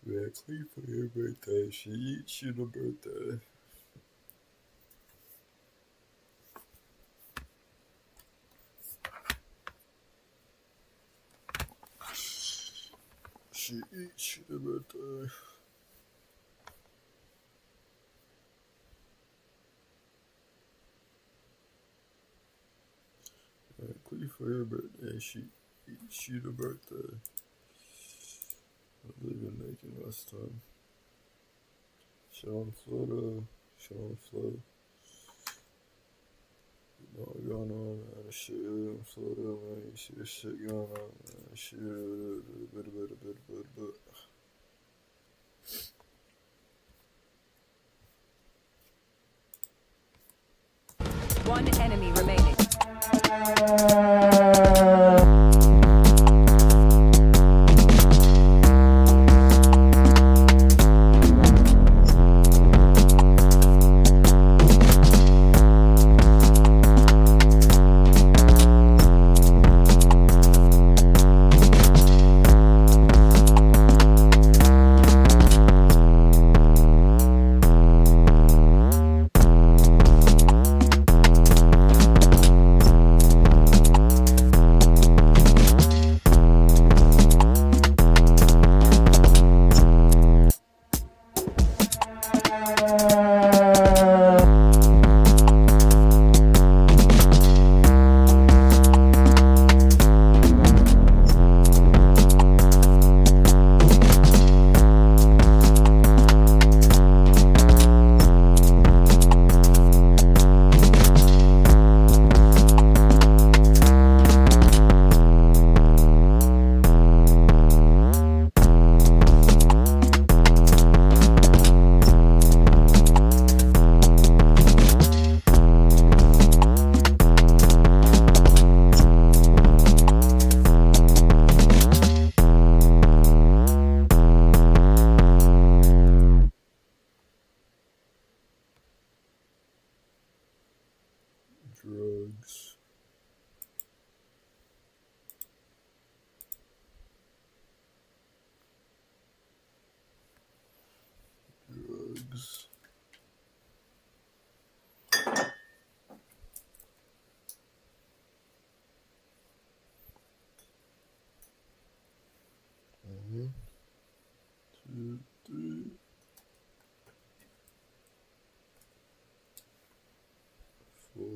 Exactly for your birthday. She eats you the birthday. She eats you the birthday. Exactly for your birthday. She eats you the birthday. What have they been making last time? Shit on Floto. Shit on Flow. Not going on, man. Shit on Floto, man. You see this shit going on, man. Shit. One enemy remaining. Drugs. Drugs. Mm-hmm. 2, 3, 4,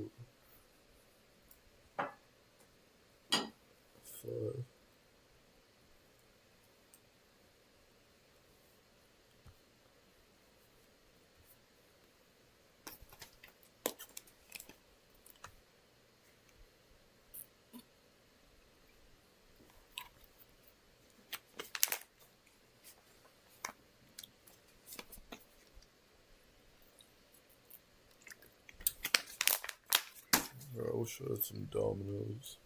5. Alright, we'll show some dominoes.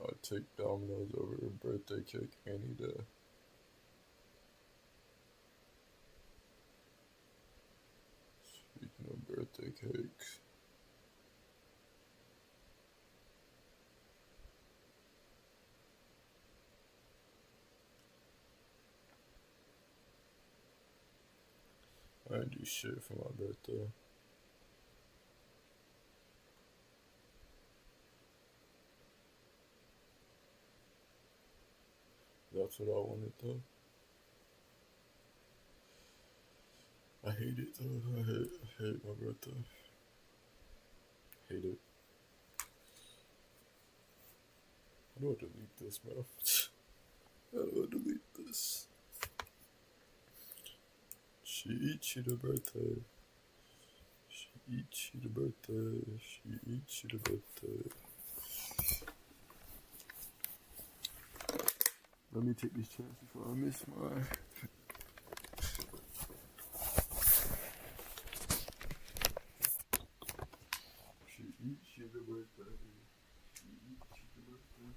I'd take dominoes over a birthday cake any day. Speaking of birthday cakes. I didn't do shit for my birthday. That's what I wanted though. I hate it though. I hate my birthday. Hate it. How do I delete this, bro? How do I delete this? She eats you the birthday. She eats you the birthday. She eats you the birthday. Let me take this chance before I miss my. She eats you the birthday. She eats you the birthday.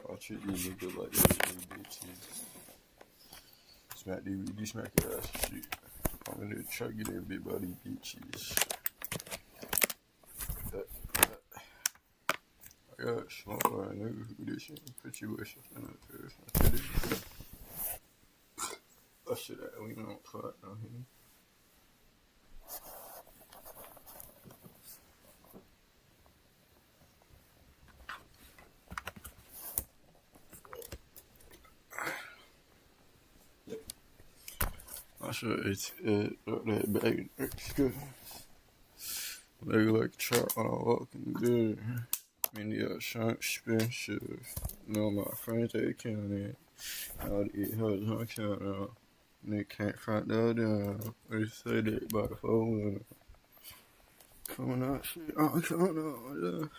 I'll treat these niggas like these bitches. Smack DVD, smack your ass and shit. I'm in there trying to get that big body bitches. I got small nigga who this shit. Put you with shit. I should have we don't fuck down here. I should that bag extra. Leg like chart when I walk in the good. Many shank expensive. No, my friends they can't eat. I'll eat hers, I can't. They can't find out down. They say that by the phone. Coming out shit. I can't know.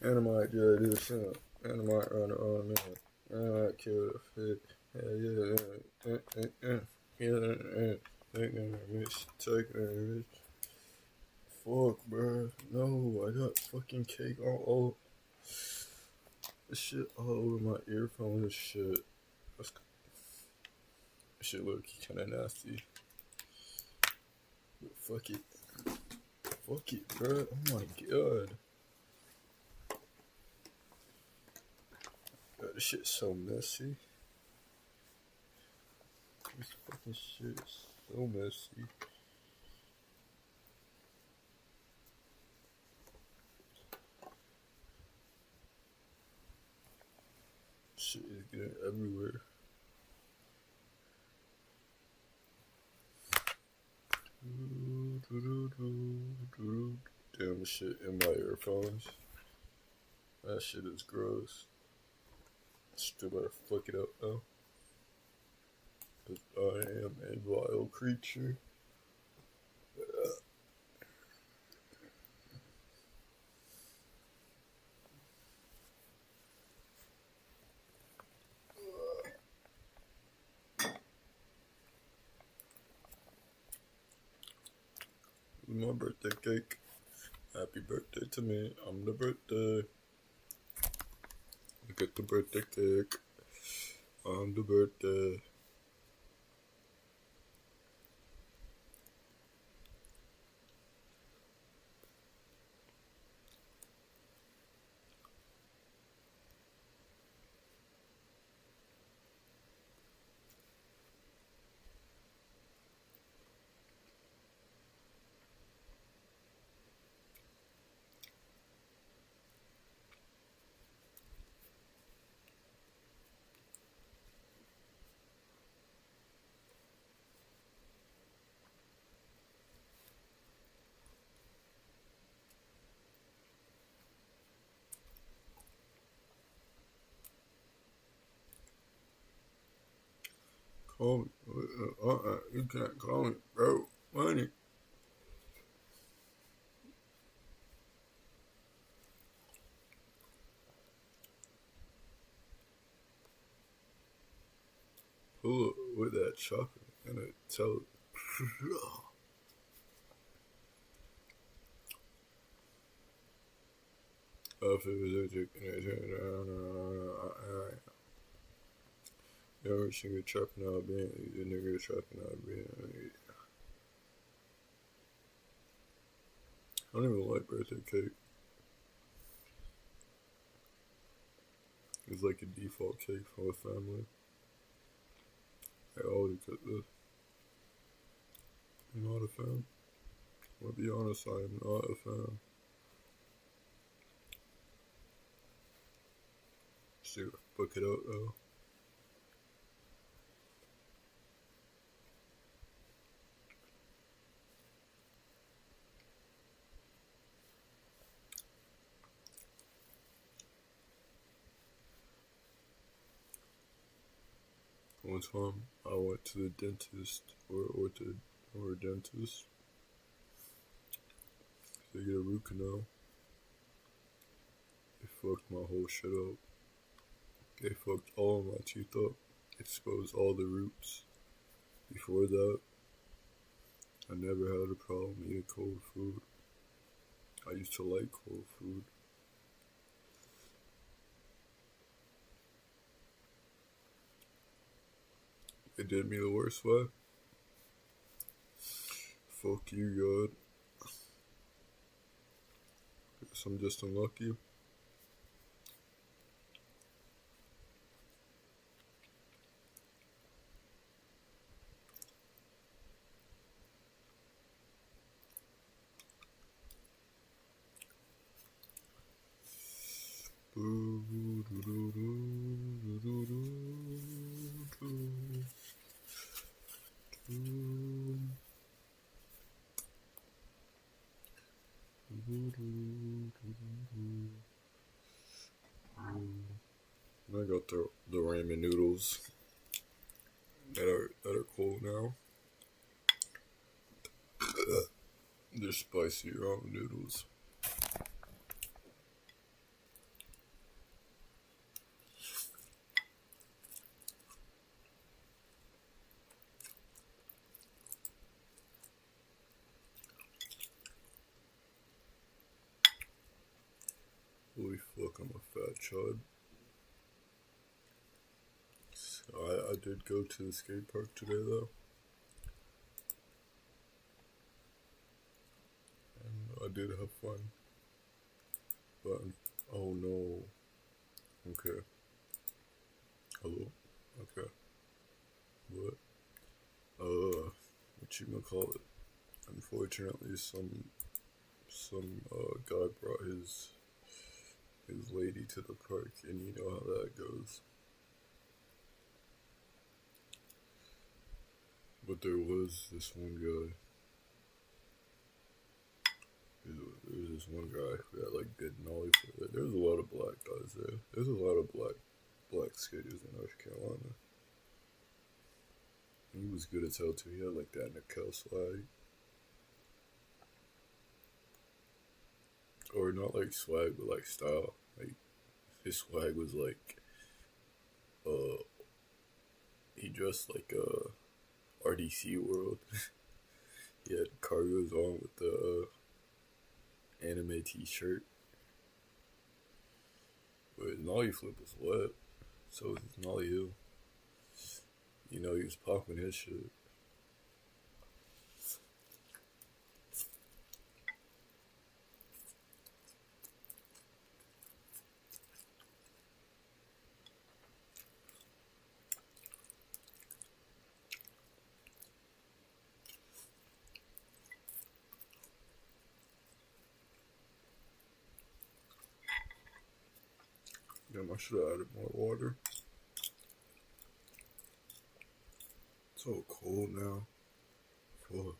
And I might do this shit. And I might run it on me. And I might kill the fit. Taking fuck, bro. No, I got fucking cake all this shit all over my earphones and shit. This shit look kinda nasty. But fuck it. Fuck it, bro. Oh my god. God, this shit's so messy. This fucking shit is so messy. Shit is getting everywhere. Damn shit in my earphones. That shit is gross. Still better fuck it up though. Cause I am a vile creature. My birthday cake. Happy birthday to me. I'm the birthday. Look at the birthday cake. I'm the birthday. Call me. You can't call me, bro. Money. Pull up with that chocolate and a tell it. Every single chopping out being, the nigga chopping out being. I don't even like birthday cake. It's like a default cake for a family. I always get this. You're not a fan? I'll be honest, I am not a fan. to book it out though. One time I went to the dentist or dentist to get a root canal. They fucked my whole shit up. They fucked all of my teeth up, exposed all the roots. Before that, I never had a problem eating cold food. I used to like cold food. It did me the worst way. Fuck you, God. Guess I'm just unlucky. I got the ramen noodles that are cold now. They're spicy ramen noodles. Holy fuck, I'm a fat chud. I did go to the skate park today though. And I did have fun. But, oh no. Okay. Hello? Okay. What? What you gonna call it? Unfortunately, some guy brought his lady to the park, and you know how that goes. But there was this one guy. There was this one guy who had like good knowledge of it. There was a lot of black guys there. There's a lot of black skaters in North Carolina. He was good as hell too. He had like that Nickel swag. Or not like swag, but like style. Like his swag was like he dressed like RDC World. He had cargos on with the anime t-shirt. But his nollie flip was wet. So was his nollie hill. You know, he was popping his shit. Damn, I should have added more water. It's so cold now. Fuck.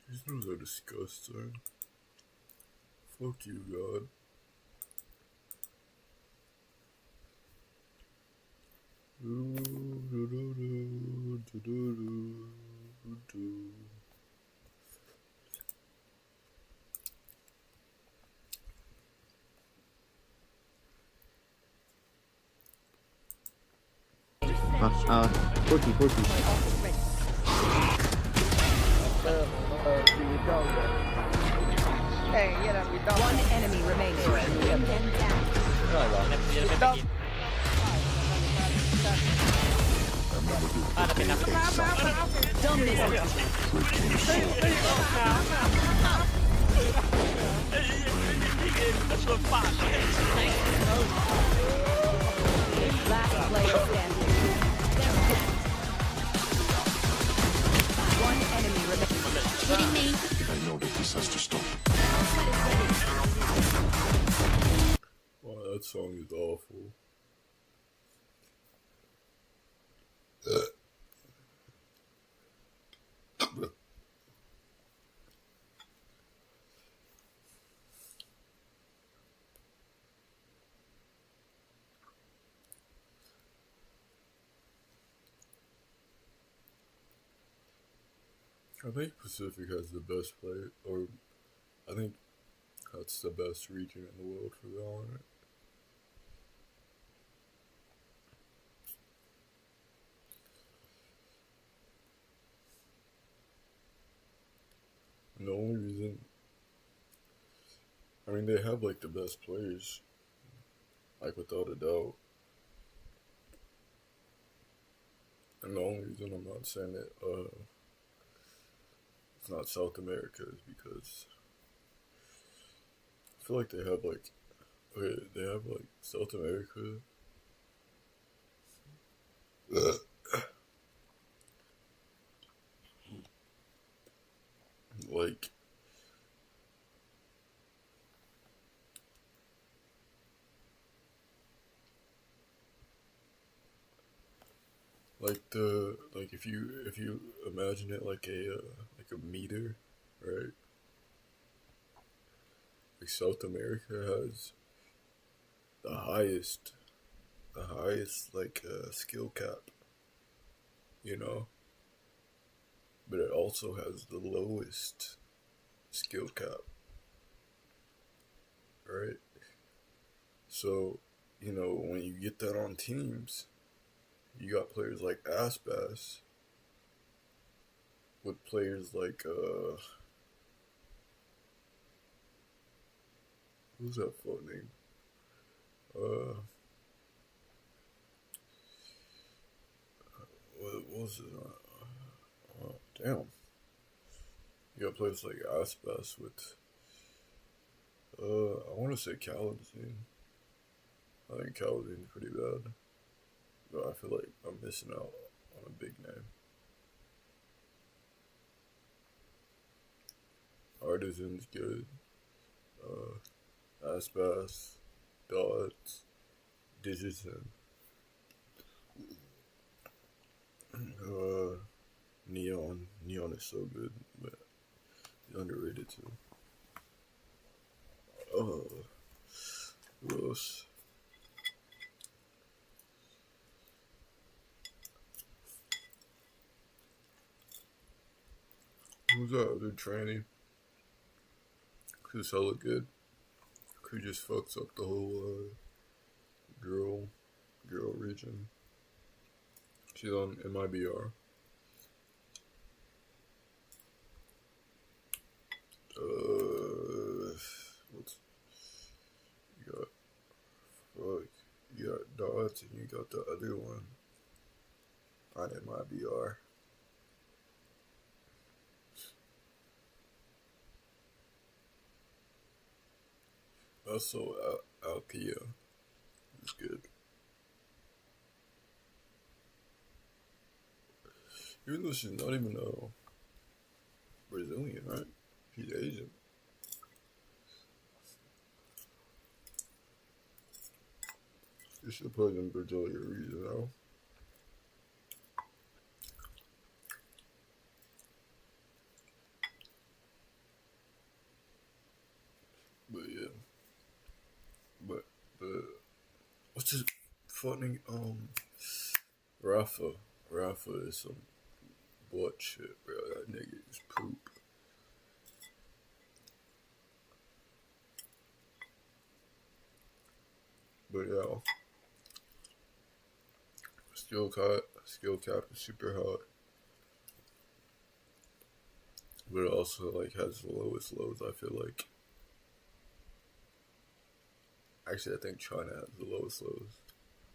These noodles are disgusting. Fuck you, God. Porky. One enemy remaining. Don't miss it. Last player standing. One enemy remaining. Kidding me? I know that this has to stop. Wow, that song is awful. I think Pacific has the best player, or I think that's the best region in the world for Valorant. And the only reason, I mean, they have like the best players, like without a doubt. And the only reason I'm not saying it, it's not South America is because I feel like they have like, okay, they have like South America. Like, if you imagine it like a meter, right? Like South America has the highest like skill cap, you know, but it also has the lowest skill cap, right? So, you know, when you get that on teams, you got players like Aspas with players like who's that full name? What was it? Damn. You got players like Aspas with I want to say Kaladin. I think Kaladin's pretty bad, but I feel like I'm missing out on a big name. Artisan's good. Aspas, Dots, Digiton, Neon. Neon is so good, but he's underrated too. Who else? Who's that other tranny? Who's hella good? Who just fucks up the whole girl region. She's on MIBR. What's you got? Fuck, you got Dots and you got the other one on MIBR. Also, Althea is good. Even though she's not even Brazilian, right? She's Asian. She should play in Brazilian region now. But yeah. But what's his fucking Rafa? Rafa is some butt shit, bro. That nigga is poop. But yeah, skill cap is super hot, but it also like has the lowest lows. I feel like. Actually, I think China has the lowest lows,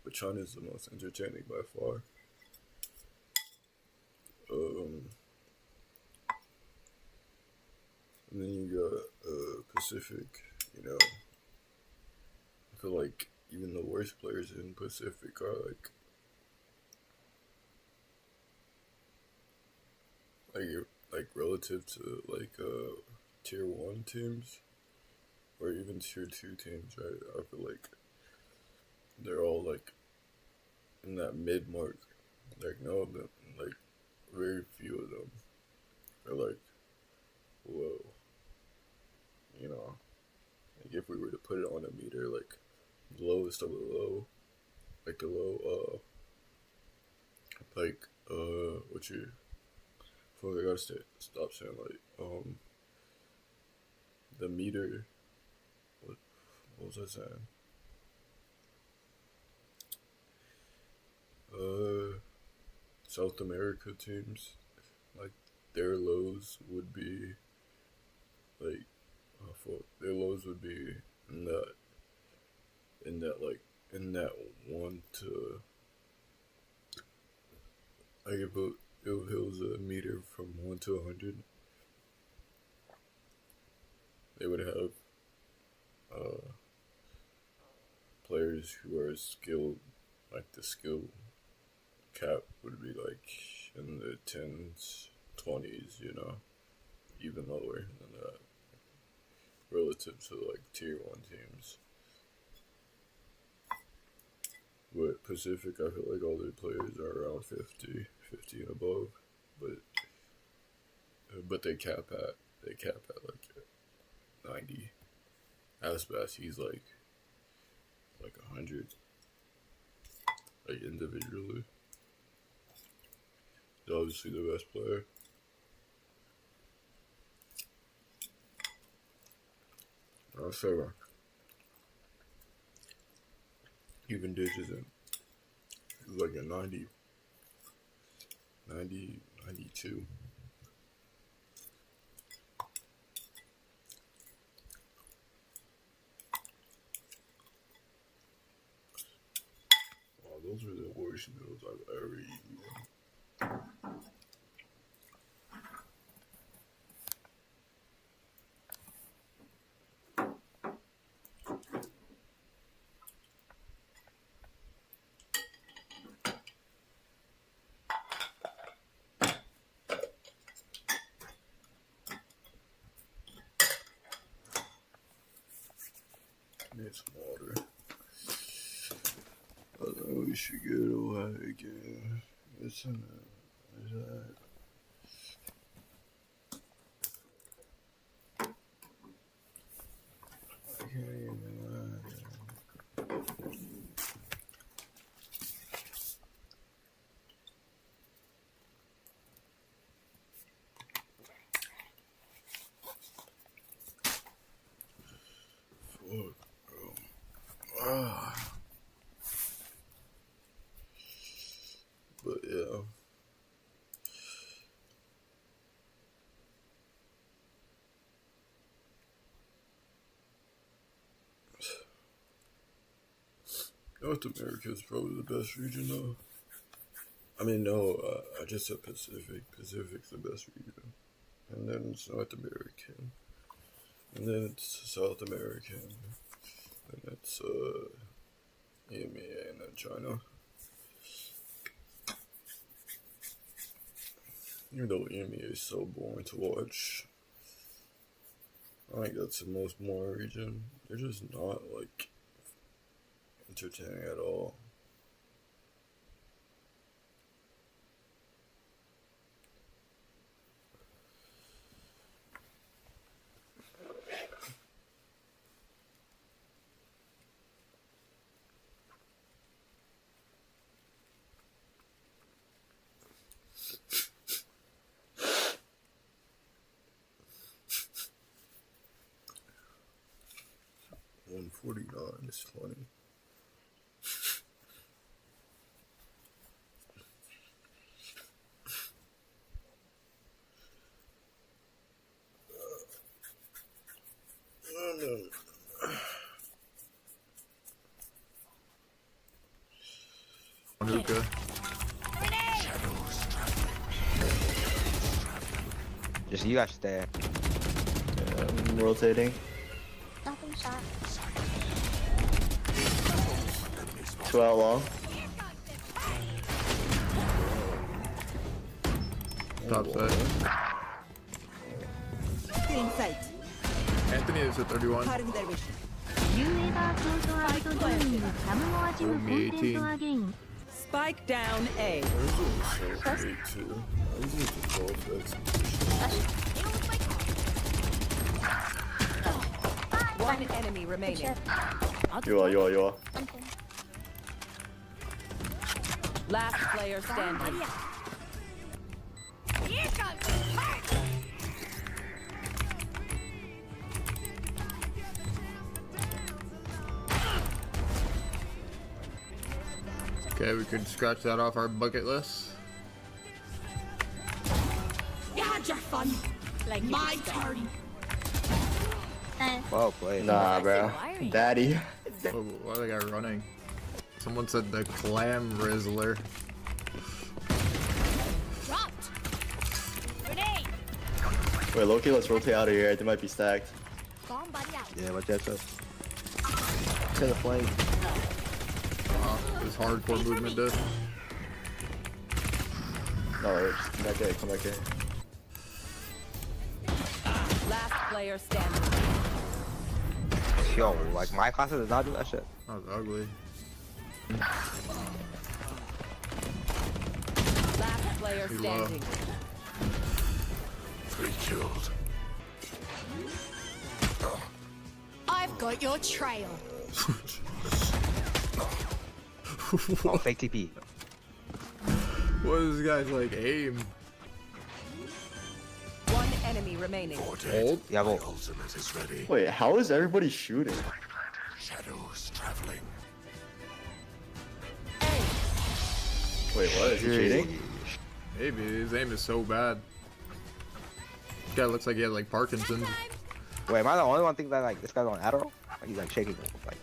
but China is the most entertaining by far. And then you got Pacific, you know, feel like even the worst players in Pacific are like relative to like tier 1 teams or even tier 2 teams, right? I feel like they're all like in that mid mark. Like no of them, like very few of them are like low. You know, like if we were to put it on a meter, like the lowest of the low, like the low, what you? Fuck, I gotta stop saying like the meter. What was I saying? South America teams, like their lows would be like, their lows would be in that 1 to, like if it was a meter from 1 to 100, they would have players who are skilled, like the skill cap would be like in the 10s, 20s, you know, even lower than that, relative to like tier 1 teams. But Pacific, I feel like all their players are around 50 and above, but they cap at like 90. Aspas, he's like 100, like individually. He's obviously the best player. I'll say that. Even Digits in like a 90, 92. Wow, those are the worst meals I've ever eaten. Need some water. I think we should get away again. It's in that. I can't even lie. Fuck. But yeah. North America is probably the best region though. I mean, no, I just said Pacific. Pacific's the best region. And then it's North American. And then it's South American. And it's EMEA and then China. Even though EMEA is so boring to watch, I think that's the most boring region. They're just not like entertaining at all. $149 is funny. Hookah. Just you guys stay. I'm rotating. Nothing shot. Two out long. Top side. Clean sight. Anthony is at 31. Cutting their vision. ユーエバークロスアウトドームサムモアジムコンテントアゲイン Spike down A. There's also so great too. I just need to draw for execution. One enemy remaining. You are. Last player standing. Okay, we could scratch that off our bucket list. You had your fun. Like My turn. Well played. Nah, bro. Daddy. Oh, why are they guy running? Someone said the clam rizzler. Dropped. Grenade. Wait, Loki, let's rotate out of here. They might be stacked. Bomb buddy out. Yeah, watch that up. To the flank. This hardcore movement did. No, just come back here. Come back here. Last player standing. Yo, like my classes does not do that shit. That was ugly. Last player Too low. standing. 3 killed. I've got your trail. Oh, fake TP. What is this guy's like aim? One enemy remaining. Hold? Yeah, The well, ultimate is ready. Wait, how is everybody shooting? Shadows traveling. Wait, what? Is he cheating? Maybe his aim is so bad. This guy looks like he has like Parkinson's. wait, am I the only one thinking that like this guy's on Adderall? Like, he's like shaking, like.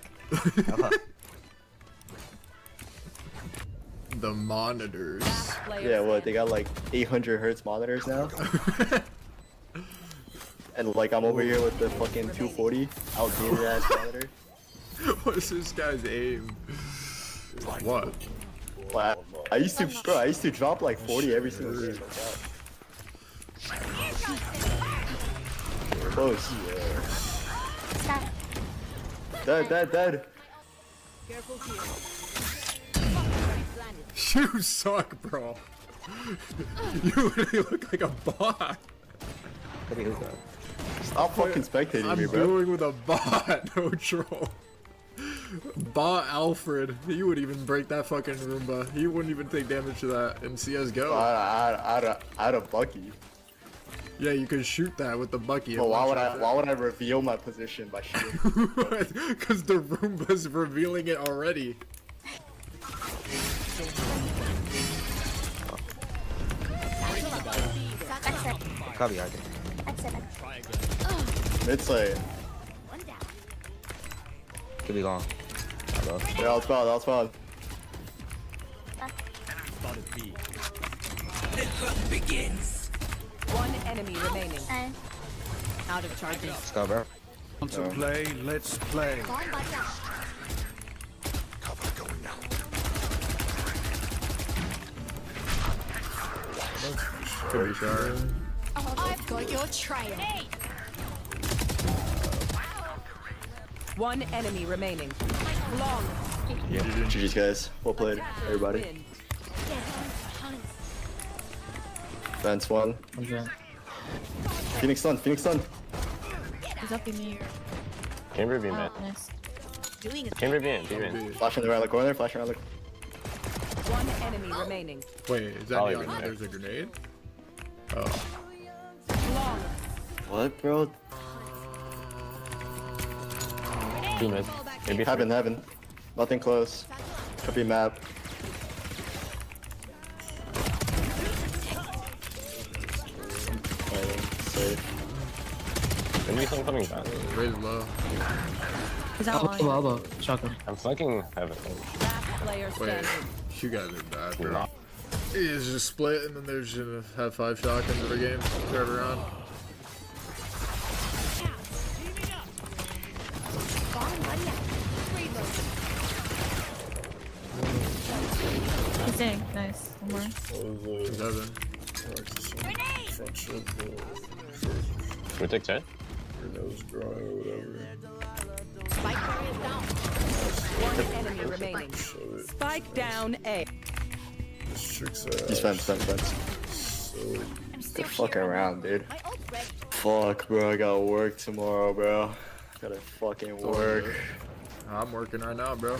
The monitors. Last player Yeah, what? They standing. got like 800 hertz monitors now? And like I'm over here with the fucking 240 outdated ass monitor. What is this guy's aim? What? Wow. I used to drop like 40 every single game. Close. Dead. Careful here. You suck, bro. You really look like a bot. Look at who's that. Stop fucking spectating I'm me, bro. doing with a bot, no troll. Bot Alfred, he would even break that fucking Roomba. He wouldn't even take damage to that in CSGO. Out of Bucky. Yeah, you could shoot that with the Bucky. But why would I reveal my position by shooting? Because the Roomba's revealing it already. Copy, I think. Mid side. One down. Could be gone. Hello. Yeah, I'll spawn. One enemy remaining. Out of charges. Let's go, bro. Want to play? Let's play. Bomb buddy out. Cover going out. Could be sure. I've got your trail. One enemy remaining. Long. GG's guys. Well played, everybody. Win. Fence one. Phoenix stun. He's up in here. Chamber beam it. Nice. Doing it. Chamber beam, beam. Flash around the corner. One enemy remaining. Wait, is that Ollie the grenade. There's a grenade? Oh. Long. What, bro? Beam it. Maybe Heaven. Nothing close. Could be map. Safe. maybe someone coming back. Raise low. He's outlying. I'm flanking heaven. Last player Wait, standing. you guys are bad, We're bro. not. It's just split and then they're just gonna have 5 shotguns every game. Third round. Bomb buddy out. Reload. Dang, nice. One more. I was Heaven. practicing friendship Should we take Jet? your nose dry or whatever. Spike carrier down. One enemy remaining. So it, Spike down A. this chick's He's ass. fence. So Get fucking around, dude. My ult's ready. Fuck, bro. I gotta work tomorrow, bro. Gotta fucking work. I'm working right now, bro.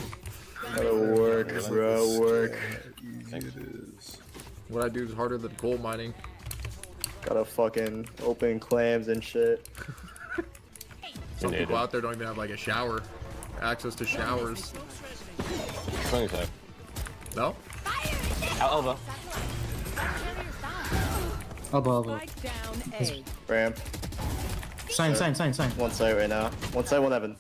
Gotta work, bro. Work. easy it is. What I do is harder than coal mining. Gotta fucking open clams and shit. Some need people it. out there don't even have like a shower, access to showers. 20 side. No? Out elbow. Elbow. Spike down A. Ramp. Sign. One site right now. One site, one Evan.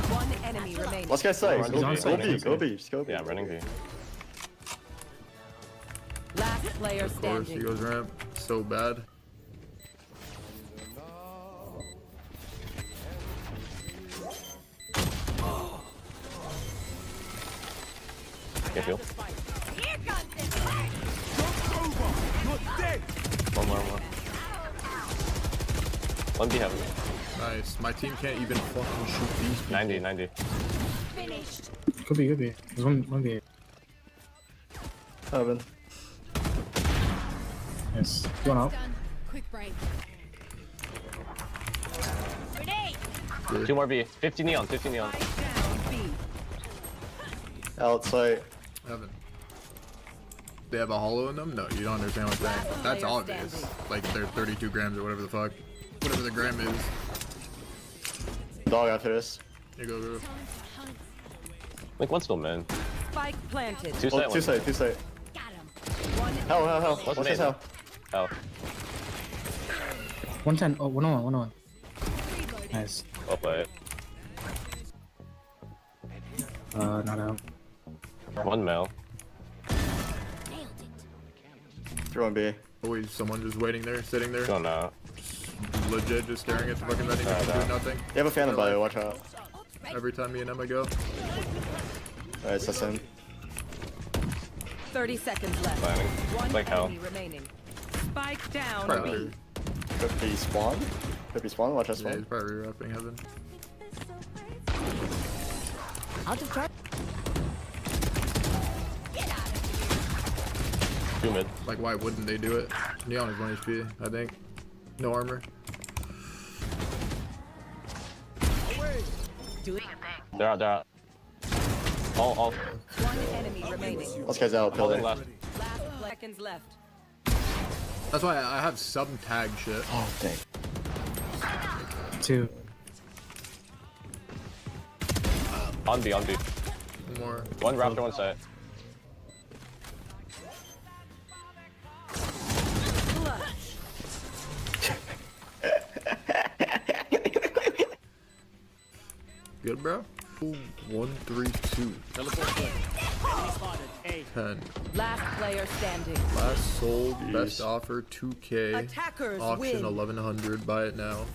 One enemy remaining. Let's get site. He's on site. Go B. Just go B. Yeah, I'm running B. Last player Of course, he standing. goes ramp. So bad. Can't feel. Here comes the One more. One B heaven. Nice. My team can't even fucking shoot these people. 90. finished. Could be. There's one B. Evan. Yes. One out. Done. Quick break. Grenade. 2 more B. 50 neon. Spike down B. Outside. Heaven. They have a hollow in them? No, you don't understand what I'm saying. That's player obvious. standing. Like they're 32 grams or whatever the fuck. Whatever the gram is. Dog after this. Here you go. Like, one still, man. Spike planted. Two Oh, side, two site. Got him. One Hell. What's What's the his name? hell? Hell. 110. Oh, 101. Nice. Well played. Not out. One male. Nailed it. 3-1 B. Always someone just waiting there, sitting there. Going out. Legit just staring at the fucking vending machine doing nothing. You have a fan by you. Watch out. Every time me and Emma go. Alright, that's him. 30 seconds left. Planning. One Like hell. enemy remaining. Spike down Probably. B. Could be spawn. Watch that Yeah, he's spawn. probably re-upping Heaven. Out of charge. 2 mid. Like, why wouldn't they do it? Neon is 1 HP, I think. No armor. They're out. All. One enemy remaining. Let's guys out. Holding Pillar. left. Last seconds left. That's why I have some tag shit. Oh, dang. 2. On B. One more. One Raptor, one side. Good, bro? Ooh, 1, 3, 2. 10. Last player standing. Last sold, Jeez. best offer, 2K. Attackers Auction win. 1100, buy it now.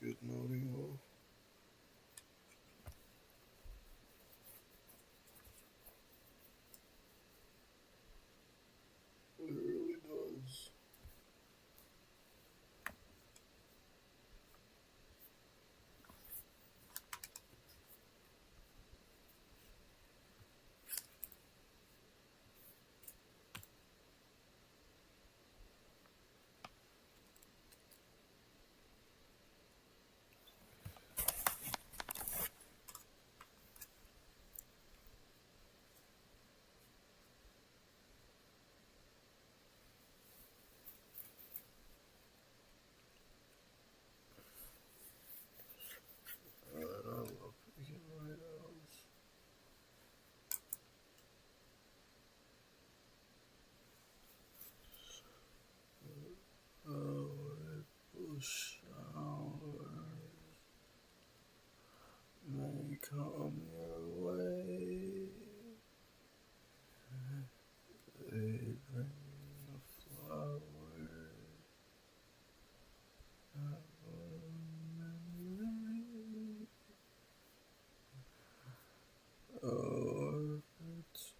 good nodding off. It really does. I love picking right out. Oh, April showers may come your way. They bring the flowers. Oh, it's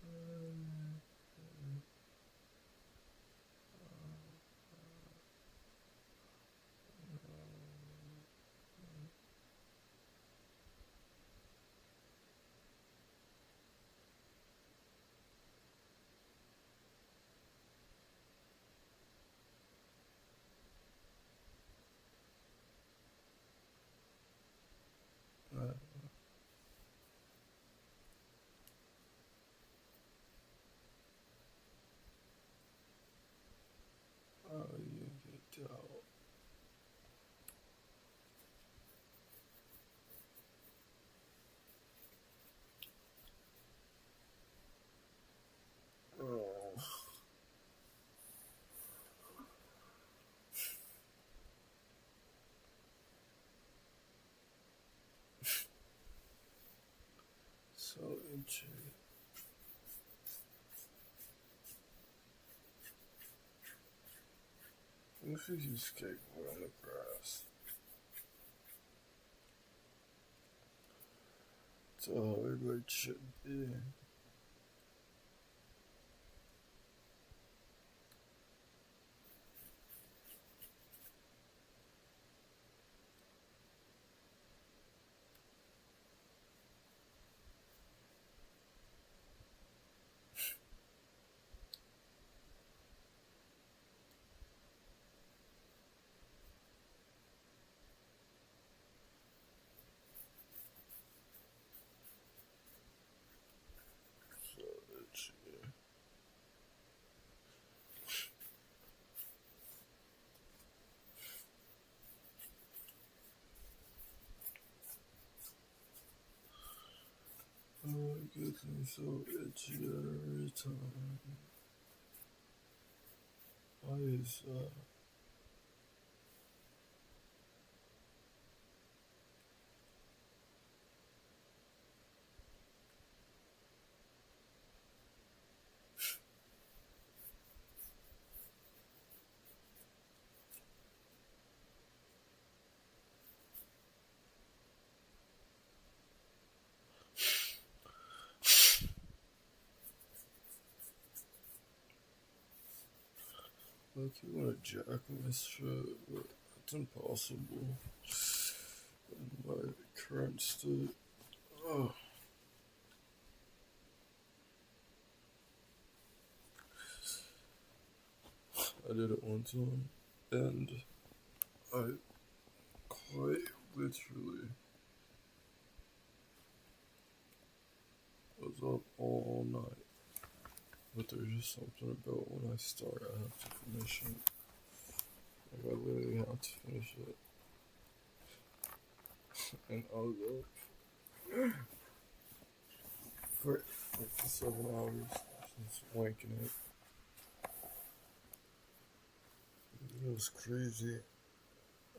oh, you get out. Oh. So itchy. What if you skateboard on the grass? It's how it should be. So itchy. Oh, it gets me so itchy every time. Why is that? Like you wanna jack my shit, but it's impossible in my current state. Oh. I did it one time, and I quite literally was up all night. But there's just something about when I start, I have to finish it. Like, I literally have to finish it. And I was up for like 7 hours just wanking it. It was crazy.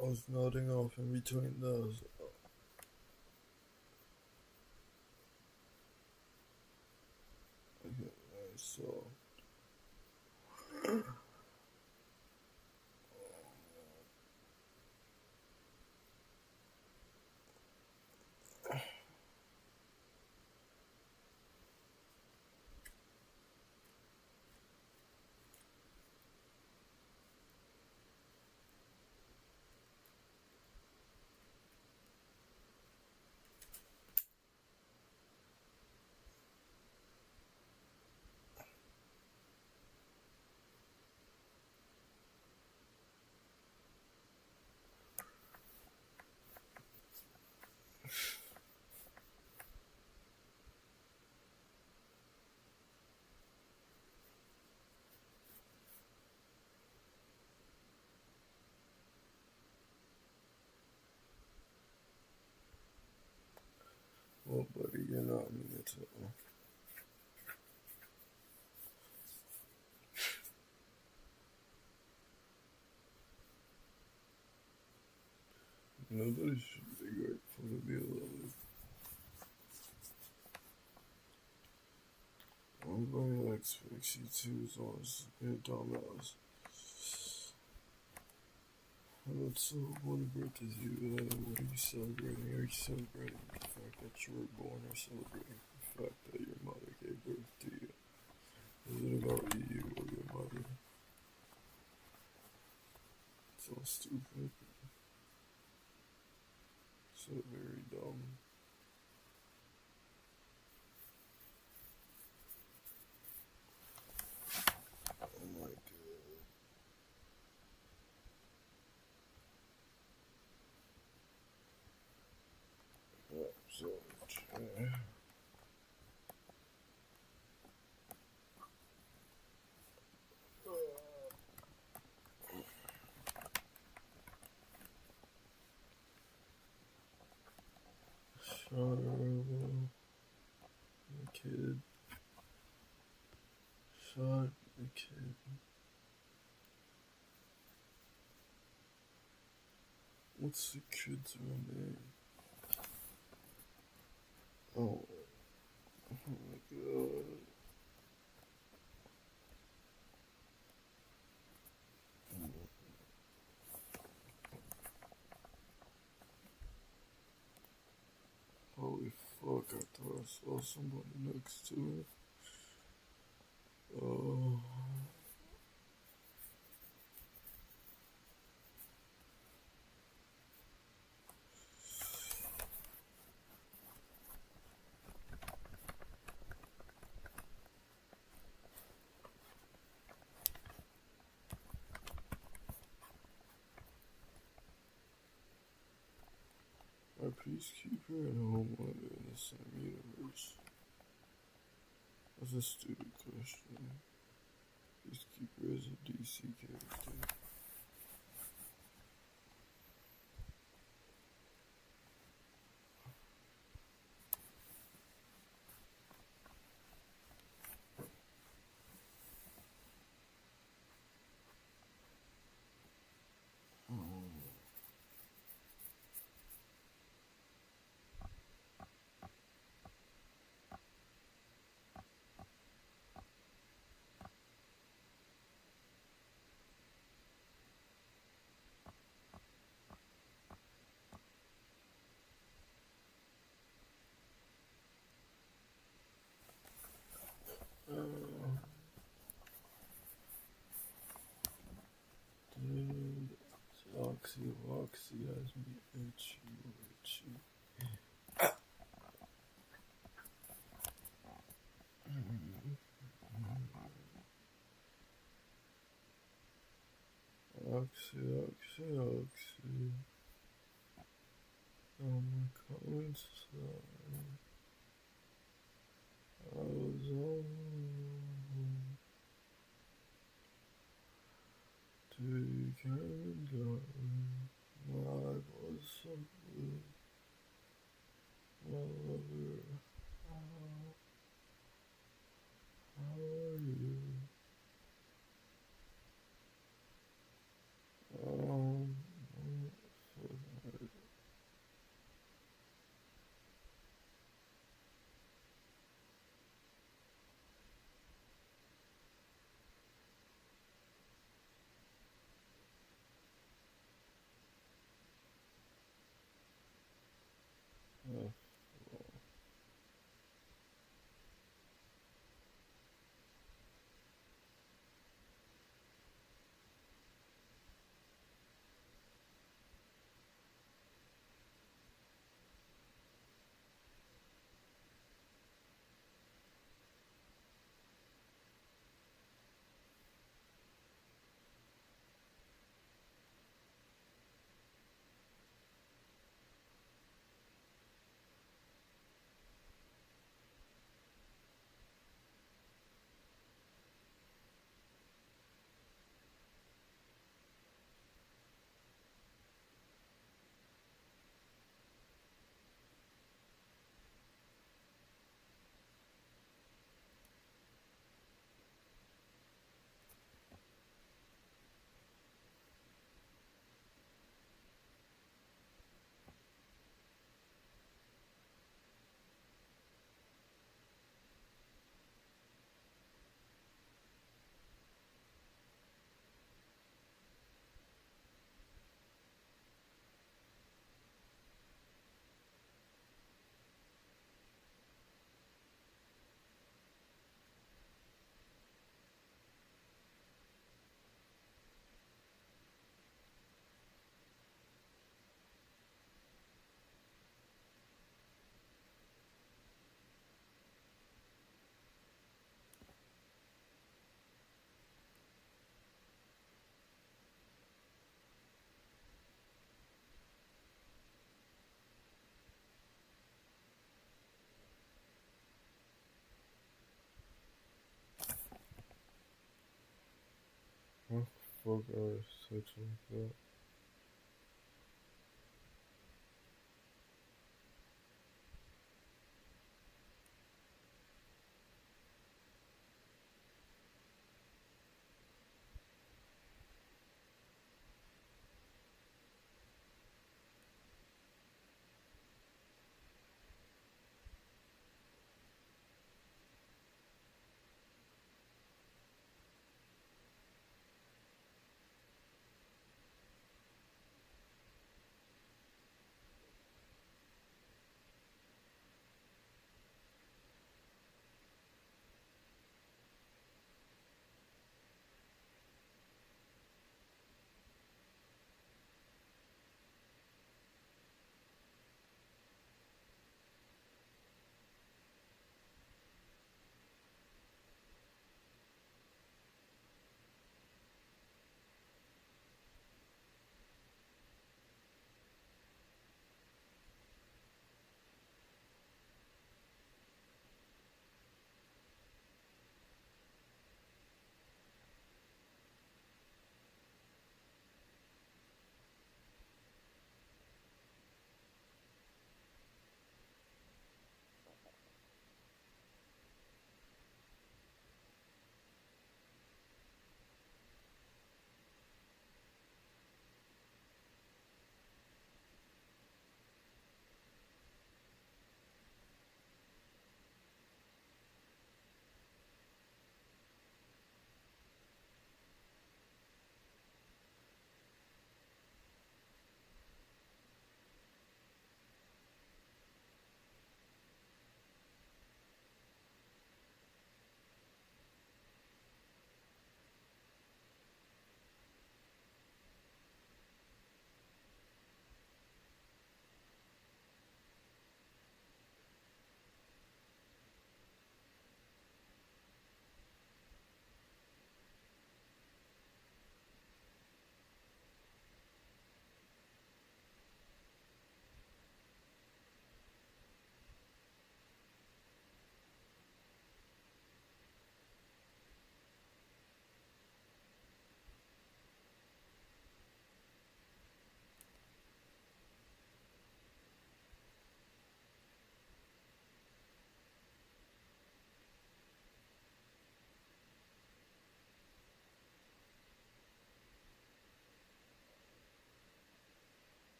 I was nodding off in between those. So Oh, buddy, you're not mean at all. Nobody should be grateful to be alive. Everybody likes Fixie too, as long as you're a dumbass. That's so one birthday you. What are you celebrating? Are you celebrating the fact that you were born, or celebrating the fact that your mother gave birth to you? Is it about you or your mother? It's all stupid. So very dumb. Oh my god. So kid. Shot the kid. What's the kid's real name? Oh my god. Holy fuck, I thought I saw somebody next to it. Oh. Are Peacekeeper and Homelander in the same universe? That's a stupid question. Peacekeeper is a DC character. Dude, Oxy has me itchy. Oxy. Oh my comments. I was on take and go. My life was so good. My lover, how are you? Huh? Fuck our section like that.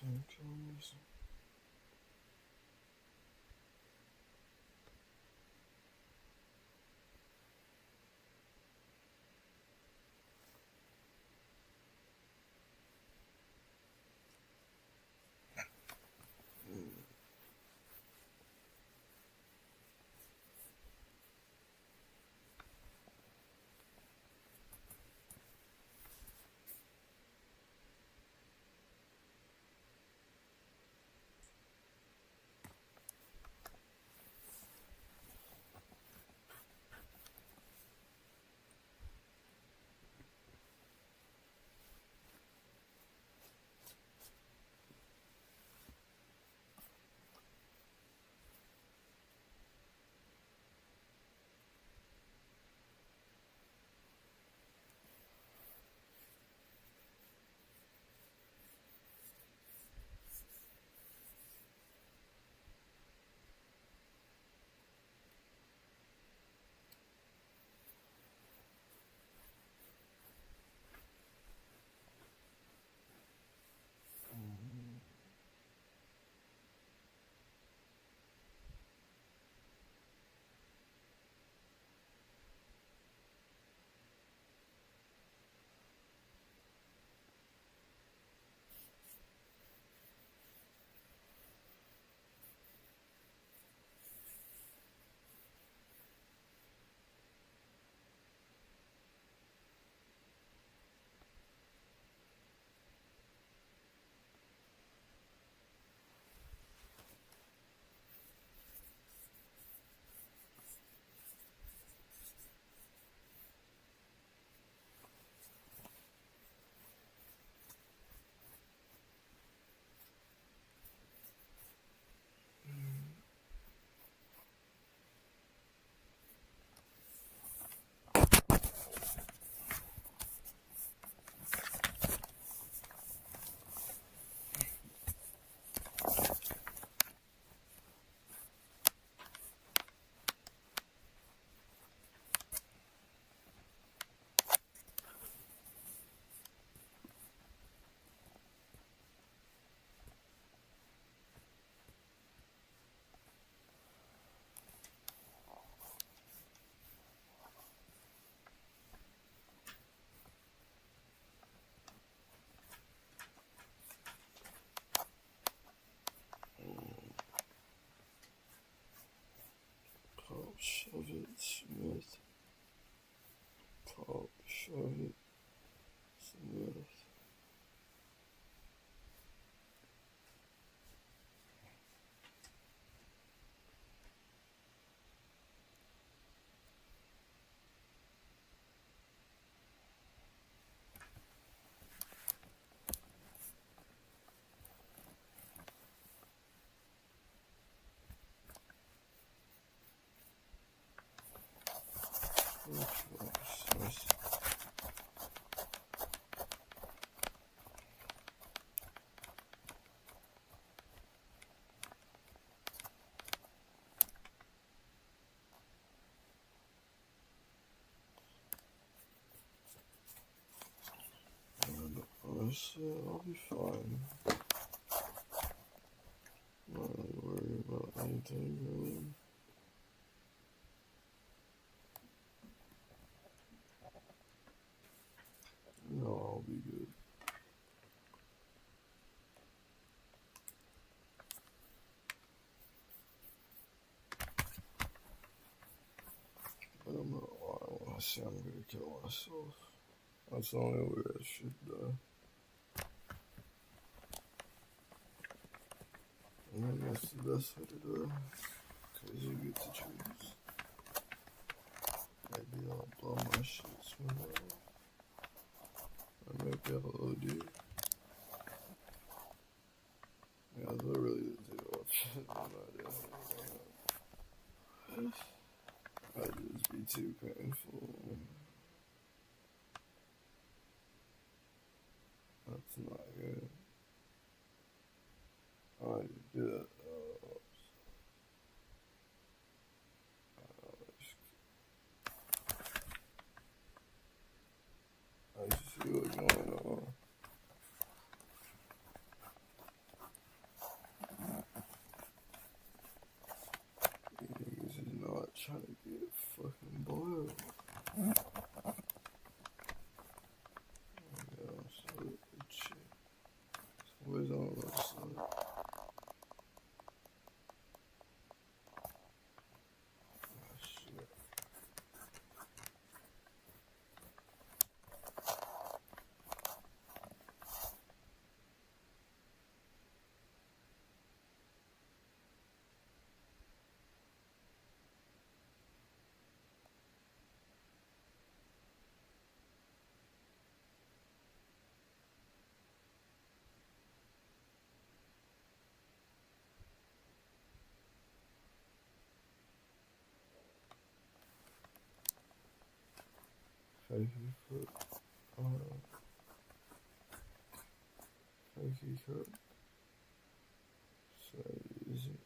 Can't kill myself. Pop, shove it, Smith. Pop, shove it, Smith. Smith. Honestly, I'll be fine. Not really worried about anything really. No, I'll be good. But I'm not lying when I say I'm gonna kill myself. That's the only way I should die. I think that's the best way to die. Because you get to choose. Maybe I'll blow my shit smooth. Or maybe I'll OD. Yeah, that's really the two options. That'd just be too painful. That's not good. I do that. I just see what's going on. trying to get fucking boiled. Yeah, so shit. Where's all of us? Shit. Fakey foot. Fakey foot. So easy.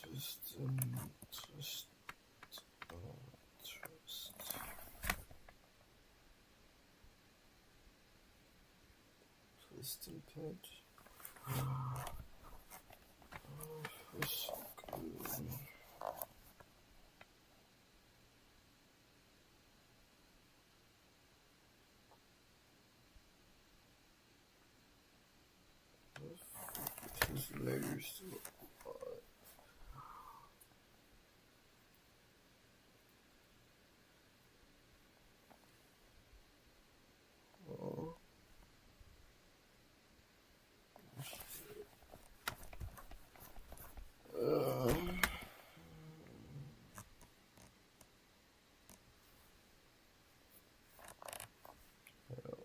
Twist and twist. Twist. Twist and pinch. Oh, feels so good. His layers to apply. Oh.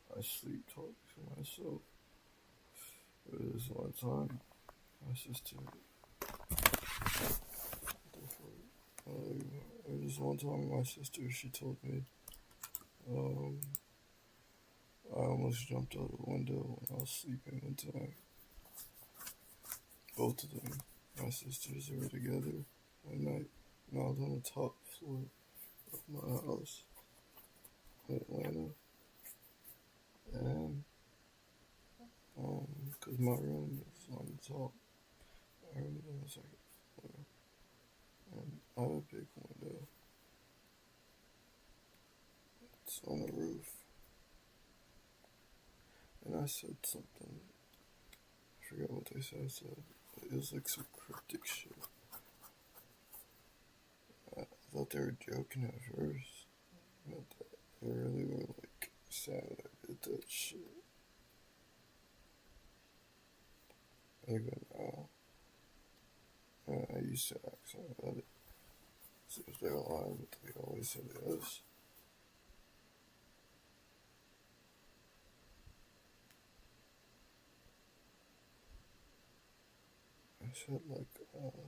I sleep talk to myself. There was one time my sister. There was one time my sister. She told me, I almost jumped out the window when I was sleeping one time. Both of them, my sisters, were together one night, and I was on the top floor of my house in Atlanta, and cause my room is on the top, I room is on the second floor, and I have a big window. It's on the roof, and I said something. I forgot what they said. It was like some cryptic shit. I thought they were joking at first, but they really were like saying that I did that shit. Even now, I used to ask them about it. See if they were lying, but they always said yes. I said like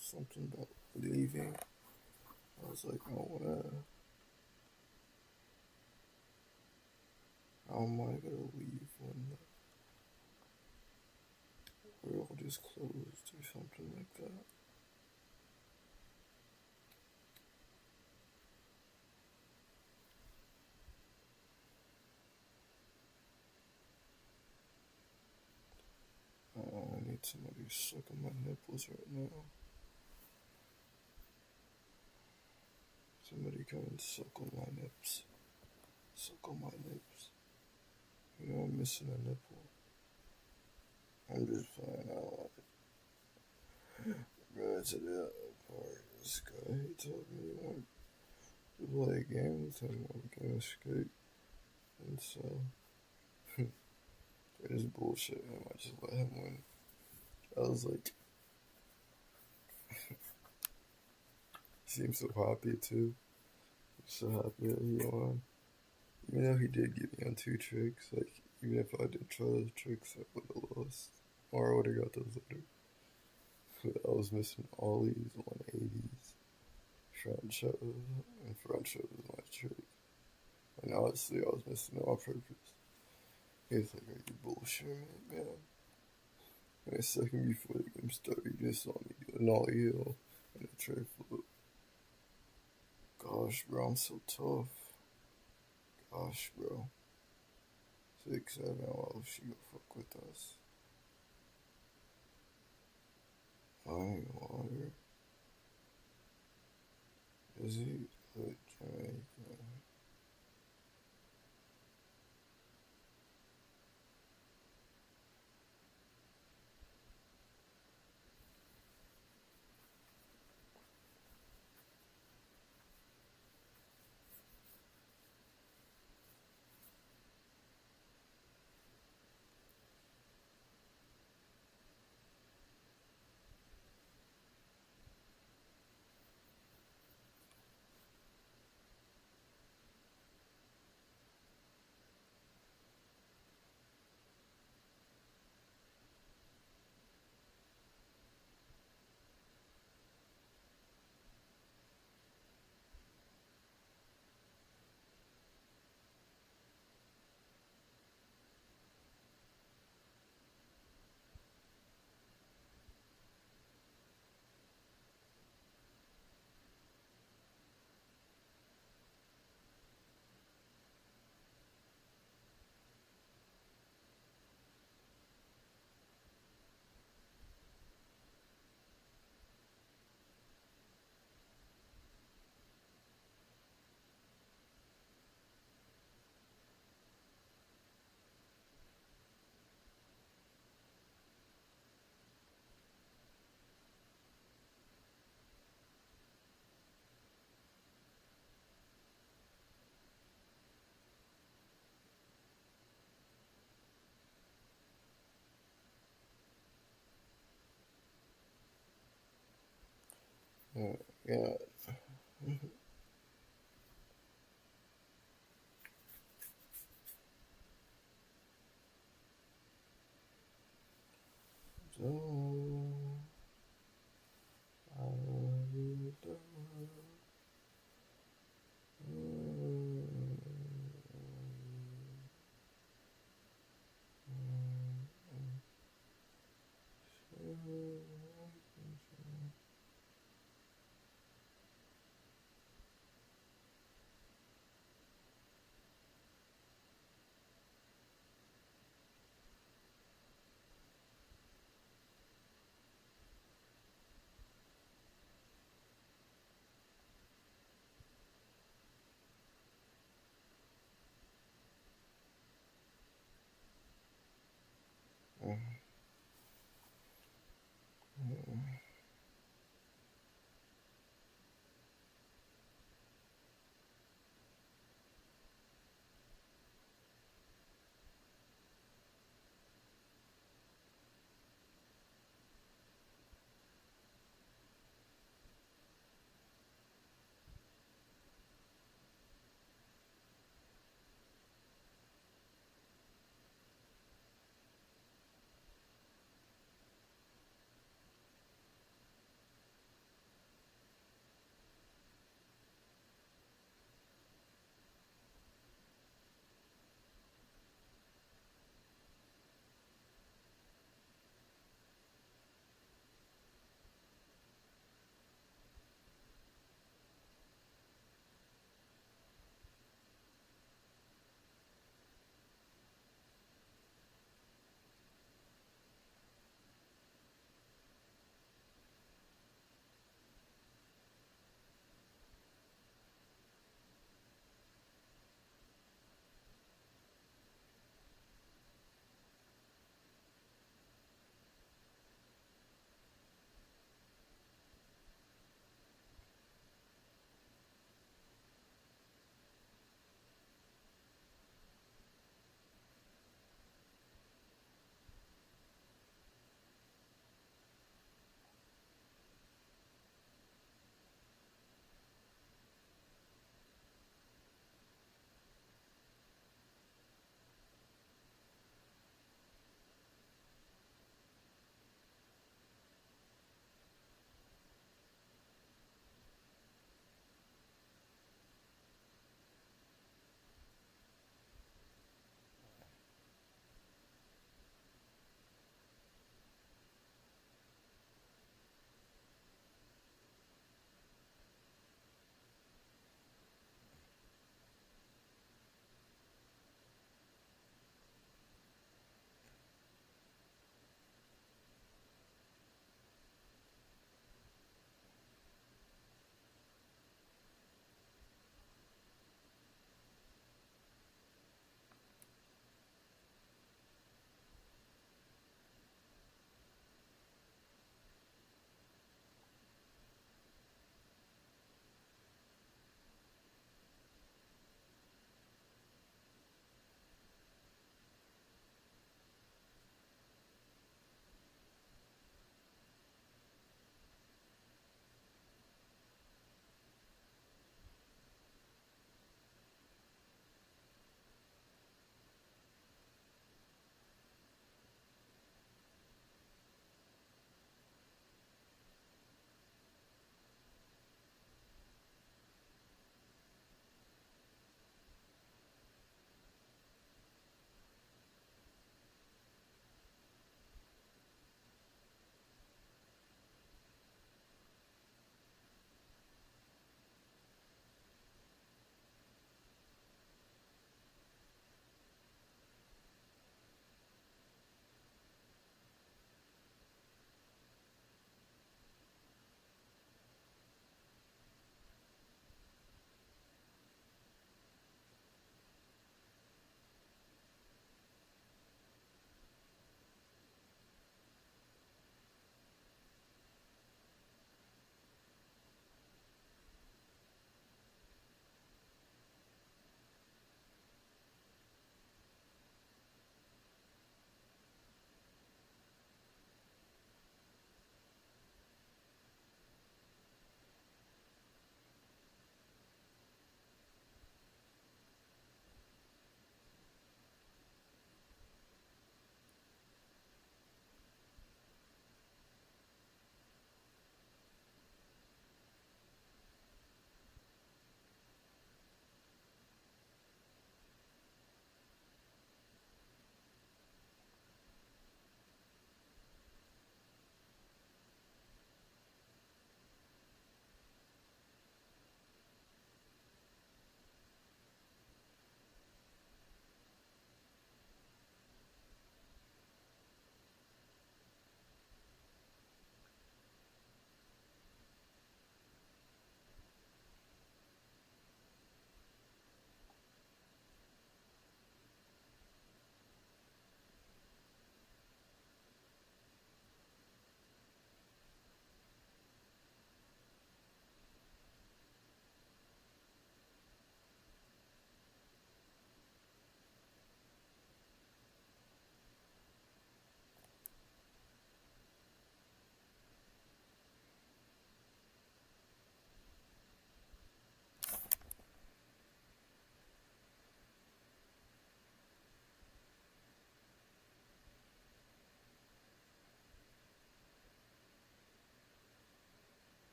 something about leaving. I was like, how am I gonna leave when the world is closed or something like that? I need somebody sucking my nipples right now. Somebody come and suck on my nips. Suck on my nips. You know I'm missing a nipple. I'm just playing out. Bro, today at the park, this guy, he told me he wanted to play a game with him on Game Escape. And so, for his bullshit, I just let him win. I was like, he seems so happy too. He's so happy that he won. Even though he did get me on 2 tricks, like, even if I did try those tricks, I would have lost. Or I would have got those later. But I was missing ollies, 180s, front shows, and front shows was my trick. And honestly, I was missing it on purpose. He was like, are you bullshitting me, man? And a second before the game started, you just saw me do an ollie hill and a tray flip. Gosh, bro, I'm so tough. Gosh, bro. 6-7, why would she go fuck with us? Fine water. Is he good, Jamaica? God.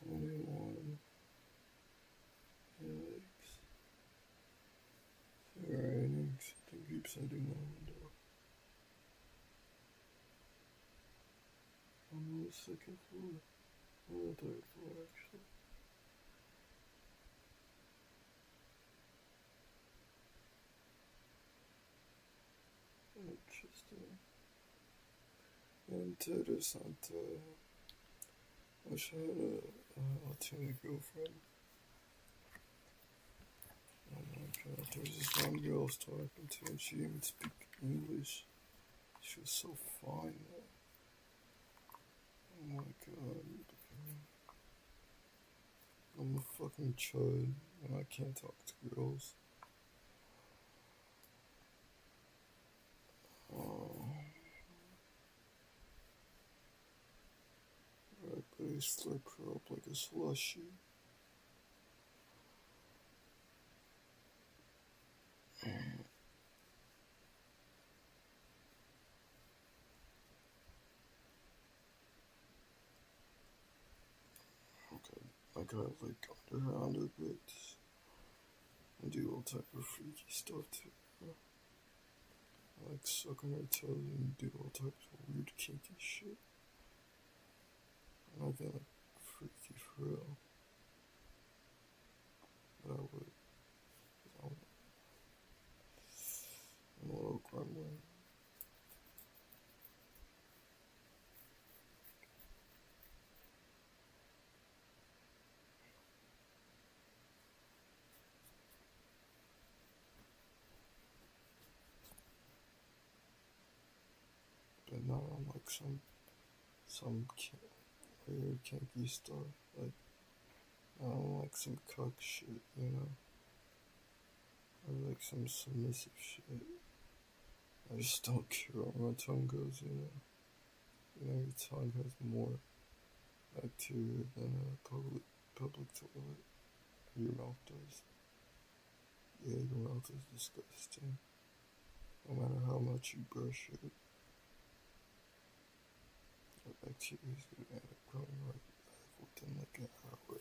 21. Yikes. Raining. Something keeps hitting my window. I'm on the second floor. On the third floor, actually. Interesting. Interessant. Wish I had a Latina girlfriend. Oh my god, there's this one girl I was talking to and she didn't even speak English. She was so fine though. Oh my god. I'm a fucking chud and I can't talk to girls. Oh. Right, but I slurp her up like a slushy. Okay, I gotta like underhand her a bit and do all type of freaky stuff too. I like sucking her toes and do all types of weird kinky shit. And I get like freaky for real. But I would. I'm a little gremlin. But not on like some weird kinky stuff. Like I don't like some cuck shit, you know. Or like some submissive shit. I just don't care where my tongue goes, you know. You know, your tongue has more bacteria than a public toilet. Your mouth does. Yeah, your mouth is disgusting. No matter how much you brush it, the bacteria is going to end up growing right back within like an hour.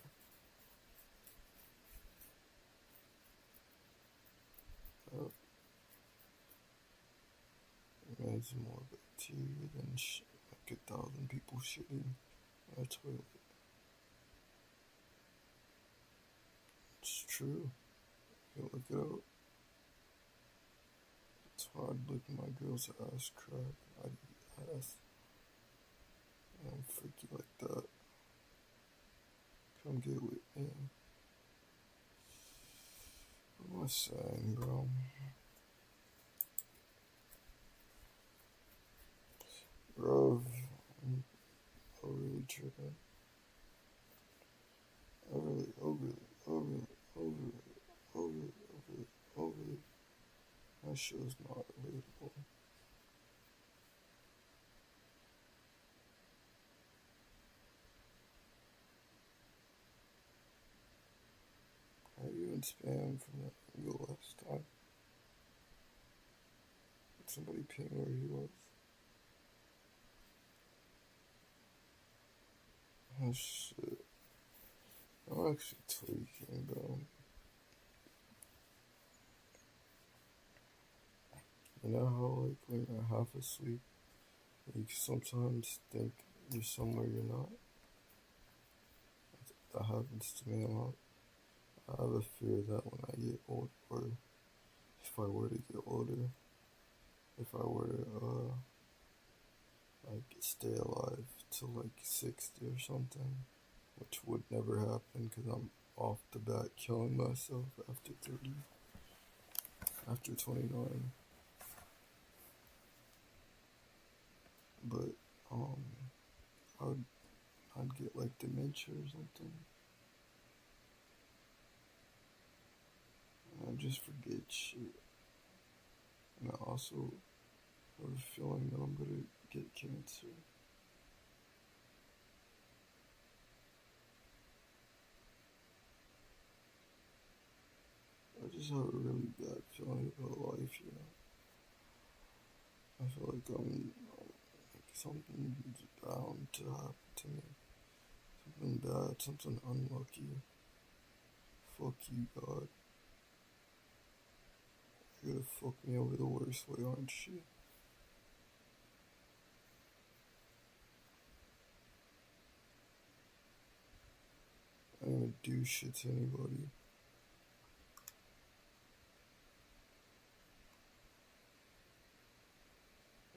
There's more bacteria than like 1,000 people shitting in a toilet. It's true. You look it up. It's hard looking my girl's ass crack. I eat ass. And I'm freaky like that. Come get with me. What am I saying, bro? Bro, I'm overly tripping. Overly. I That show's not relatable. Are you in spam from that angle last time? Did somebody ping where he was? Oh shit. I'm actually tweaking, bro. You know how, like, when you're half asleep, you sometimes think you're somewhere you're not? That happens to me a lot. I have a fear that when I get old, or if I were to get older, if I were to, like, stay alive till, like, 60 or something, which would never happen because I'm off the bat killing myself after 30, after 29. But, I'd get, like, dementia or something. I just forget shit. And I also have a feeling that I'm gonna get cancer. I just have a really bad feeling about life, you know. I feel like something's bound to happen to me. Something bad, something unlucky. Fuck you, God. You're gonna fuck me over the worst way, aren't you? I don't even do shit to anybody.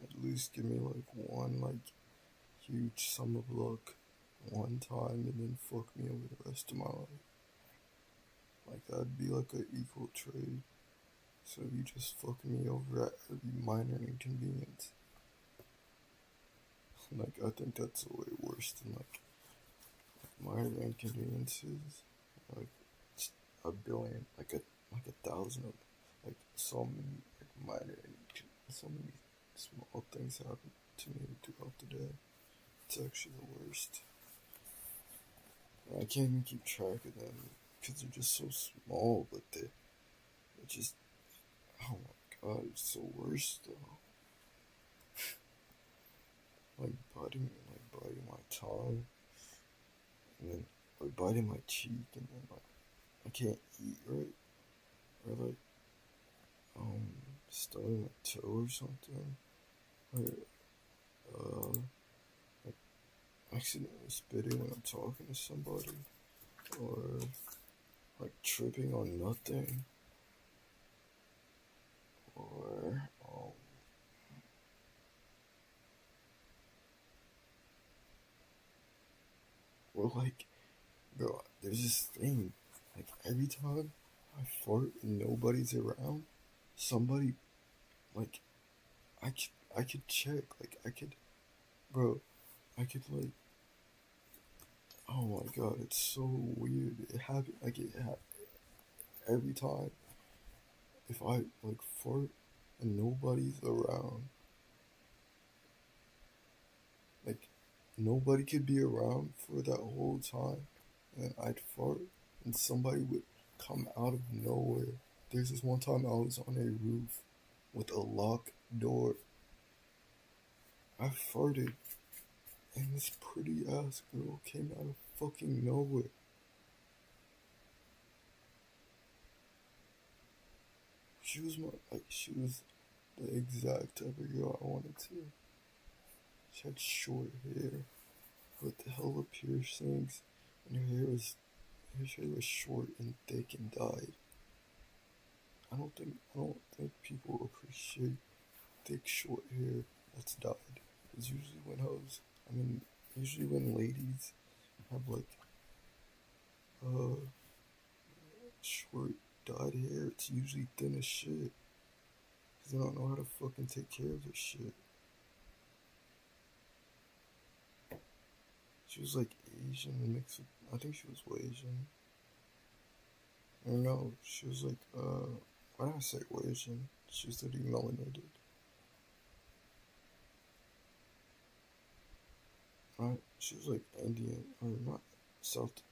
At least give me like one huge sum of luck one time and then fuck me over the rest of my life. Like that'd be like an equal trade. So you just fuck me over at every minor inconvenience. Like I think that's way worse than like minor inconveniences. Like a billion, like a thousand of like so many like minor so many small things happen to me throughout the day. It's actually the worst. I can't even keep track of them because they're just so small, but they're just, oh my god, it's the worst though. like biting my tongue, and then like biting my cheek, and then like I can't eat right, or like stubbing my toe or something, or like accidentally spitting when I'm talking to somebody, or like tripping on nothing, or like, bro, there's this thing, like every time I fart and nobody's around, somebody, like, I could check, like, bro, I could, like, oh my god, it's so weird, it happened, like, every time, if I, like, fart and nobody's around, like, nobody could be around for that whole time, and I'd fart, and somebody would come out of nowhere. There's this one time I was on a roof with a locked door. I farted, and this pretty ass girl came out of fucking nowhere. She was the exact type of girl I wanted to. She had short hair with hella piercings, and her hair was short and thick and dyed. I don't think people appreciate thick short hair that's dyed. It's usually usually when ladies have like short dyed hair, it's usually thin as shit. Cause they don't know how to fucking take care of their shit. She was like Asian mixed with, I think she was Asian. Or no, she was like, why did I say Asian? She was literally melanated. Right? She was like Indian, or not South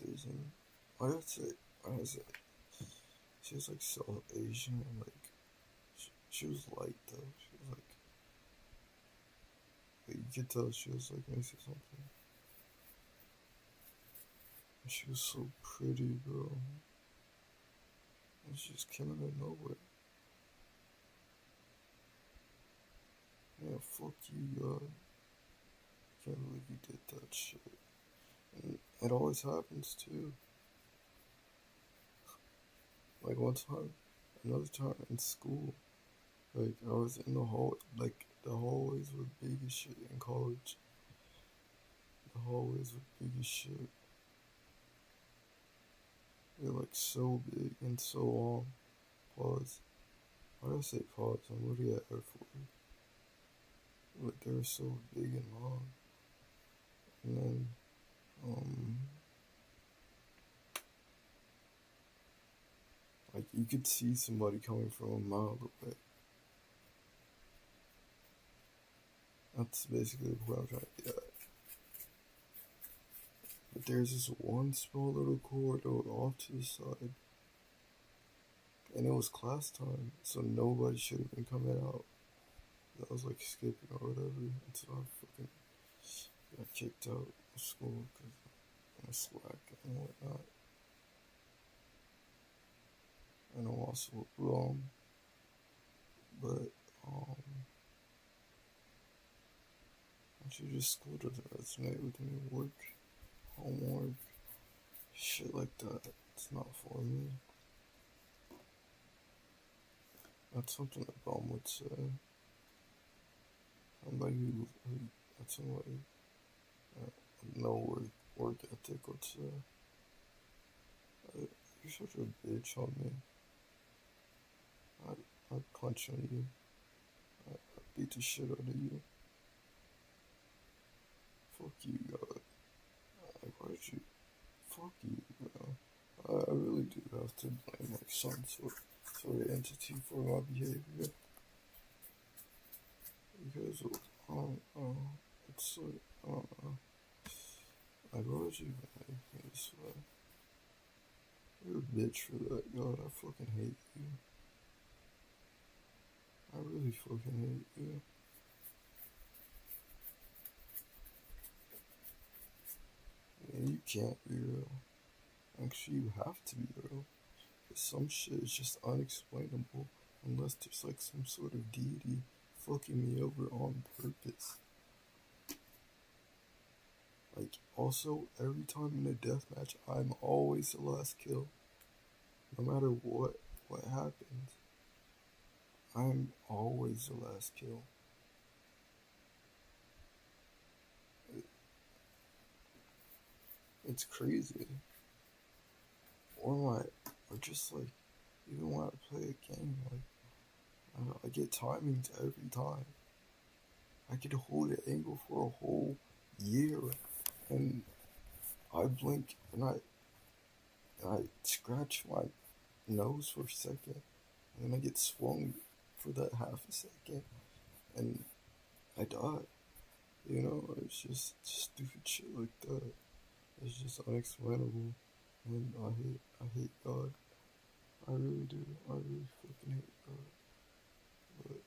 Asian. I'd say, she was like South Asian, like, she was light though. She was like, you could tell she was like mixed or something. And she was so pretty, bro. And she just came out of nowhere. Yeah, fuck you, God. Can't believe you did that shit. And it always happens too. Like one time, another time in school, like I was in the hall, like the hallways were big as shit in college. The hallways were big as shit. They're like so big and so long. Pause. Why did I say pause? I'm looking at Air Force. But they were so big and long. And then, like you could see somebody coming from a mile away. That's basically the point I'm trying to get at. But there's this one small little corridor off to the side. And it was class time, so nobody should have been coming out. I was like skipping or whatever, and so I fucking got kicked out of school because I'm a slack and whatnot. And I'm also wrong, but I should just school doesn't resonate with me. Work, homework, shit like that. It's not for me. That's something that Bum would say. Somebody who that's somebody no work ethic would say. You're such a bitch on me. I'd punch on you. I'd beat the shit out of you. Fuck you, God. Like, why did you? Fuck you, bro. I really do have to blame like some sort of entity for my behavior. Because, it's like, I don't know. Like, why would you even make me this way? You're a bitch for that, God. I fucking hate you. I really fucking hate you. Yeah, you can't be real. Actually, you have to be real. But some shit is just unexplainable unless there's like some sort of deity fucking me over on purpose. Like, also, every time in a deathmatch, I'm always the last kill. No matter what happens, I'm always the last kill. It's crazy. Or just like, even when I play a game, like, I get timings every time. I could hold an angle for a whole year, and I blink, and I scratch my nose for a second, and then I get swung for that half a second, and I die. You know, it's just stupid shit like that. It's just unexplainable, and I hate God. I really do. I really fucking hate God. But,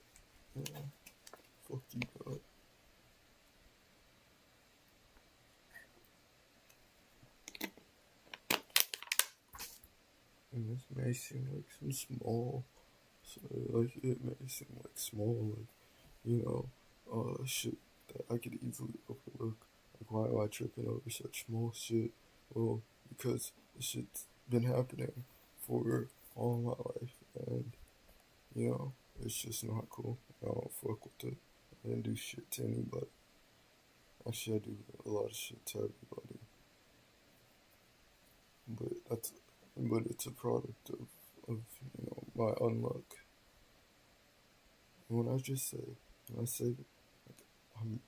yeah, fuck you, God. And this may seem like some small, so like it may seem like small, like, you know, shit that I could easily overlook. Like, why am I tripping over such small shit? Well, because this shit's been happening for all my life, and, you know, it's just not cool. I don't fuck with it. I didn't do shit to anybody. Actually, I do a lot of shit to everybody. But it's a product of you know, my unluck. And when I say like, I'm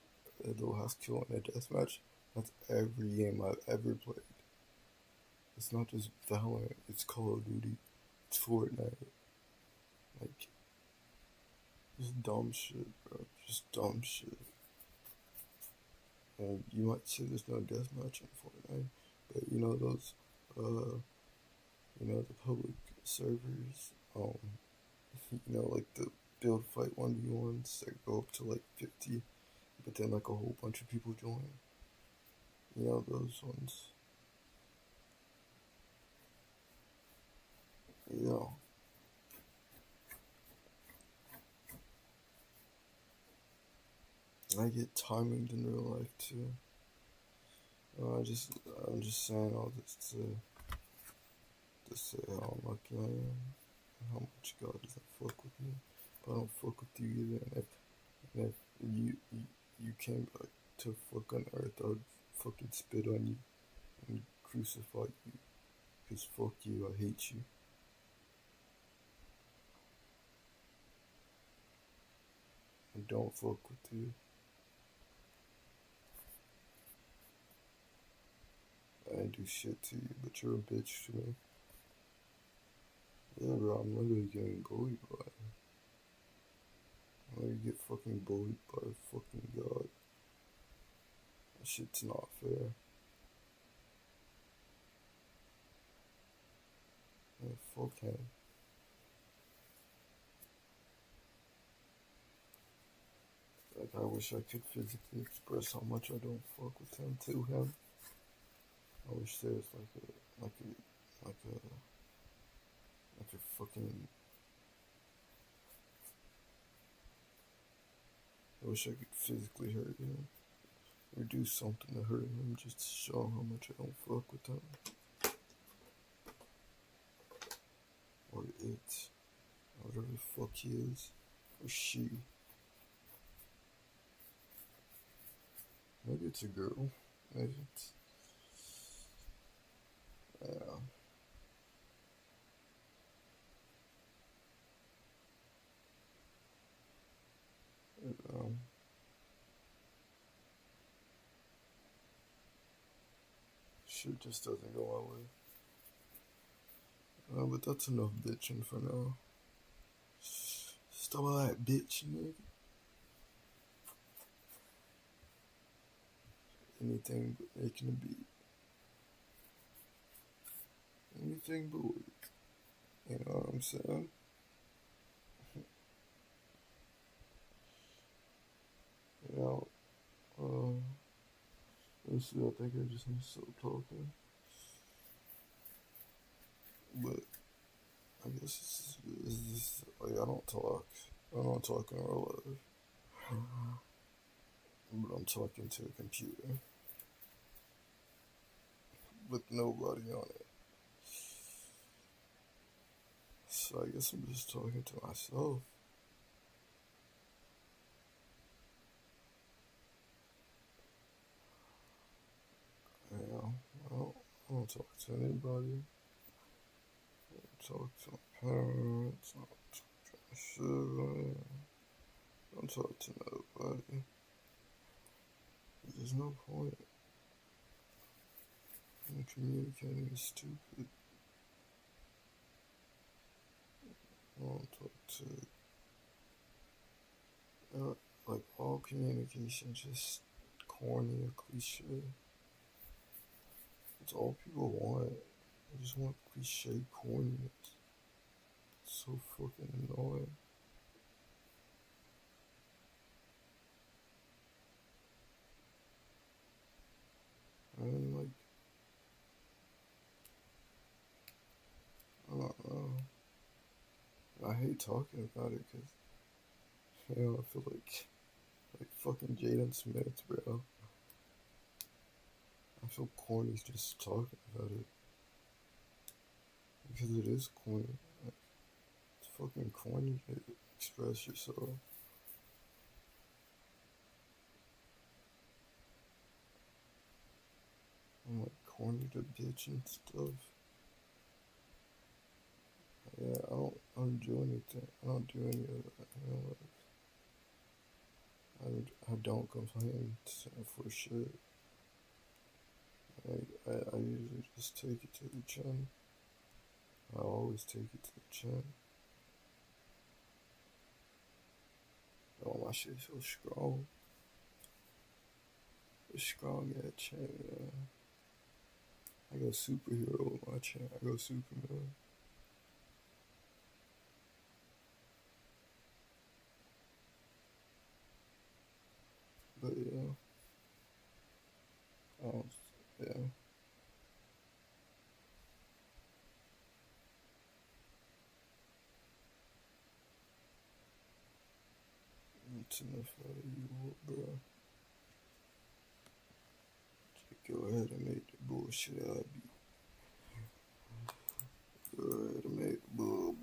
the last kill in a deathmatch, that's every game I've ever played. It's not just Valorant, it's Call of Duty, it's Fortnite. Like, Just dumb shit, bro. Just dumb shit. And you might say there's no deathmatch in Fortnite, but you know those, the public servers, like the build fight 1v1s that go up to like 50, but then like a whole bunch of people join. You know those ones. Yeah. I get timinged in real life too. I'm just saying all this to say how lucky I am, and how much God doesn't fuck with me. But I don't fuck with you either. And if you came back to fucking earth, I would fucking spit on you and crucify you. 'Cause fuck you, I hate you. I don't fuck with you. I didn't do shit to you, but you're a bitch to me. Yeah, bro, I'm literally getting bullied by you. I'm literally get fucking bullied by fucking God. That shit's not fair. Yeah, fuck him. Like, I wish I could physically express how much I don't fuck with him to him. I wish there was like a fucking. I wish I could physically hurt him, or do something to hurt him, just to show him how much I don't fuck with him, or it, or whatever the fuck he is, or she. Maybe it's a girl. Maybe it's. Yeah. Shit just doesn't go my way. But that's enough bitching for now. Stop all that bitch, nigga. Anything but making a beat. Anything but work. You know what I'm saying? Let's see, I think I just need to stop talking. But I guess it's just, like, I don't talk in real life. But I'm talking to a computer. With nobody on it. So I guess I'm just talking to myself. Yeah, I don't talk to anybody. I don't talk to my parents. I don't talk to my siblings. I don't talk to nobody. There's no point in communicating is stupid. I don't talk to, like, all communication just corny or cliche. It's all people want. They just want cliche corniness. It's so fucking annoying. And like, I don't know. I hate talking about it because, I feel like fucking Jaden Smith, bro. I feel corny just talking about it. Because it is corny. Like, it's fucking corny to express yourself. I'm like corny to bitch and stuff. Yeah, I don't do anything. I don't do any of that. I don't complain for shit. I usually just take it to the chin. I always take it to the chin. my shit so strong. A strong ass chain, man. I go superhero with my chain. I go Superman. But yeah. Yeah. That's enough out of you, bro. Just go ahead and make the bullshit out of you. Go ahead and make the bull.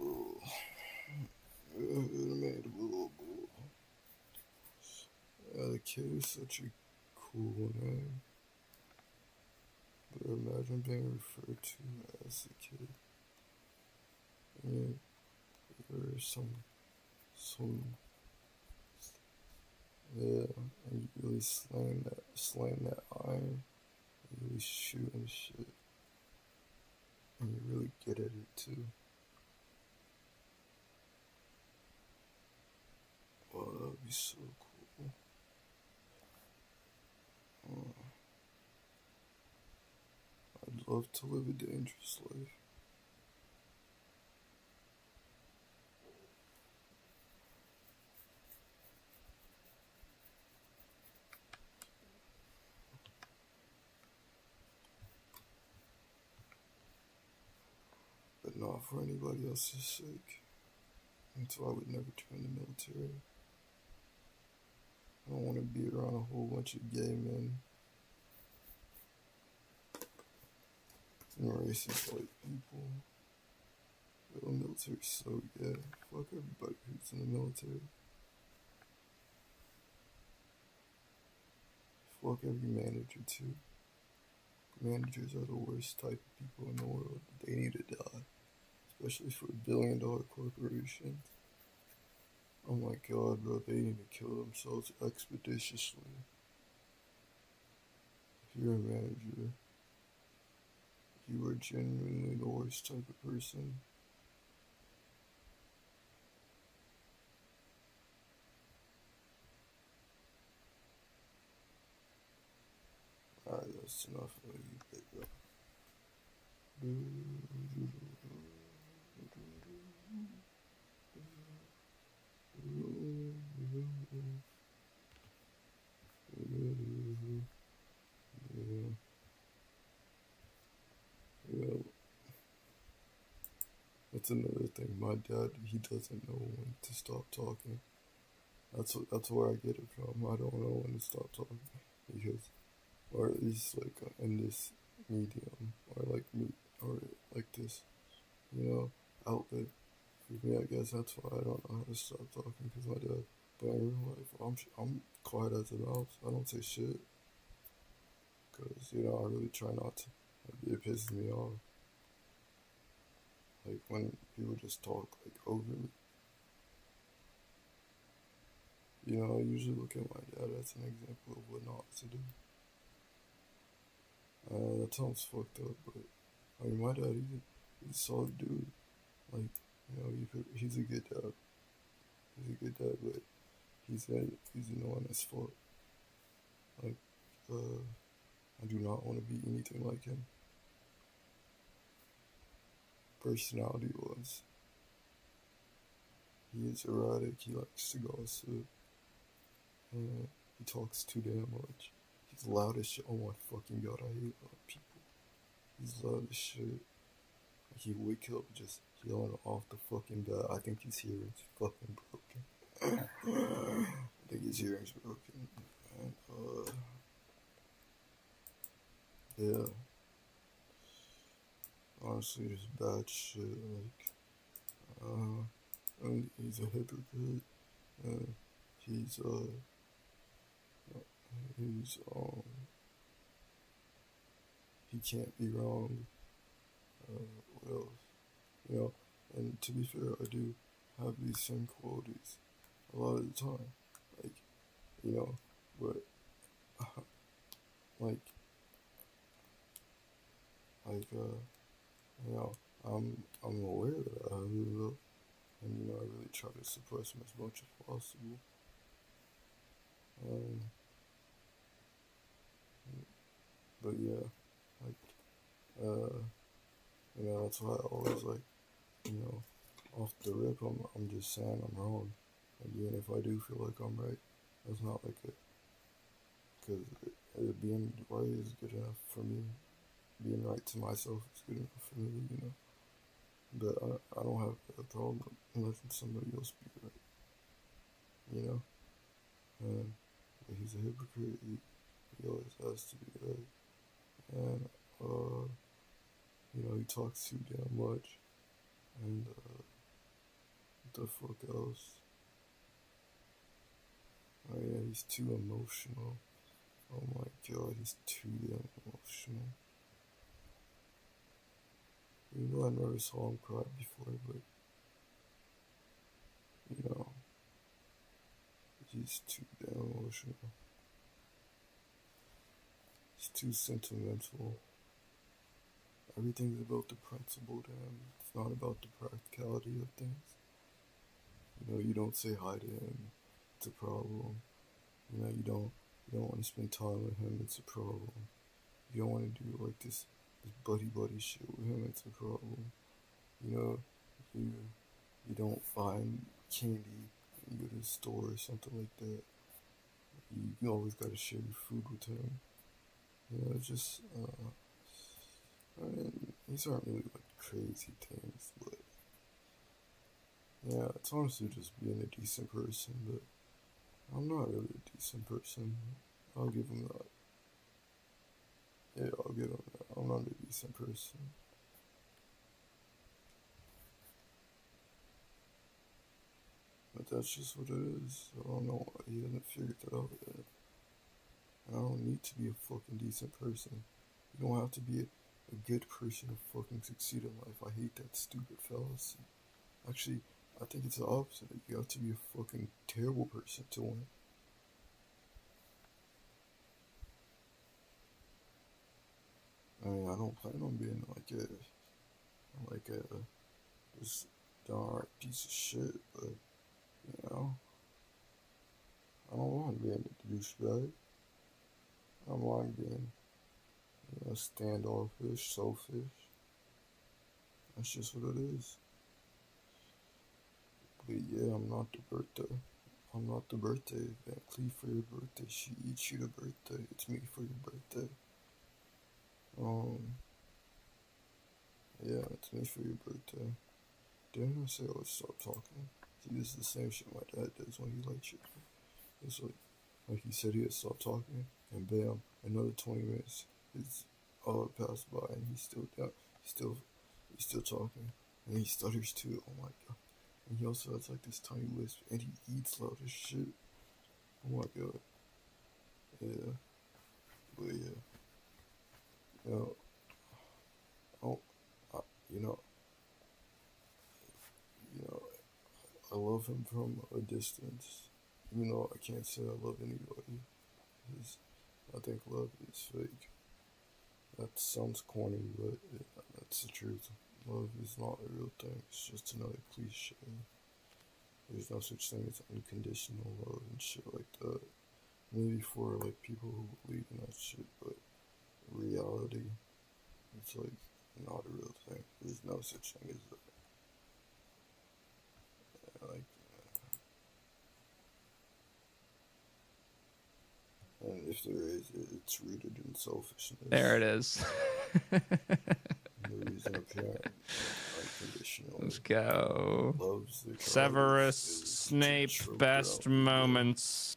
Go ahead and make the bull. The kid is such a cool name. But imagine being referred to as a kid. And there's some, yeah, and you really slaying that iron, you really shooting shit, and you really get at it too. Wow, that'd be so cool. I'd love to live a dangerous life. But not for anybody else's sake. And so I would never join the military. I don't want to be around a whole bunch of gay men and racist white people. The military's so gay. Fuck everybody who's in the military. Fuck every manager too. Managers are the worst type of people in the world. They need to die. Especially for billion-dollar corporations. Oh my god, bro, they need to kill themselves expeditiously. If you're a manager, you are genuinely the worst type of person. Alright, that's enough of you, big girl. Yeah. That's another thing. My dad, he doesn't know when to stop talking. That's where I get it from. I don't know when to stop talking because, or at least like in this medium, or like me, or like this, outlet. For me, I guess that's why I don't know how to stop talking because my dad. But in real life, I'm quiet as a mouse. I don't say shit because I really try not to. It pisses me off. Like when people just talk like over me. I usually look at my dad as an example of what not to do. That sounds fucked up, but I mean, my dad, he's a solid dude. Like, he's a good dad. He's a good dad, but he's annoying as fuck. Like, I do not want to be anything like him. Personality-wise. He is erratic, he likes to gossip. And he talks too damn much. He's loud as shit. Oh my fucking god, I hate loud people. He's loud as shit. Like he wake up just yelling off the fucking bed. I think his hearing's fucking broken. I think his hearing's broken. And, yeah. Honestly, just bad shit. Like, and he's a hypocrite. And he's he can't be wrong. What else? And to be fair, I do have these same qualities a lot of the time. Like, but, I'm aware that I have it, and, I really try to suppress them as much as possible. But yeah, like, you know, that's why I always like, you know, off the rip, I'm just saying I'm wrong. Again, if I do feel like I'm right, that's not like it. Because being right is good enough for me. Being right to myself is good enough for me, you know. But I don't have a problem letting somebody else be right. You know? And he's a hypocrite. He always has to be right. And, you know, he talks too damn much. And, what the fuck else? Oh yeah, he's too emotional. Oh my god, he's too damn emotional. Even though I never saw him cry before, but, you know, he's too damn emotional. He's too sentimental. Everything's about the principle to him. It's not about the practicality of things. You know, you don't say hi to him, it's a problem. You know, you don't want to spend time with him, it's a problem. You don't want to do like this buddy shit with him, it's a problem. You know, you don't find candy when you go to the store or something like that. You always gotta share your food with him. You know, it's just, I mean, these aren't really like crazy things, but yeah, it's honestly just being a decent person, but I'm not really a decent person. I'll give him that. Yeah, I'll give him that. I'm not a decent person. But that's just what it is. I don't know why he hasn't figured that out yet. And I don't need to be a fucking decent person. You don't have to be a good person to fucking succeed in life. I hate that stupid fallacy. Actually, I think it's the opposite. You have to be a fucking terrible person to win. I mean, I don't plan on being like a this downright piece of shit, but you know, I don't mind being a douchebag. I don't mind being, you know, standoffish, selfish. That's just what it is. But yeah, I'm not the birthday. I'm not the birthday event. Cleave for your birthday. She eats you the birthday. It's me for your birthday. Yeah, it's me for your birthday. Didn't I say I would stop talking? See, this is the same shit my dad does when he likes shit. It's like he said he'd stop talking, and bam, another 20 minutes is all passed by, and he's still talking, and he stutters too. Oh my god! And he also has like this tiny lisp, and he eats loud as shit. Oh my god. Yeah, but yeah. I love him from a distance. Even though I can't say I love anybody, because I think love is fake. That sounds corny, but that's the truth. Love is not a real thing. It's just another cliche. There's no such thing as unconditional love and shit like that. Maybe for like people who believe in that shit, but reality, it's like not a real thing. There's no such thing as that. And if there is, it's rooted in selfishness. There it is. The reason apparent, unconditional. Let's go. Loves the Severus Snape best moments.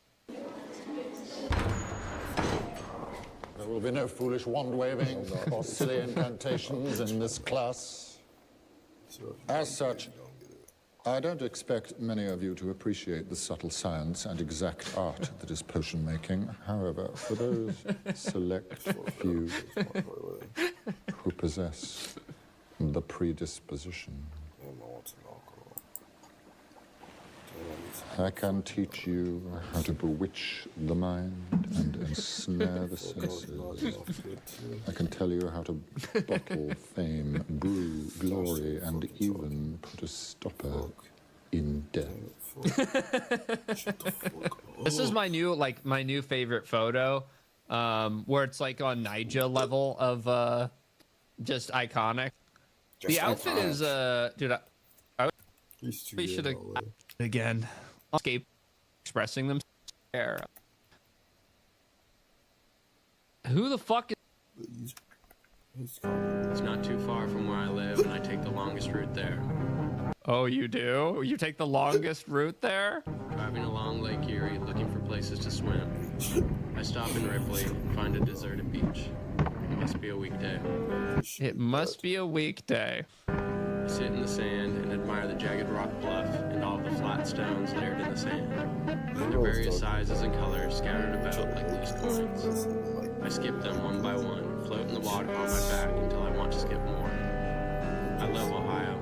There will be no foolish wand waving or silly incantations in this class. As such, I don't expect many of you to appreciate the subtle science and exact art that is potion making. However, for those select few who possess the predisposition, I can teach you how to bewitch the mind and ensnare the senses. I can tell you how to bottle fame, brew glory, and even put a stopper in death. This is my new favorite photo, where it's like on Nyjah level of just iconic. The outfit is dude. We should have again escape expressing them. Who the fuck is? It's not too far from where I live, and I take the longest route there. Oh, you do? You take the longest route there? Driving along Lake Erie, looking for places to swim. I stop in Ripley, find a deserted beach. It must be a weekday. It must be a weekday. I sit in the sand and admire the jagged rock bluff and all the flat stones layered in the sand. They're various sizes and colors scattered about like loose coins. I skip them one by one, float in the water on my back until I want to skip more. I love Ohio.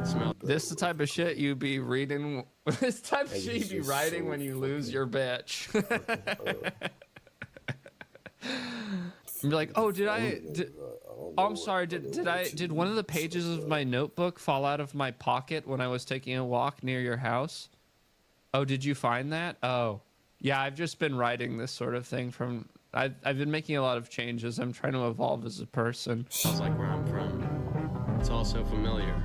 Smell. This the type of shit you be reading. This type of shit you be writing when you lose your bitch. Be like, oh, oh, I'm sorry. Did one of the pages of my notebook fall out of my pocket when I was taking a walk near your house? Oh, did you find that? Oh, yeah. I've just been writing this sort of thing from. I've been making a lot of changes. I'm trying to evolve as a person. Sounds like where I'm from. It's all so familiar.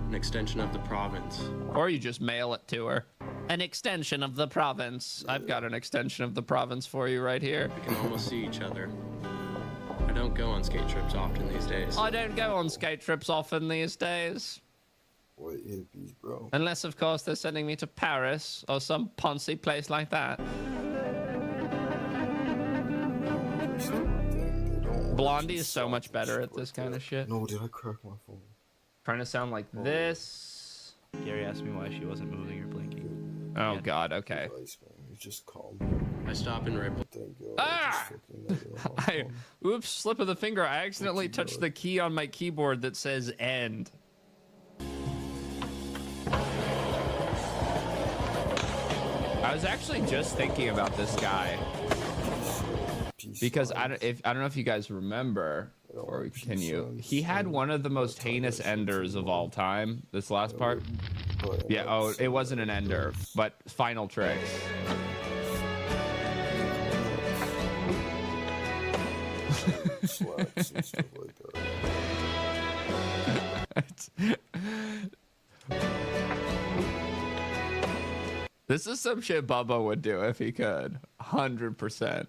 An extension of the province. Or you just mail it to her. An extension of the province. I've got an extension of the province for you right here. We can almost see each other. I don't go on skate trips often these days. I don't go on skate trips often these days. What hippies, bro? Unless, of course, they're sending me to Paris or some poncy place like that. Blondie is so much better at this kind of shit. No, did I crack my phone? Trying to sound like this. Gary asked me why she wasn't moving or blinking. Oh, yeah. God, okay. Just calm. I stop and rip. Ah! Oops, slip of the finger. I accidentally touched the key on my keyboard that says end. I was actually just thinking about this guy because I don't know if you guys remember. Before we continue, he had one of the most heinous enders of all time. This last part. Yeah. Oh, it wasn't an ender, but final tricks. Slaps and stuff like that. This is some shit Bubba would do if he could. 100%.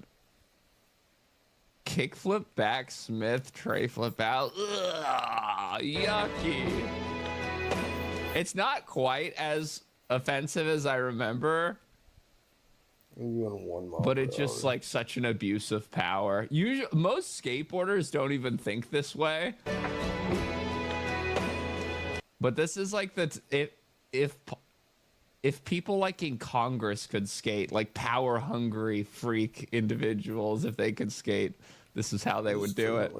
Kickflip back Smith, tray flip out. Ugh, yucky. It's not quite as offensive as I remember. But it's just like such an abuse of power. Usually, most skateboarders don't even think this way. But this is like if people like in Congress could skate, like power hungry freak individuals, if they could skate, this is how they would do it.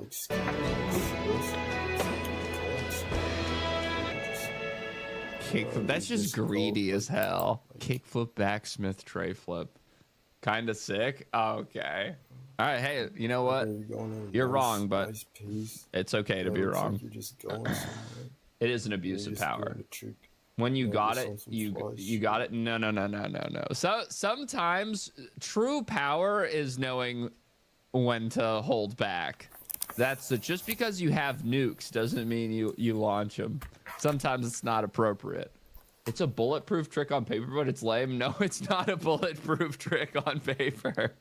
Kickflip, that's just greedy as hell. Kickflip, backsmith, tray flip. Kind of sick. Okay. All right. Hey, you know what? You're wrong, but it's okay to be wrong. It is an abuse of power. When you got it, you got it. No. So sometimes true power is knowing when to hold back. That's it. Just because you have nukes doesn't mean you launch them. Sometimes it's not appropriate. It's a bulletproof trick on paper, but it's lame. No, it's not a bulletproof trick on paper.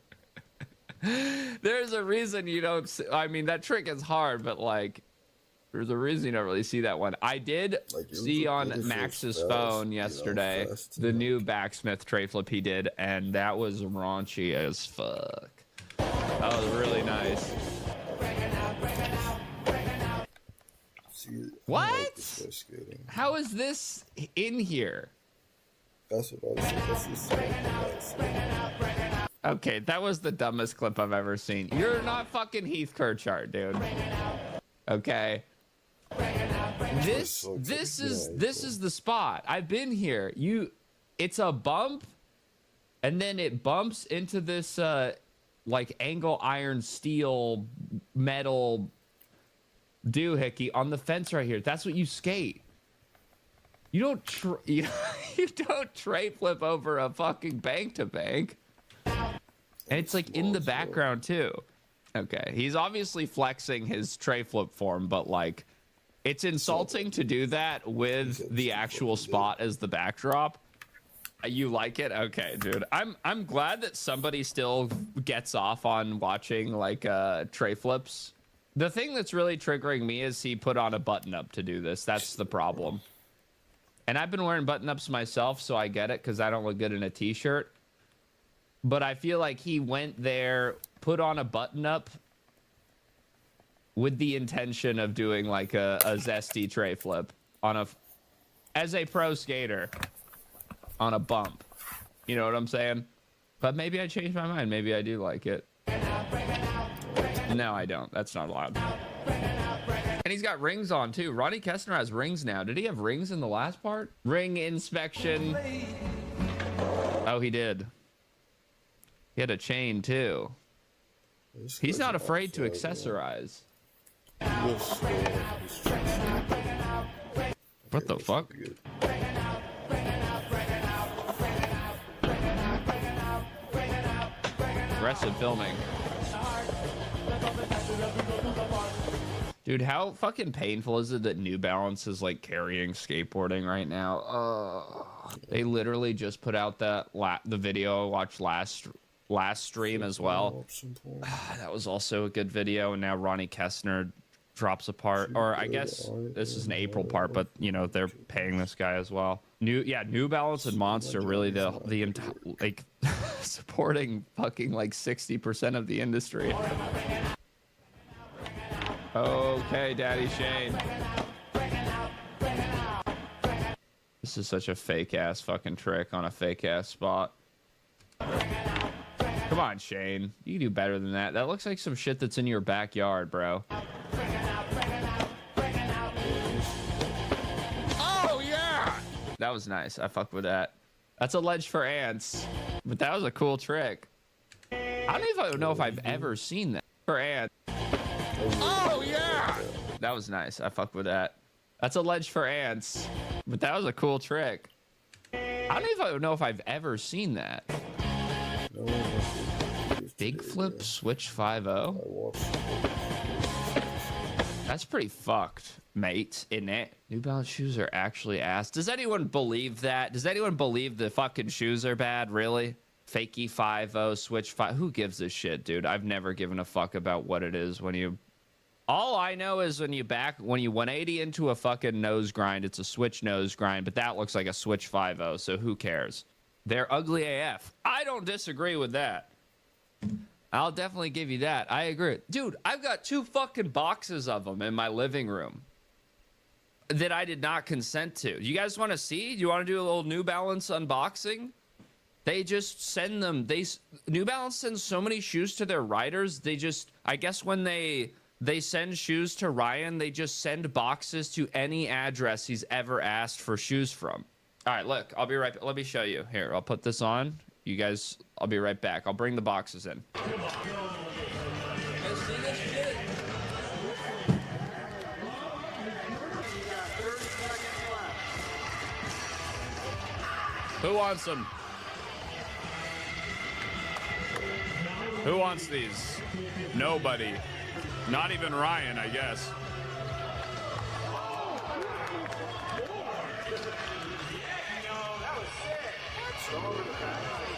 There's a reason you don't. I mean, that trick is hard, but like, there's a reason you don't really see that one. I did see on Max's phone yesterday the new backsmith tray flip he did, and that was raunchy as fuck. That was really nice. What? How is this in here? That's what I said. Okay, that was the dumbest clip I've ever seen. You're not fucking Heath Kirchart, dude. Okay. This is the spot. I've been here. It's a bump, and then it bumps into this like angle iron steel metal doohickey on the fence right here. That's what you skate. You don't You don't tray flip over a fucking bank to bank. And it's like in the background too. Okay, he's obviously flexing his tray flip form, but like, it's insulting to do that with the actual spot as the backdrop. You like it? Okay, dude. I'm glad that somebody still gets off on watching like tray flips. The thing that's really triggering me is he put on a button up to do this. That's the problem. And I've been wearing button ups myself, so I get it because I don't look good in a t-shirt. But I feel like he went there, put on a button up with the intention of doing like a zesty tray flip on as a pro skater on a bump. You know what I'm saying? But maybe I changed my mind. Maybe I do like it. No, I don't. That's not allowed. And he's got rings on too. Ronnie Kestner has rings now. Did he have rings in the last part? Ring inspection. Oh, he did. He had a chain too. He's not afraid to accessorize. What the fuck? Aggressive filming. Dude, how fucking painful is it that New Balance is like carrying skateboarding right now? They literally just put out that the video I watched last stream as well. That was also a good video, and now Ronnie Kestner drops a part, or I guess this is an April part, but you know they're paying this guy as well. New Balance and Monster really the entire like supporting fucking like 60% of the industry. Okay, Daddy Shane. This is such a fake ass fucking trick on a fake ass spot. Come on, Shane. You can do better than that. That looks like some shit that's in your backyard, bro. Oh, yeah! That was nice. I fuck with that. That's a ledge for ants. But that was a cool trick. I don't even know if I've ever seen that. For ants. Oh, yeah! That was nice. I fuck with that. That's a ledge for ants. But that was a cool trick. I don't even know if I've ever seen that. Big flip, switch 5-0. That's pretty fucked, mate, isn't it? New Balance shoes are actually ass. Does anyone believe that? Does anyone believe the fucking shoes are bad, really? Fakey 5-0, switch 5. Who gives a shit, dude? I've never given a fuck about what it is when you... All I know is when you 180 into a fucking nose grind, it's a switch nose grind, but that looks like a switch 5-0, so who cares? They're ugly AF. I don't disagree with that. I'll definitely give you that. I agree. Dude, I've got 2 fucking boxes of them in my living room that I did not consent to. You guys want to see? Do you want to do a little New Balance unboxing? They just send them. New Balance sends so many shoes to their riders. They just, I guess when they send shoes to Ryan, they just send boxes to any address he's ever asked for shoes from. All right, look, I'll be right back. Let me show you. Here, I'll put this on. You guys, I'll be right back. I'll bring the boxes in. Who wants them? Who wants these? Nobody. Not even Ryan, I guess.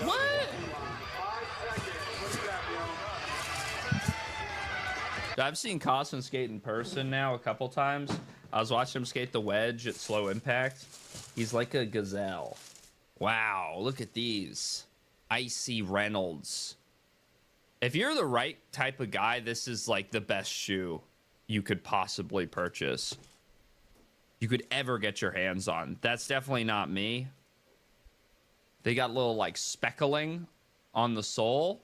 What? I've seen Costin skate in person now a couple times. I was watching him skate the wedge at Slow Impact. He's like a gazelle. Wow, look at these. Icy Reynolds. If you're the right type of guy, this is like the best shoe you could possibly purchase. You could ever get your hands on. That's definitely not me. They got little like speckling on the sole.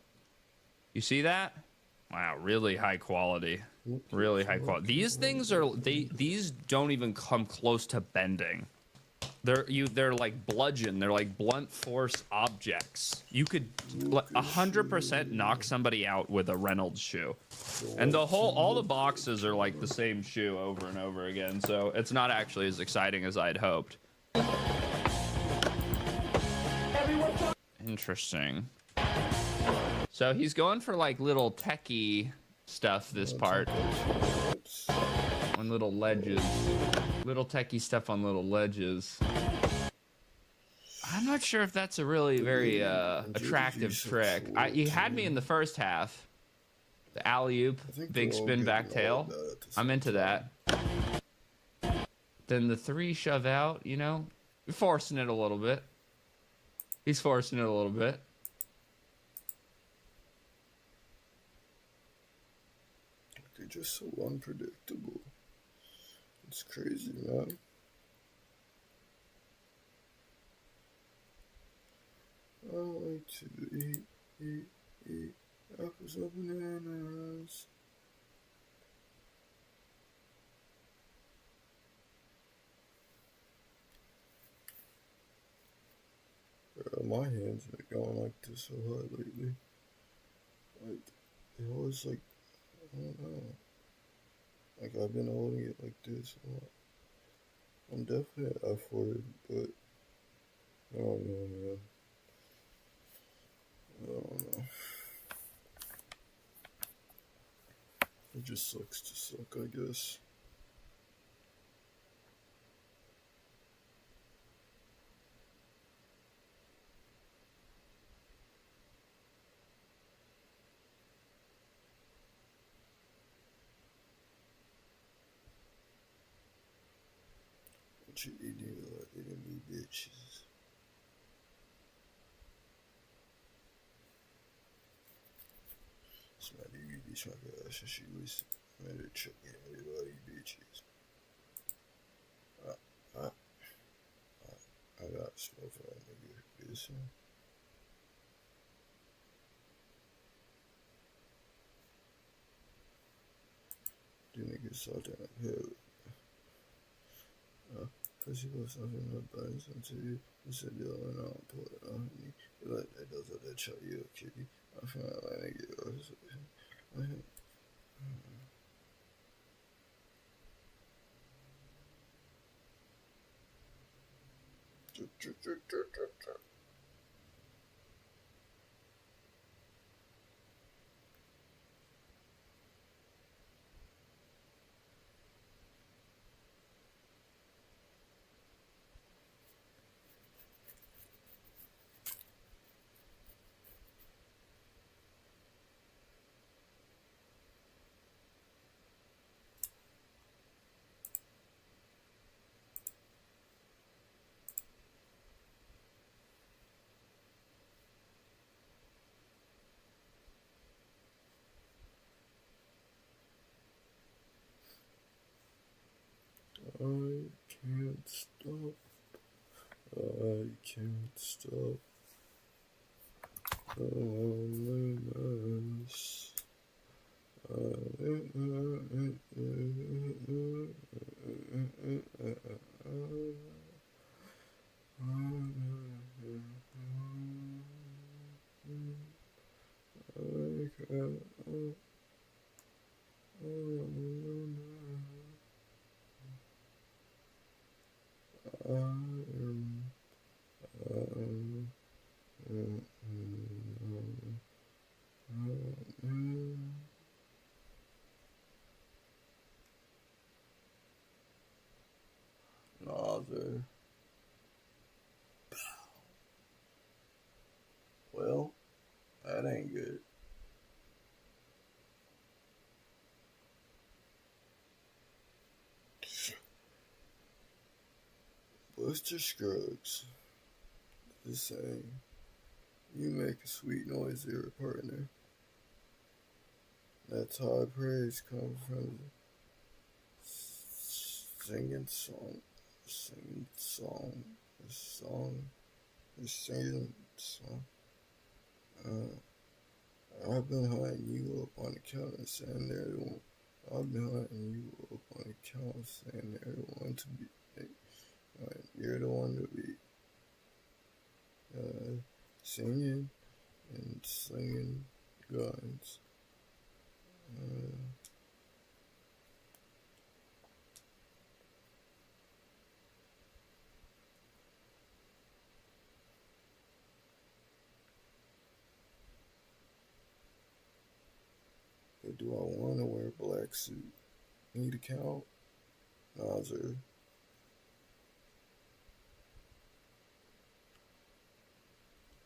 You see that? Wow, really high quality. Really high quality. These things are these don't even come close to bending. They're like bludgeon. They're like blunt force objects. You could 100% knock somebody out with a Reynolds shoe. And all the boxes are like the same shoe over and over again. So it's not actually as exciting as I'd hoped. Interesting. So he's going for like little techie stuff this part. On little ledges. Little techie stuff on little ledges. I'm not sure if that's a really very attractive trick. You had me in the first half. The alley-oop, big spin back tail. I'm into that. Then the 3 shove out, you know? You're forcing it a little bit. He's forcing it a little bit. They're just so unpredictable. It's crazy, man. I like to eat apples and bananas. My hands been going like this so hard lately. Like, it was like, I don't know. Like, I've been holding it like this a lot. I'm definitely an F-word, but I don't know, man. I don't know. It just sucks to suck, I guess. What you eating, enemy bitches? Somebody really trying to ask if she was mad at chucking everybody bitches. I got smoke for that nigga. Listen. The nigga saw that hell. Cause you was something that burns into you. You said you're and I don't put it on me. You like that does that shot you a kitty. I feel like I get yours. I can't stop. I can't stop. Loneliness. Another. Well, that ain't good. Buster Scruggs is saying, you make a sweet noise here, partner. That's high praise comes from singing song. I've been hunting you up on account of saying they're the one. I've been hunting you up on account of saying they're the one to be. You're the one to be singing and slinging guns. do I want to wear a black suit? Need to count? Nah, sir.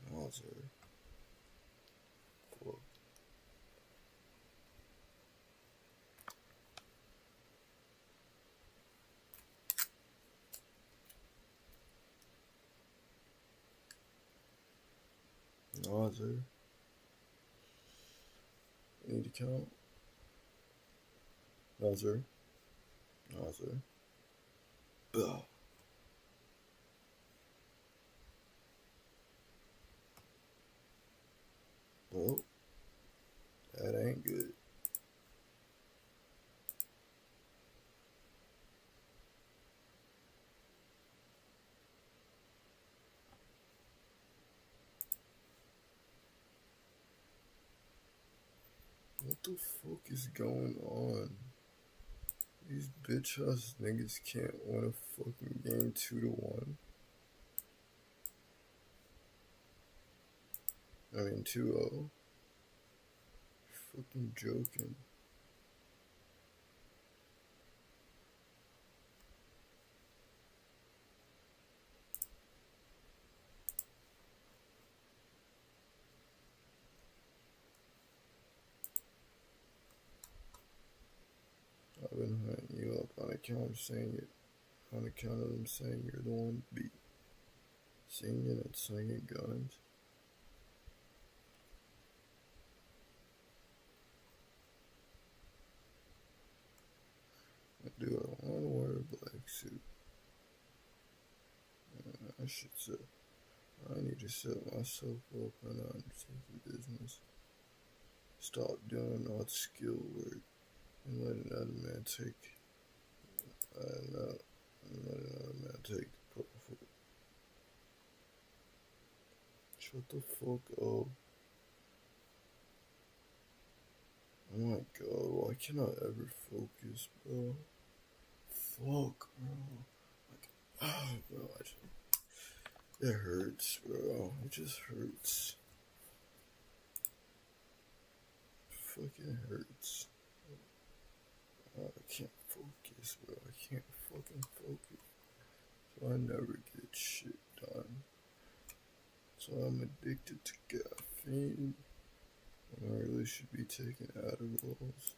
Nah, sir. Fuck. Nah, sir. Need to count? Nah, sir. Nah, sir. Ugh. Well, that ain't good. What the fuck is going on? These bitch ass niggas can't win a fucking game 2-1. I mean 2-0. Fucking joking. I've been hunting you up on account of saying it. On account of them saying you're the one to beat. Singing and slinging guns. Do I want to wear a black suit? I should say, I need to set myself up and undertake business. Stop doing all the skill work and let another man take. And let another man take the profit. Shut the fuck up. Oh my god, why can't I ever focus, bro? Fuck, bro. Like, oh, bro, it hurts, bro. It just hurts. Fucking hurts. I can't focus, bro. I can't fucking focus. So I never get shit done. So I'm addicted to caffeine. I really should be taking Adderalls.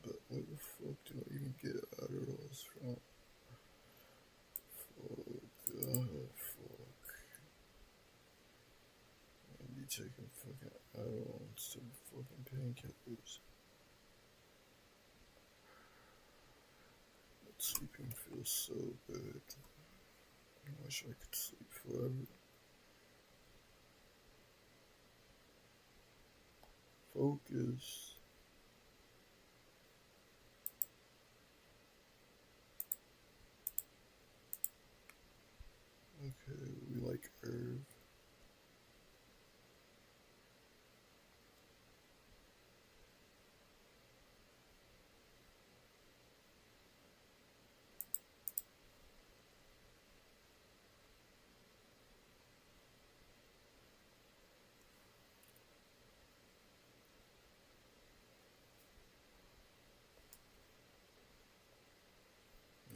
But where the fuck do I even get Adderalls from? Fuck. I'd be taking fucking Adderall instead of fucking painkillers. But sleeping feels so good. I wish I could sleep forever. Focus. Okay, we like Irv.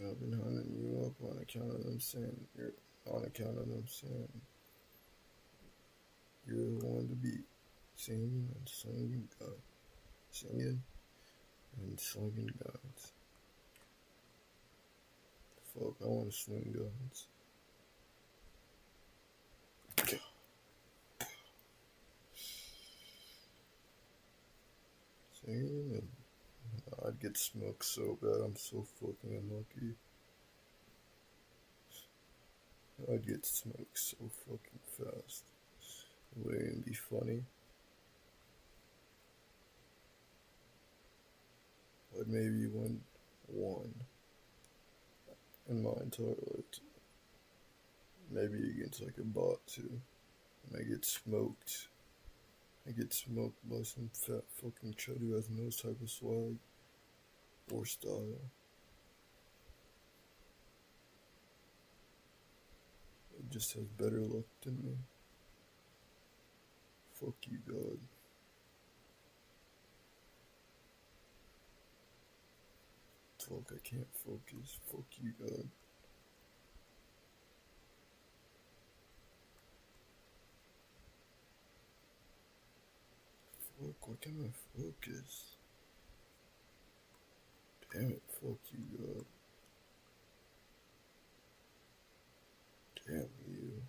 I've been hunting you up on account of them saying you're the one to beat. Singing and slinging guns. Singing and slinging guns. Fuck, I want to swing guns. Singing and I'd get smoked so bad, I'm so fucking unlucky. I'd get smoked so fucking fast. It wouldn't even be funny. I'd maybe win one in my entire life. Maybe against like a bot too. And I get smoked. I get smoked by some fat fucking chud who has no type of swag or style. It just has better luck than me. Fuck you, God. Fuck, I can't focus. Fuck you, God. Fuck, why can't I focus? Damn it, fuck you, God. Damn you.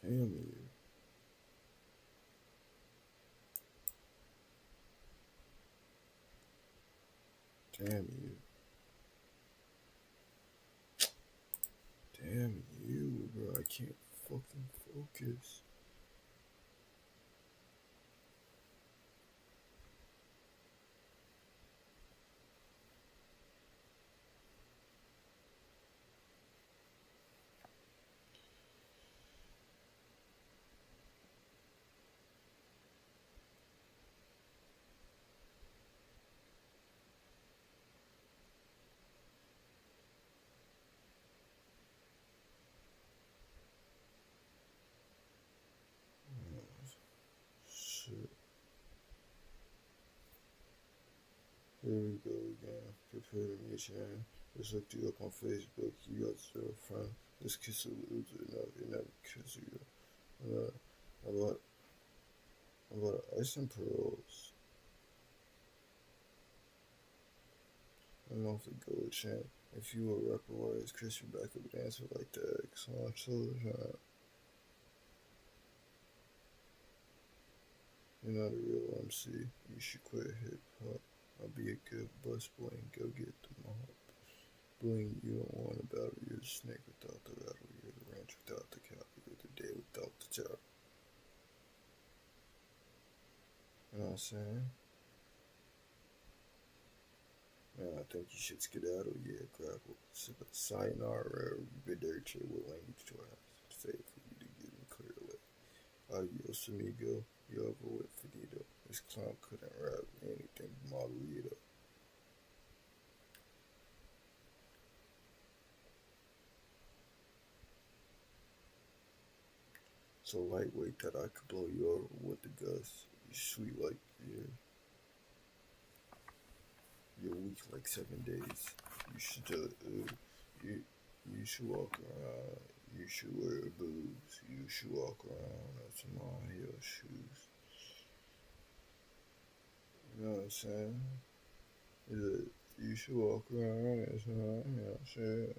Damn you. Damn you. Damn you, bro. I can't fucking focus. Shit. Here we go again. Prepare to meet you. Just looked you up on Facebook. You got 0 friend. This kiss a loser. No, you never kiss you. About ice and pearls. I don't know if it go with chant. If you were a rapper, why is Chris Rebecca would answer like that? You're not a real MC. You should quit hip hop. I'll be a good busboy and go get the mop. Bling, you don't want a battle. You're the snake without the rattle. You're the ranch without the cattle. You're the day without the job. You know what I'm saying? Man, I think you should skedaddle. Yeah, grapple. Sayonara, Viderche with language choice. Say for you to give me clearly. Adios, amigo. You over with finito. This clown couldn't rap anything but Margarito. So lightweight that I could blow you over with the gust. You sweet like you're weak like 7 days. You should you should walk around. You should wear boots. You should walk around in some high heel shoes. You know what I'm saying? You should walk around in some high heel shoes.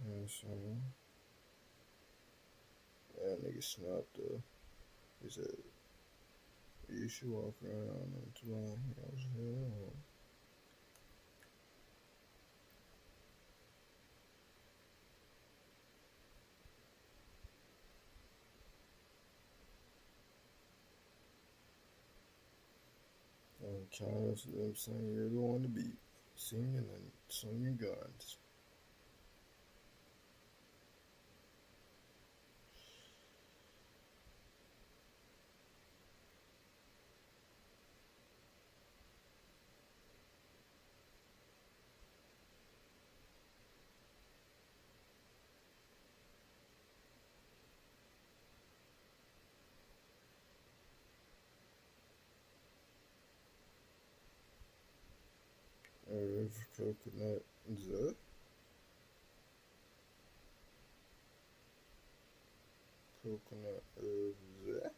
You know what I'm saying? That nigga snapped though. He said, you should walk around in some high heel shoes. China, so them saying you're the one to beat. Sing and then swing your guns. Coconut is that? Coconut is that?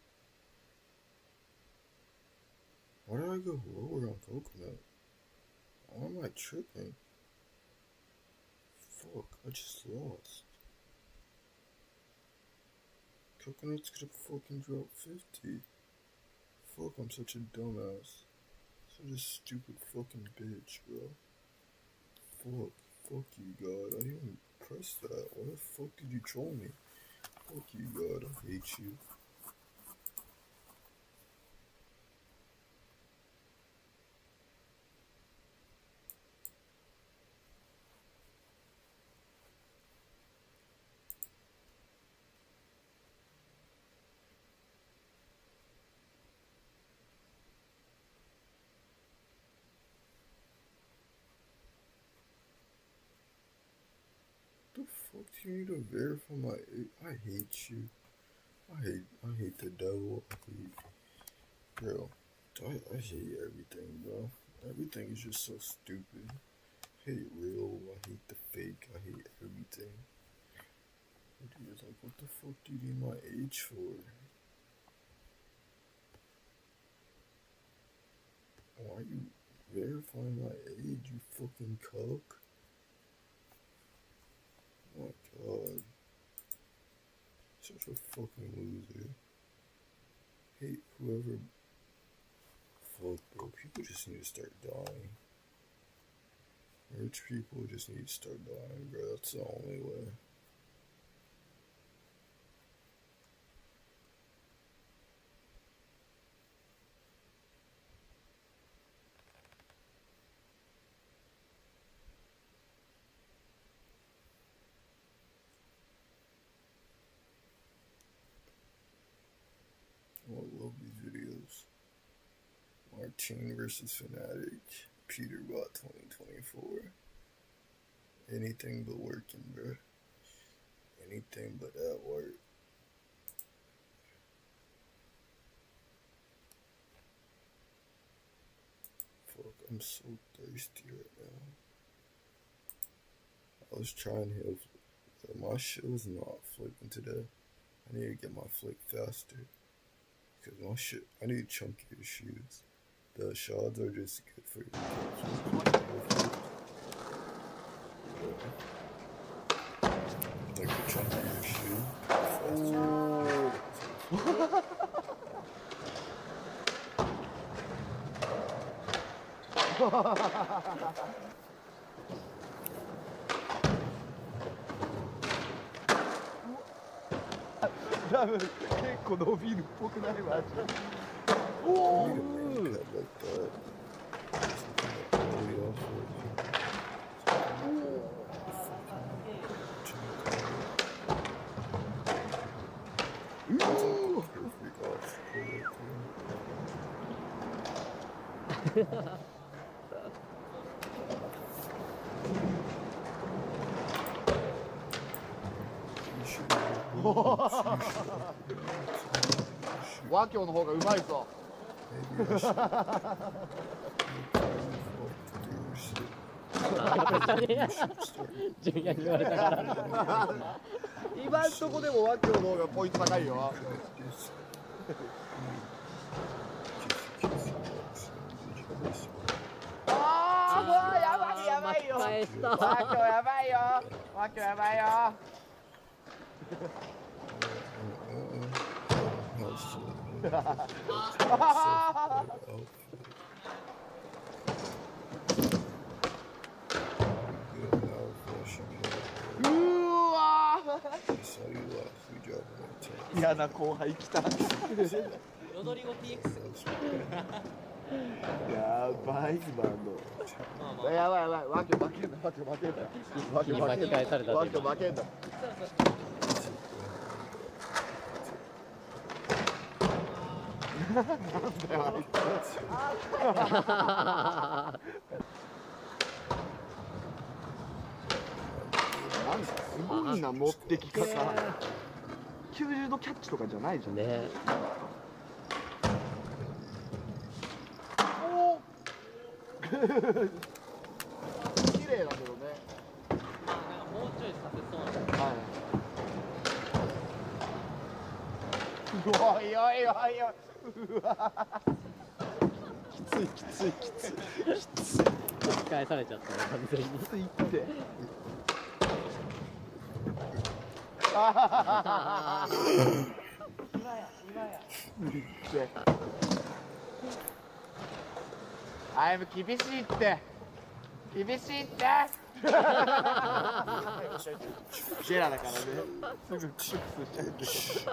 Why did I go lower on coconut? Why am I tripping? Fuck, I just lost. Coconuts could have fucking dropped 50. Fuck, I'm such a dumbass. Such a stupid fucking bitch, bro. Fuck you, God. I didn't even press that. Why the fuck did you troll me? Fuck you, God. I hate you. The fuck do you need to verify my... I hate you. I hate the devil. Bro, I hate everything, bro. Everything is just so stupid. I hate real. I hate the fake. I hate everything. Dude, like, what the fuck do you need my age for? Why are you verifying my age, you fucking cuck? Oh my god. Such a fucking loser. Hate whoever. Fuck, bro. People just need to start dying. Rich people just need to start dying, bro. That's the only way. I love these videos. Martine versus Fnatic, Peterbot 2024. Anything but working, bro. Anything but at work. Fuck, I'm so thirsty right now. I was trying to heal. My shit was not flipping today. I need to get my flick faster. Because my shit, I need chunkier shoes. The shards are just good for your like the chunkier shoe.多分結構伸びるっぽくないわ。おお。和教の方がうまいぞ。今んとこでも和教の方がポイント高いよ。ああ、やばいやばいよ。和教やばいよ。和教やばいよ。うわ嫌な後輩来た。踊り子 PX やばい今の。やばいやばい、わけ負けんだ、わけ負けんだ。わけ負けんだ。わけ負けんだ。なんだよあいつ。なんだすごいな持ってき方。90度キャッチとかじゃないじゃん。ね。おお。綺麗だけどね。もうちょいさせそうな。はい。おいおいおいおい。うわきついきついきついきつい。引き返されちゃったね完全に。きついって。ああも厳しいって厳しいってゲラだからねすぐクスクスしちゃうんですよ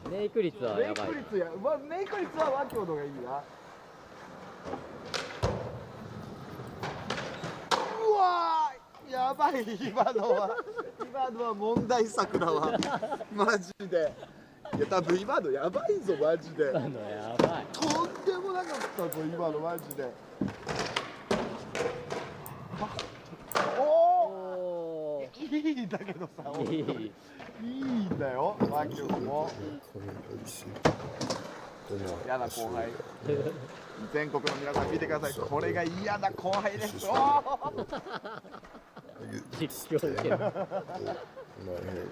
メイク率はやばい。メイク率や、メイク率は和教のがいいな。うわーやばい今のは問題作だわマジで。いや多分今のやばいぞマジで。今のやばい。とんでもなかったぞ今のマジで。おおいいんだけどさ、いいんだよマキオも。嫌な後輩。全国の皆さん見てください。これが嫌な後輩です。実況受ける。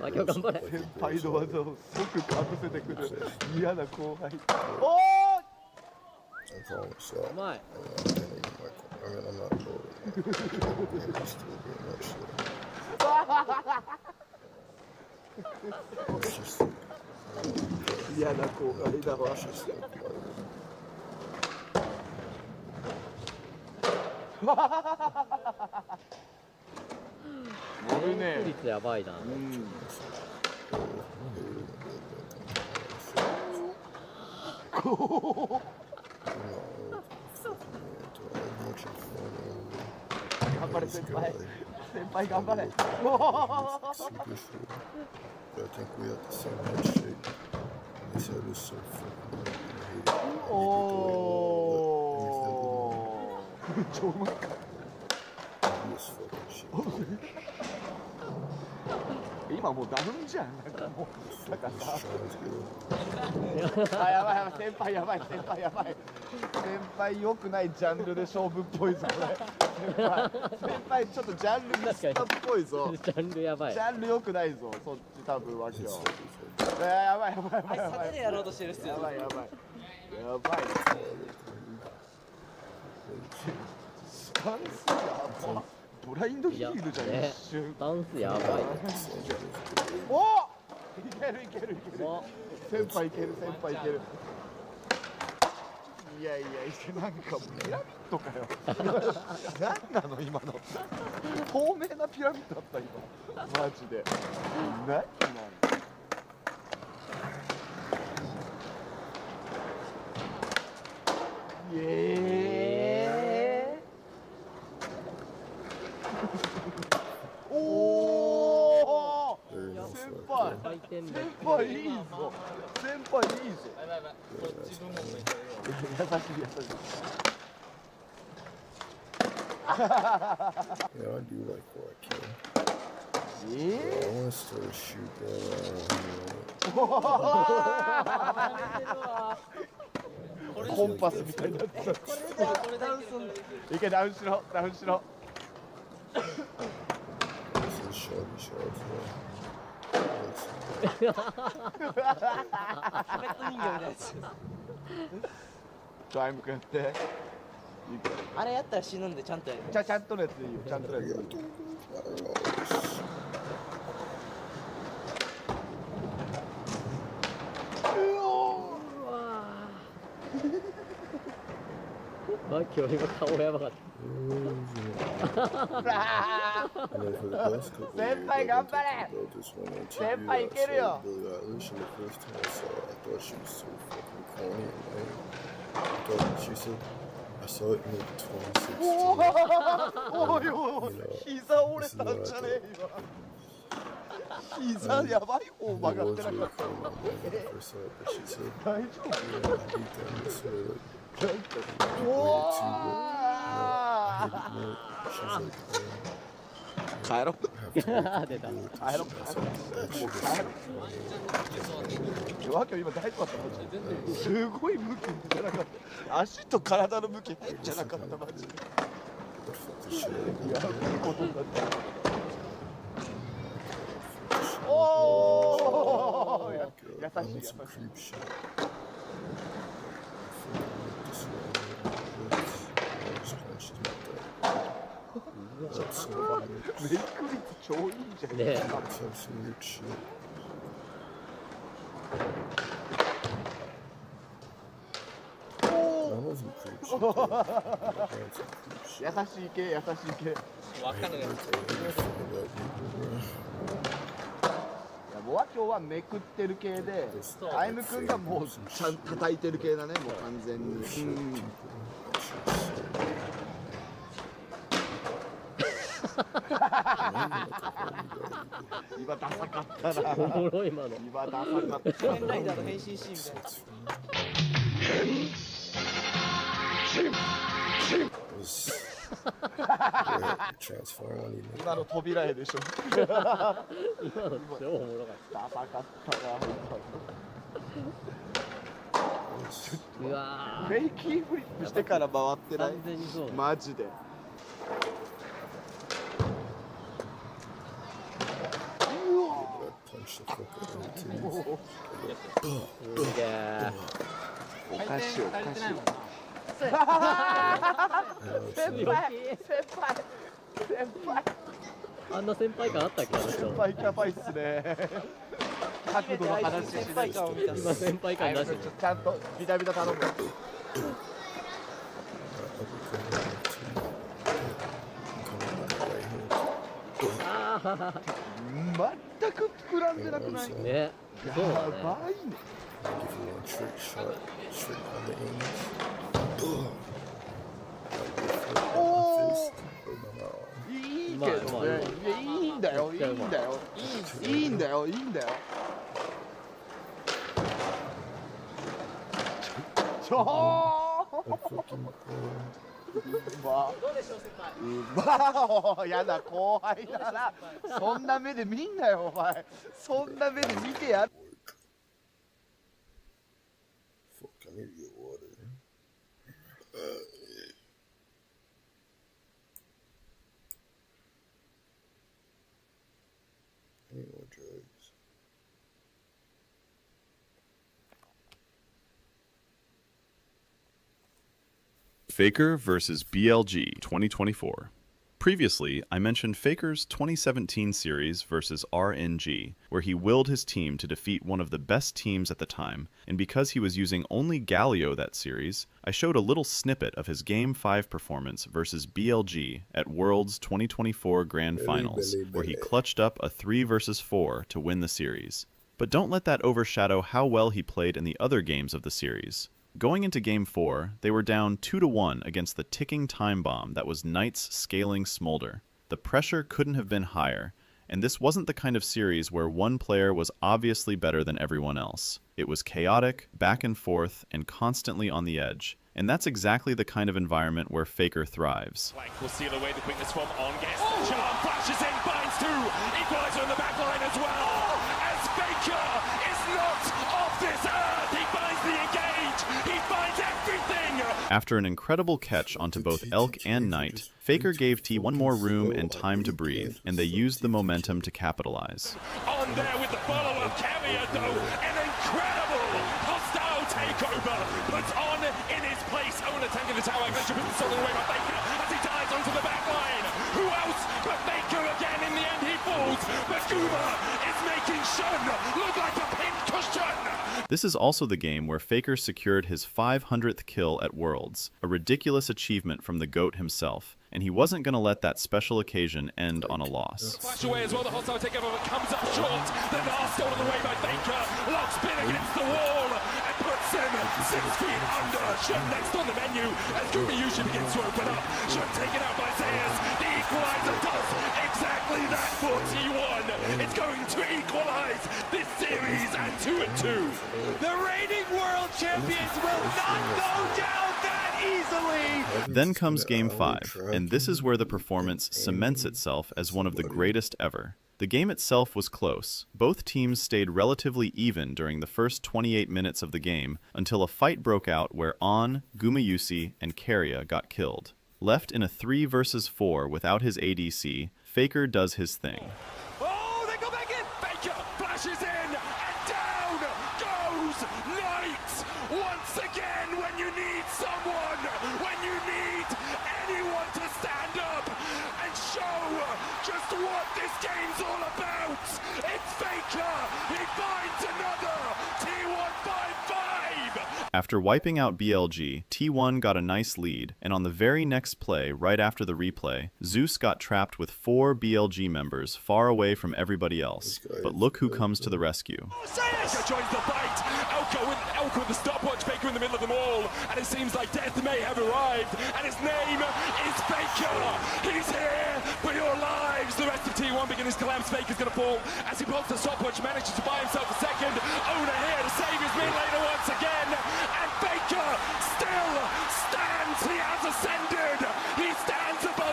マキオ頑張れ。先輩の技を即かぶせてくる嫌な後輩。おお。うまい。嫌な後輩だわ。乗るね。率やばいな。頑張れ先輩。先輩頑張れ。おお。めっちゃうまいか。今もうダウンじゃん。なんかもう高さ。あ、やばいやばい、先輩やばい、先輩やばい。先輩良くないジャンルで勝負っぽいぞこれ。先輩ちょっとジャンルミスタっぽいぞ。ジャンルやばい。ジャンル良くないぞ。そっち多分わけよ。やばいやばいやばいやばい。でやろうとしてるっすよ。やばいやばい。やばい。スタンスやばい。ブラインドヒールじゃん一瞬。スタンスやばい。おっいけるいけるいける。先輩いける先輩いける。いやいやなんかピラミッドかよ。何なの今の。透明なピラミッドだった今。マジで。何なの。イエーイ。おお。先輩先輩いいぞ。先輩いいぞ。自分も優しい優しい。Yeah, I do like what I can. I want to start shooting. コンパスみたいになってた。いけダウンしろダウンしろ。タイムくやって。あれやったら死ぬんでちゃんとやる。ちゃんとのやつでいいよ。ちゃんとのやつでいいよ。マキオ今顔やばかった。先輩頑張れ。先輩いけるよ。I saw it in 2016. おいおい、膝折れたんじゃねえよ。膝やばい方曲がってなかった。大丈夫？帰ろう。出た。帰ろう。わけ今大丈夫だった。すごい向きじゃなかった。足と体の向き変じゃなかったマジで。やばいことになった。おお。優しい優しい。メイク率超いいじゃん。ねえ。優しい系優しい系。わかんない。いやもう今日はめくってる系で、アイム君がもうちゃん叩いてる系だねもう完全に。今ダサかったな。おもろい今の。今ダサかった。仮面ライダーの変身シーンみたいな。Transform on you. 今の扉絵でしょ。今の超おもろかった。ダサかったな。うわフェイキーフリップしてから回ってない。完全にそうマジで。Punch the fuck out of the teeth. すげえ。おかしいおかしい。先輩。あんな先輩感あったっけあの人。先輩キャバいっすね。角度の話しないと。今先輩感出してる。ちゃんとビタビタ頼む。全く膨らんでなくない？ね。そうだね。やばいね。Give you one trick shot, trick on the English. おお。いいけどね。いいんだよ。いいんだよ。いいんだよ。いいんだよ。ちょやだ後輩だな。そんな目で見んなよお前。そんな目で見てや。Fuck, I need to get water. I need more drugs. Faker vs. BLG 2024. Previously, I mentioned Faker's 2017 series versus RNG, where he willed his team to defeat one of the best teams at the time, and because he was using only Galio that series, I showed a little snippet of his Game 5 performance versus BLG at Worlds 2024 Grand Finals, where he clutched up a 3 vs 4 to win the series. But don't let that overshadow how well he played in the other games of the series. Going into Game 4, they were down 2-1 against the ticking time bomb that was Knight's Scaling Smolder. The pressure couldn't have been higher, and this wasn't the kind of series where one player was obviously better than everyone else. It was chaotic, back and forth, and constantly on the edge, and that's exactly the kind of environment where Faker thrives. Will seal away the quickness from Onguest. Charm flashes in, binds two, equalizer in the back line as well, as Faker is not off this earth, he finds the engage. After an incredible catch onto both Elk and Knight, Faker gave T1 more room and time to breathe, and they used the momentum to capitalize. On there with the follow-up, Carrier though, an incredible hostile takeover, puts on in his place, Owen attacking the tower, Glacier puts the stolen away by Faker as he dives onto the back line. Who else but Faker again? In the end he falls, but Guma is making Shun look like a pincushion. This is also the game where Faker secured his 500th kill at Worlds, a ridiculous achievement from the GOAT himself, and he wasn't going to let that special occasion end on a loss. Flash away as well, the hostile takeover comes up short, the last stolen away by Faker, locks Bin against the wall, and puts him 6 feet under. Shun next on the menu, as Gumi usually begins to open up. Shun taken out by Zayas, the equalizer does exactly that for T1. It's going to equalize this series at 2-2. The reigning world champions will not go down that easily. Then comes Game 5, and this is where the performance cements itself as one of the greatest ever. The game itself was close. Both teams stayed relatively even during the first 28 minutes of the game until a fight broke out where On, Gumayusi, and Keria got killed. Left in a 3 vs 4 without his ADC, Faker does his thing. Oh, they go back in! Faker flashes in, and down goes Knight! Once again, when you need someone, when you need anyone to stand up and show just what this game's all about, it's Faker! He finds another T1 5-5! After wiping out BLG, T1 got a nice lead, and on the very next play, right after the replay, Zeus got trapped with 4 BLG members far away from everybody else. But look who comes to the rescue. Faker joins the fight! Elka with the stopwatch, Faker in the middle of them all, and it seems like death may have arrived, and his name is Faker! He's here for your lives! The rest of T1 begin his collapse, Faker's gonna fall, as he pulls the stopwatch, manages to buy himself a second, Owner here to save his mid laner once again, and Faker still stands! He has ascended! He stands above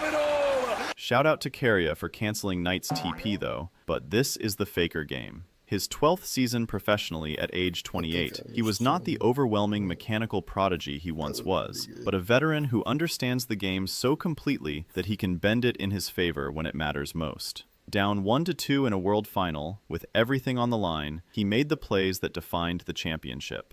Shout out to Keria for canceling Knight's TP though, but this is the Faker game. His 12th season professionally at age 28, he was not the overwhelming mechanical prodigy he once was, but a veteran who understands the game so completely that he can bend it in his favor when it matters most. Down 1-2 in a world final, with everything on the line, he made the plays that defined the championship.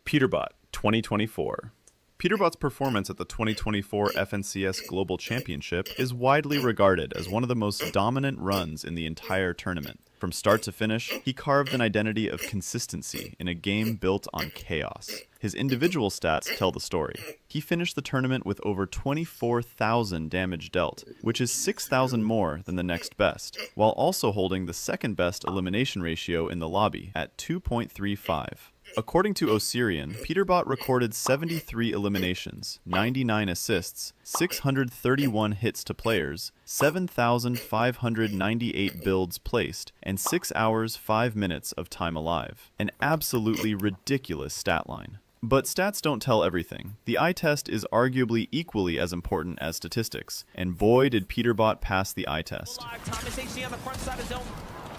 Peterbot, 2024. Peterbot's performance at the 2024 FNCS Global Championship is widely regarded as one of the most dominant runs in the entire tournament. From start to finish, he carved an identity of consistency in a game built on chaos. His individual stats tell the story. He finished the tournament with over 24,000 damage dealt, which is 6,000 more than the next best, while also holding the second best elimination ratio in the lobby at 2.35. According to Osirian, Peterbot recorded 73 eliminations, 99 assists, 631 hits to players, 7,598 builds placed, and 6 hours 5 minutes of time alive. An absolutely ridiculous stat line. But stats don't tell everything. The eye test is arguably equally as important as statistics, and boy did Peterbot pass the eye test. Thomas HC on the front side of zone.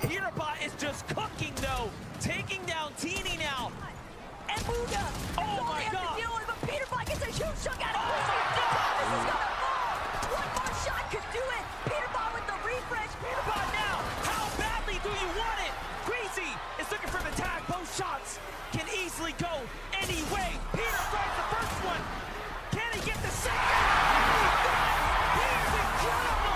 Peterbot is just cooking though, taking down Teeny now. And Buddha! Oh my God! But Peterbot gets a huge chunk out of Thomas is gonna fall! One more shot could do it! Peterbot with the refresh! Peterbot now! How badly do you want it? Greasy is looking for the tag. Both shots can easily go any way. Peter strikes the first one. Can he get the second? He is incredible!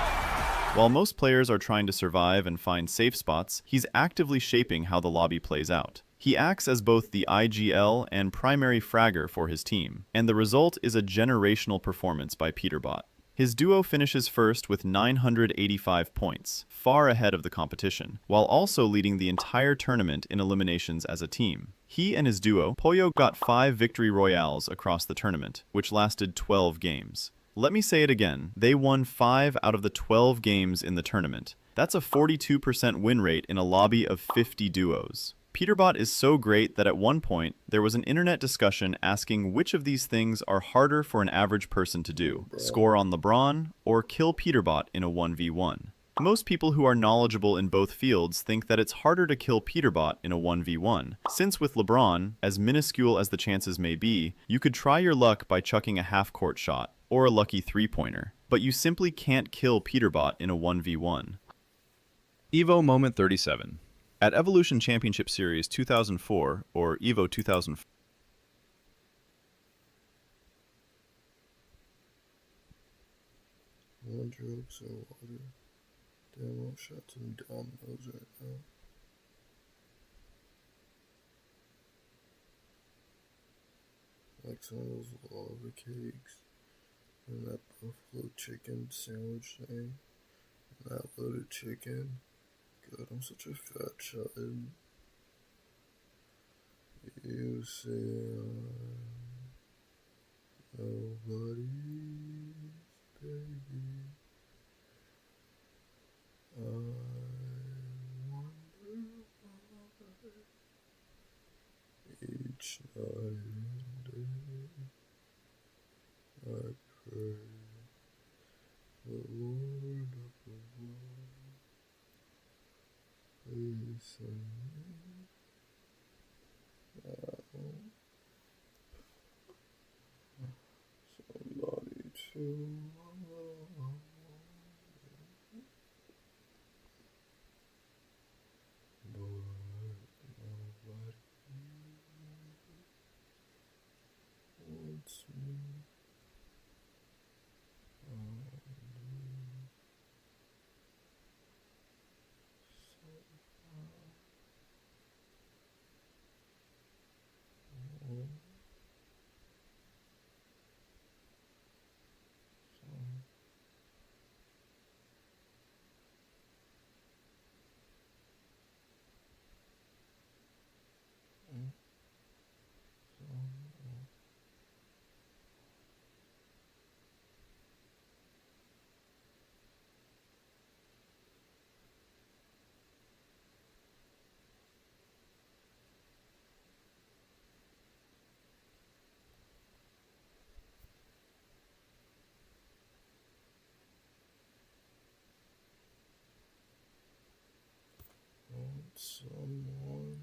While most players are trying to survive and find safe spots, he's actively shaping how the lobby plays out. He acts as both the IGL and primary fragger for his team, and the result is a generational performance by Peterbot. His duo finishes first with 985 points, far ahead of the competition, while also leading the entire tournament in eliminations as a team. He and his duo, Poyo, got 5 victory royales across the tournament, which lasted 12 games. Let me say it again, they won 5 out of the 12 games in the tournament. That's a 42% win rate in a lobby of 50 duos. Peterbot is so great that at one point, there was an internet discussion asking which of these things are harder for an average person to do, score on LeBron or kill Peterbot in a 1v1. Most people who are knowledgeable in both fields think that it's harder to kill Peterbot in a 1v1, since with LeBron, as minuscule as the chances may be, you could try your luck by chucking a half-court shot, or a lucky three-pointer, but you simply can't kill Peterbot in a 1v1. Evo Moment 37. At Evolution Championship Series 2004, or EVO 2004, one drugs and water. Damn, all shots and dominoes right now. Like some of those lava cakes, and that buffalo chicken sandwich thing, and that loaded chicken. God, I'm such a fat child. You say I'm nobody's baby. I wonder why each night and day I pray the Lord of the world. Please send me out somebody to love. But nobody wants me. someone.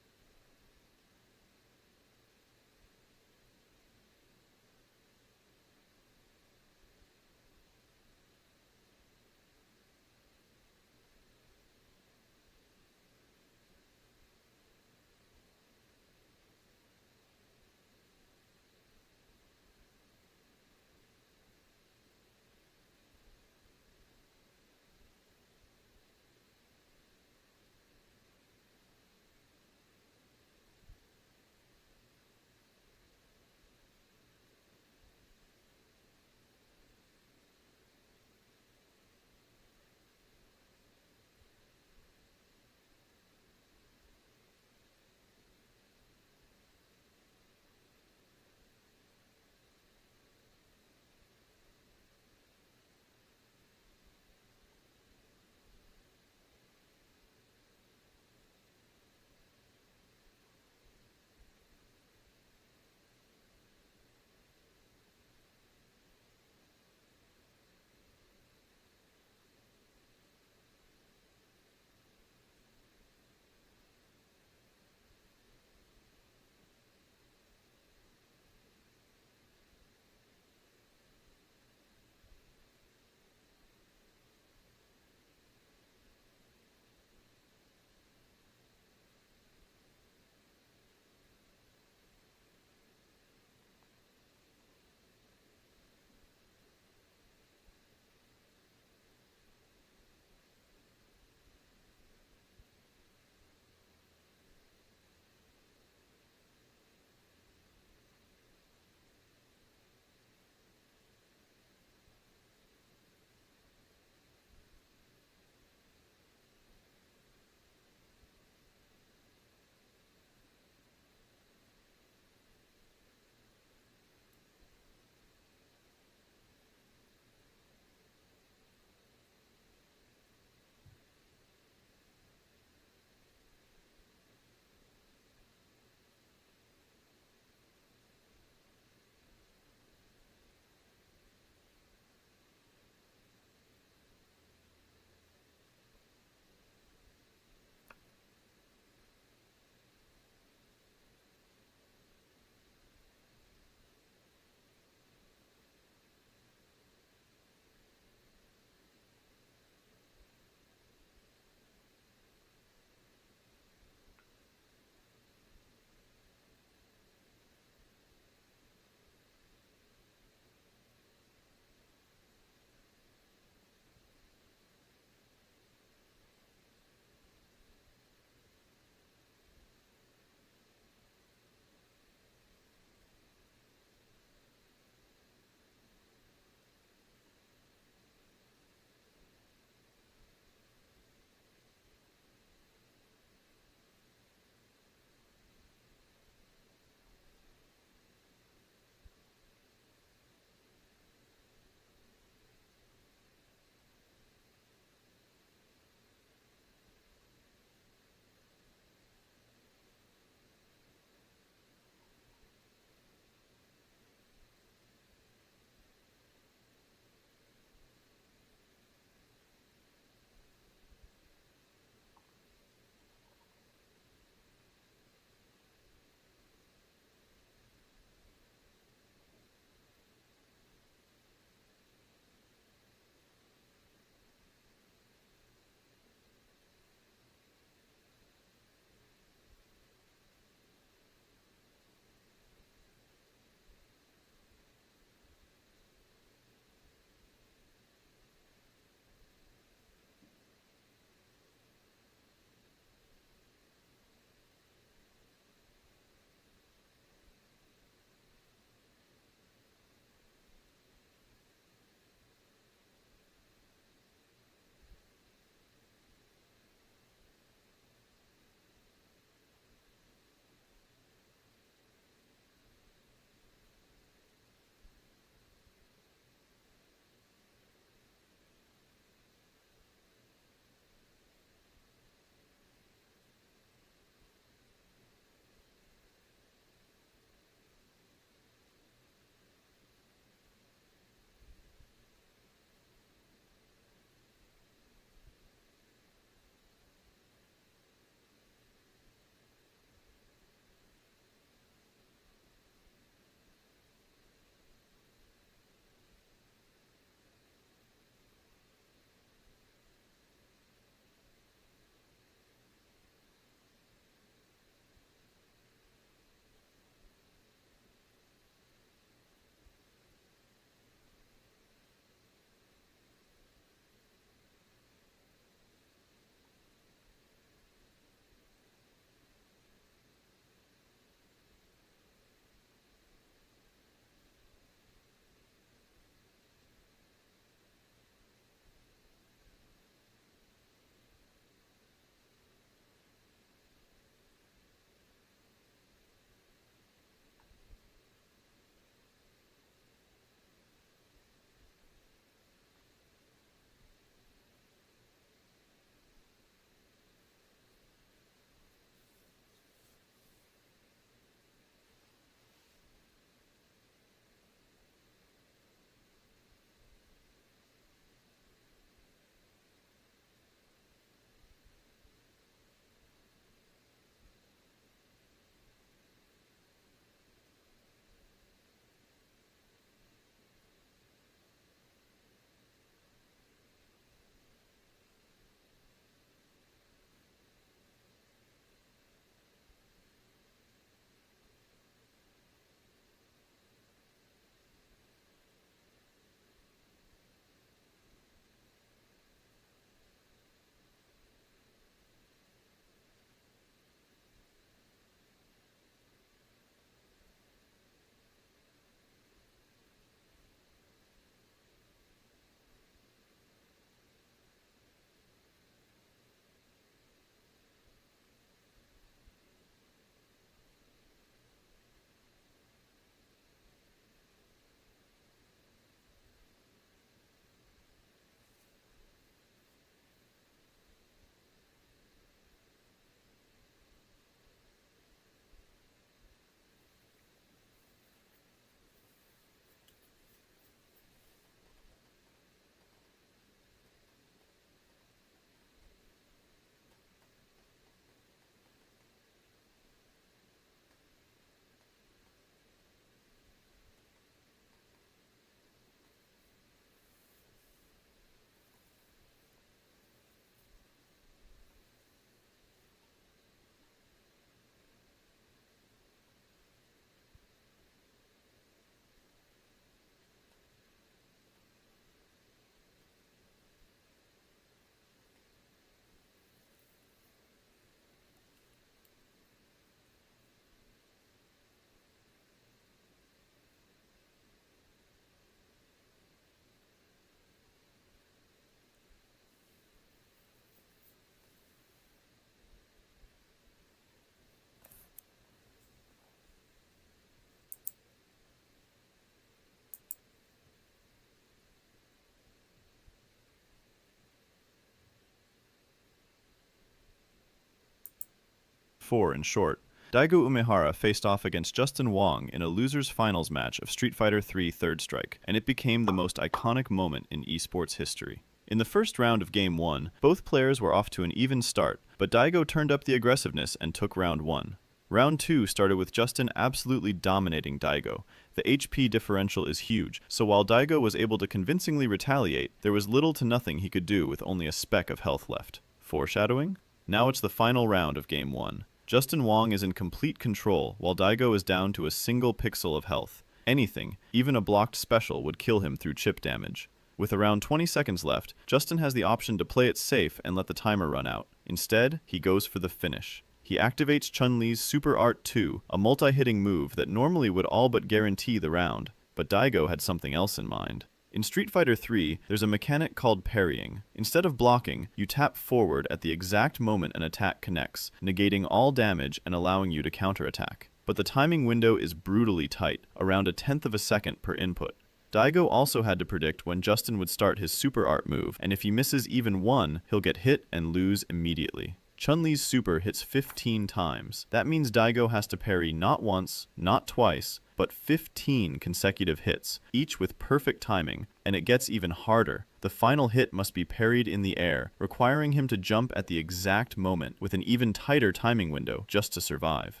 2004 in short, Daigo Umehara faced off against Justin Wong in a losers finals match of Street Fighter III Third Strike, and it became the most iconic moment in esports history. In the first round of Game 1, both players were off to an even start, but Daigo turned up the aggressiveness and took round 1. Round 2 started with Justin absolutely dominating Daigo. The HP differential is huge, so while Daigo was able to convincingly retaliate, there was little to nothing he could do with only a speck of health left. Foreshadowing? Now it's the final round of Game 1. Justin Wong is in complete control, while Daigo is down to a single pixel of health. Anything, even a blocked special, would kill him through chip damage. With around 20 seconds left, Justin has the option to play it safe and let the timer run out. Instead, he goes for the finish. He activates Chun-Li's Super Art 2, a multi-hitting move that normally would all but guarantee the round, but Daigo had something else in mind. In Street Fighter III, there's a mechanic called parrying. Instead of blocking, you tap forward at the exact moment an attack connects, negating all damage and allowing you to counterattack. But the timing window is brutally tight, around 1/10 of a second per input. Daigo also had to predict when Justin would start his Super Art move, and if he misses even one, he'll get hit and lose immediately. Chun-Li's super hits 15 times. That means Daigo has to parry not once, not twice, but 15 consecutive hits, each with perfect timing, and it gets even harder. The final hit must be parried in the air, requiring him to jump at the exact moment with an even tighter timing window just to survive.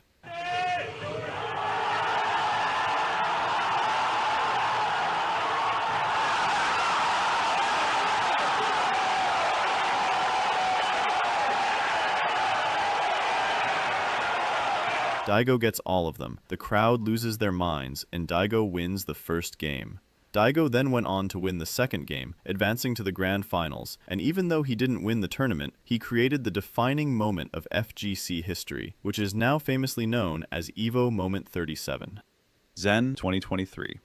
Daigo gets all of them, the crowd loses their minds, and Daigo wins the first game. Daigo then went on to win the second game, advancing to the grand finals, and even though he didn't win the tournament, he created the defining moment of FGC history, which is now famously known as EVO Moment 37. Zen 2023.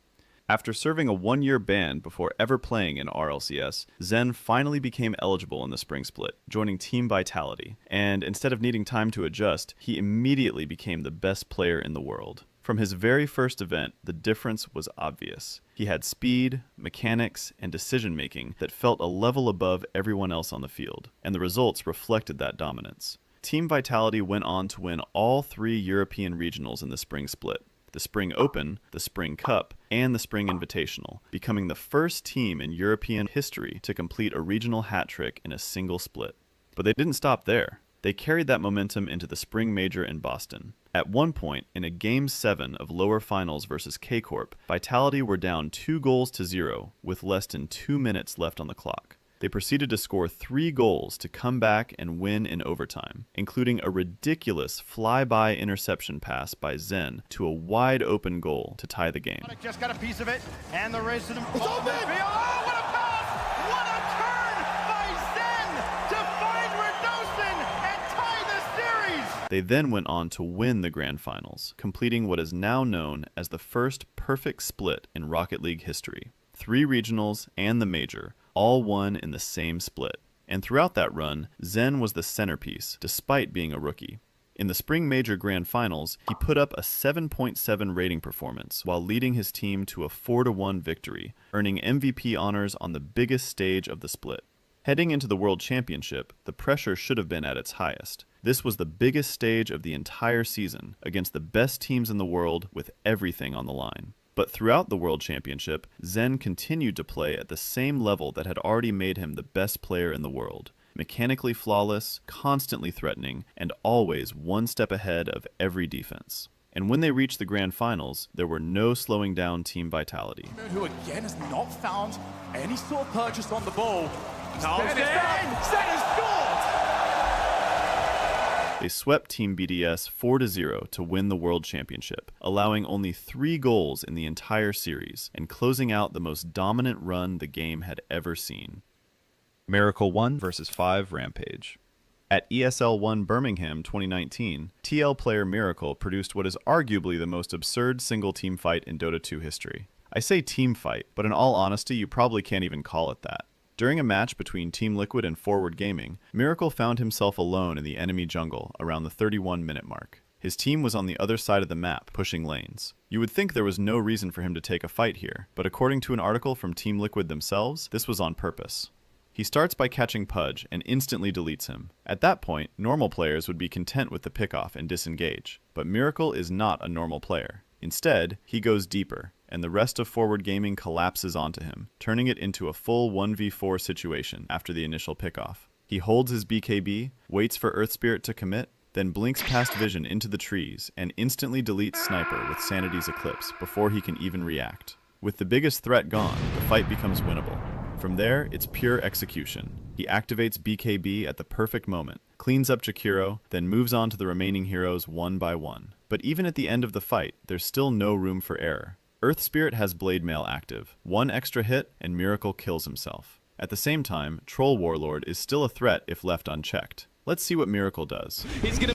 After serving a 1-year ban before ever playing in RLCS, Zen finally became eligible in the spring split, joining Team Vitality, and instead of needing time to adjust, he immediately became the best player in the world. From his very first event, the difference was obvious. He had speed, mechanics, and decision-making that felt a level above everyone else on the field, and the results reflected that dominance. Team Vitality went on to win all 3 European regionals in the spring split. The Spring Open, the Spring Cup, and the Spring Invitational, becoming the first team in European history to complete a regional hat trick in a single split. But they didn't stop there. They carried that momentum into the Spring Major in Boston. At one point, in a Game 7 of lower finals versus K-Corp, Vitality were down 2-0 with less than 2 minutes left on the clock. They proceeded to score 3 goals to come back and win in overtime, including a ridiculous fly-by interception pass by Zen to a wide-open goal to tie the game. Just got a piece of it, and the race to the... It's open! Oh, what a pass! What a turn by Zen to find Radosin and tie the series! They then went on to win the grand finals, completing what is now known as the first perfect split in Rocket League history. 3 regionals and the major, all won in the same split. And throughout that run, Zen was the centerpiece, despite being a rookie. In the Spring Major Grand Finals, he put up a 7.7 rating performance while leading his team to a 4-1 victory, earning MVP honors on the biggest stage of the split. Heading into the World Championship, the pressure should have been at its highest. This was the biggest stage of the entire season, against the best teams in the world with everything on the line. But throughout the World Championship, Zen continued to play at the same level that had already made him the best player in the world. Mechanically flawless, constantly threatening, and always one step ahead of every defense. And when they reached the grand finals, there were no slowing down Team Vitality. Who again has not found any sort of purchase on the ball. Now Zen has scored! They swept Team BDS 4-0 to win the World Championship, allowing only 3 goals in the entire series, and closing out the most dominant run the game had ever seen. Miracle 1 vs 5 Rampage. At ESL 1 Birmingham 2019, TL player Miracle produced what is arguably the most absurd single-team fight in Dota 2 history. I say team fight, but in all honesty, you probably can't even call it that. During a match between Team Liquid and Forward Gaming, Miracle found himself alone in the enemy jungle around the 31-minute mark. His team was on the other side of the map, pushing lanes. You would think there was no reason for him to take a fight here, but according to an article from Team Liquid themselves, this was on purpose. He starts by catching Pudge and instantly deletes him. At that point, normal players would be content with the pickoff and disengage, but Miracle is not a normal player. Instead, he goes deeper, and the rest of Forward Gaming collapses onto him, turning it into a full 1v4 situation after the initial pickoff. He holds his BKB, waits for Earth Spirit to commit, then blinks past vision into the trees and instantly deletes Sniper with Sanity's Eclipse before he can even react. With the biggest threat gone, the fight becomes winnable. From there, it's pure execution. He activates BKB at the perfect moment, cleans up Jakiro, then moves on to the remaining heroes one by one. But even at the end of the fight, there's still no room for error. Earth Spirit has Blade Mail active. One extra hit, and Miracle kills himself. At the same time, Troll Warlord is still a threat if left unchecked. Let's see what Miracle does. He's gonna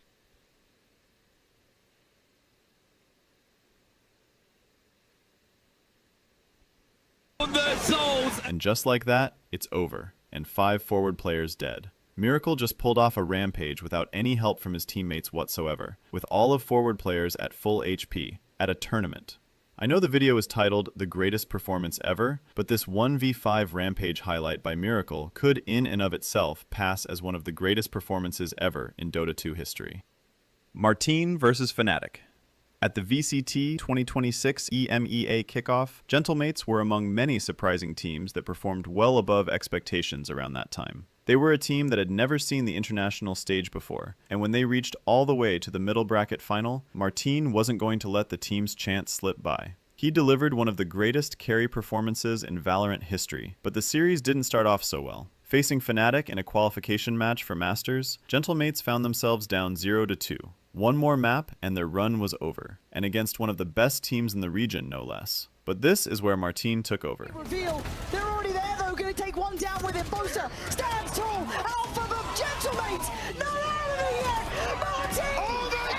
the souls. And just like that, it's over, and 5 forward players dead. Miracle just pulled off a rampage without any help from his teammates whatsoever, with all of forward players at full HP, at a tournament. I know the video is titled The Greatest Performance Ever, but this 1v5 rampage highlight by Miracle could in and of itself pass as one of the greatest performances ever in Dota 2 history. Martine versus Fnatic. At the VCT 2026 EMEA kickoff, Gentlemates were among many surprising teams that performed well above expectations around that time. They were a team that had never seen the international stage before, and when they reached all the way to the middle bracket final, Martine wasn't going to let the team's chance slip by. He delivered one of the greatest carry performances in Valorant history, but the series didn't start off so well. Facing Fnatic in a qualification match for Masters, Gentlemates found themselves down 0-2. One more map and their run was over, and against one of the best teams in the region, no less. But this is where Martine took over. Reveal. They're already there though, gonna take one down with it. Bosa stands tall, out for the Gentlemates. Not out of it yet. Martine! Oh my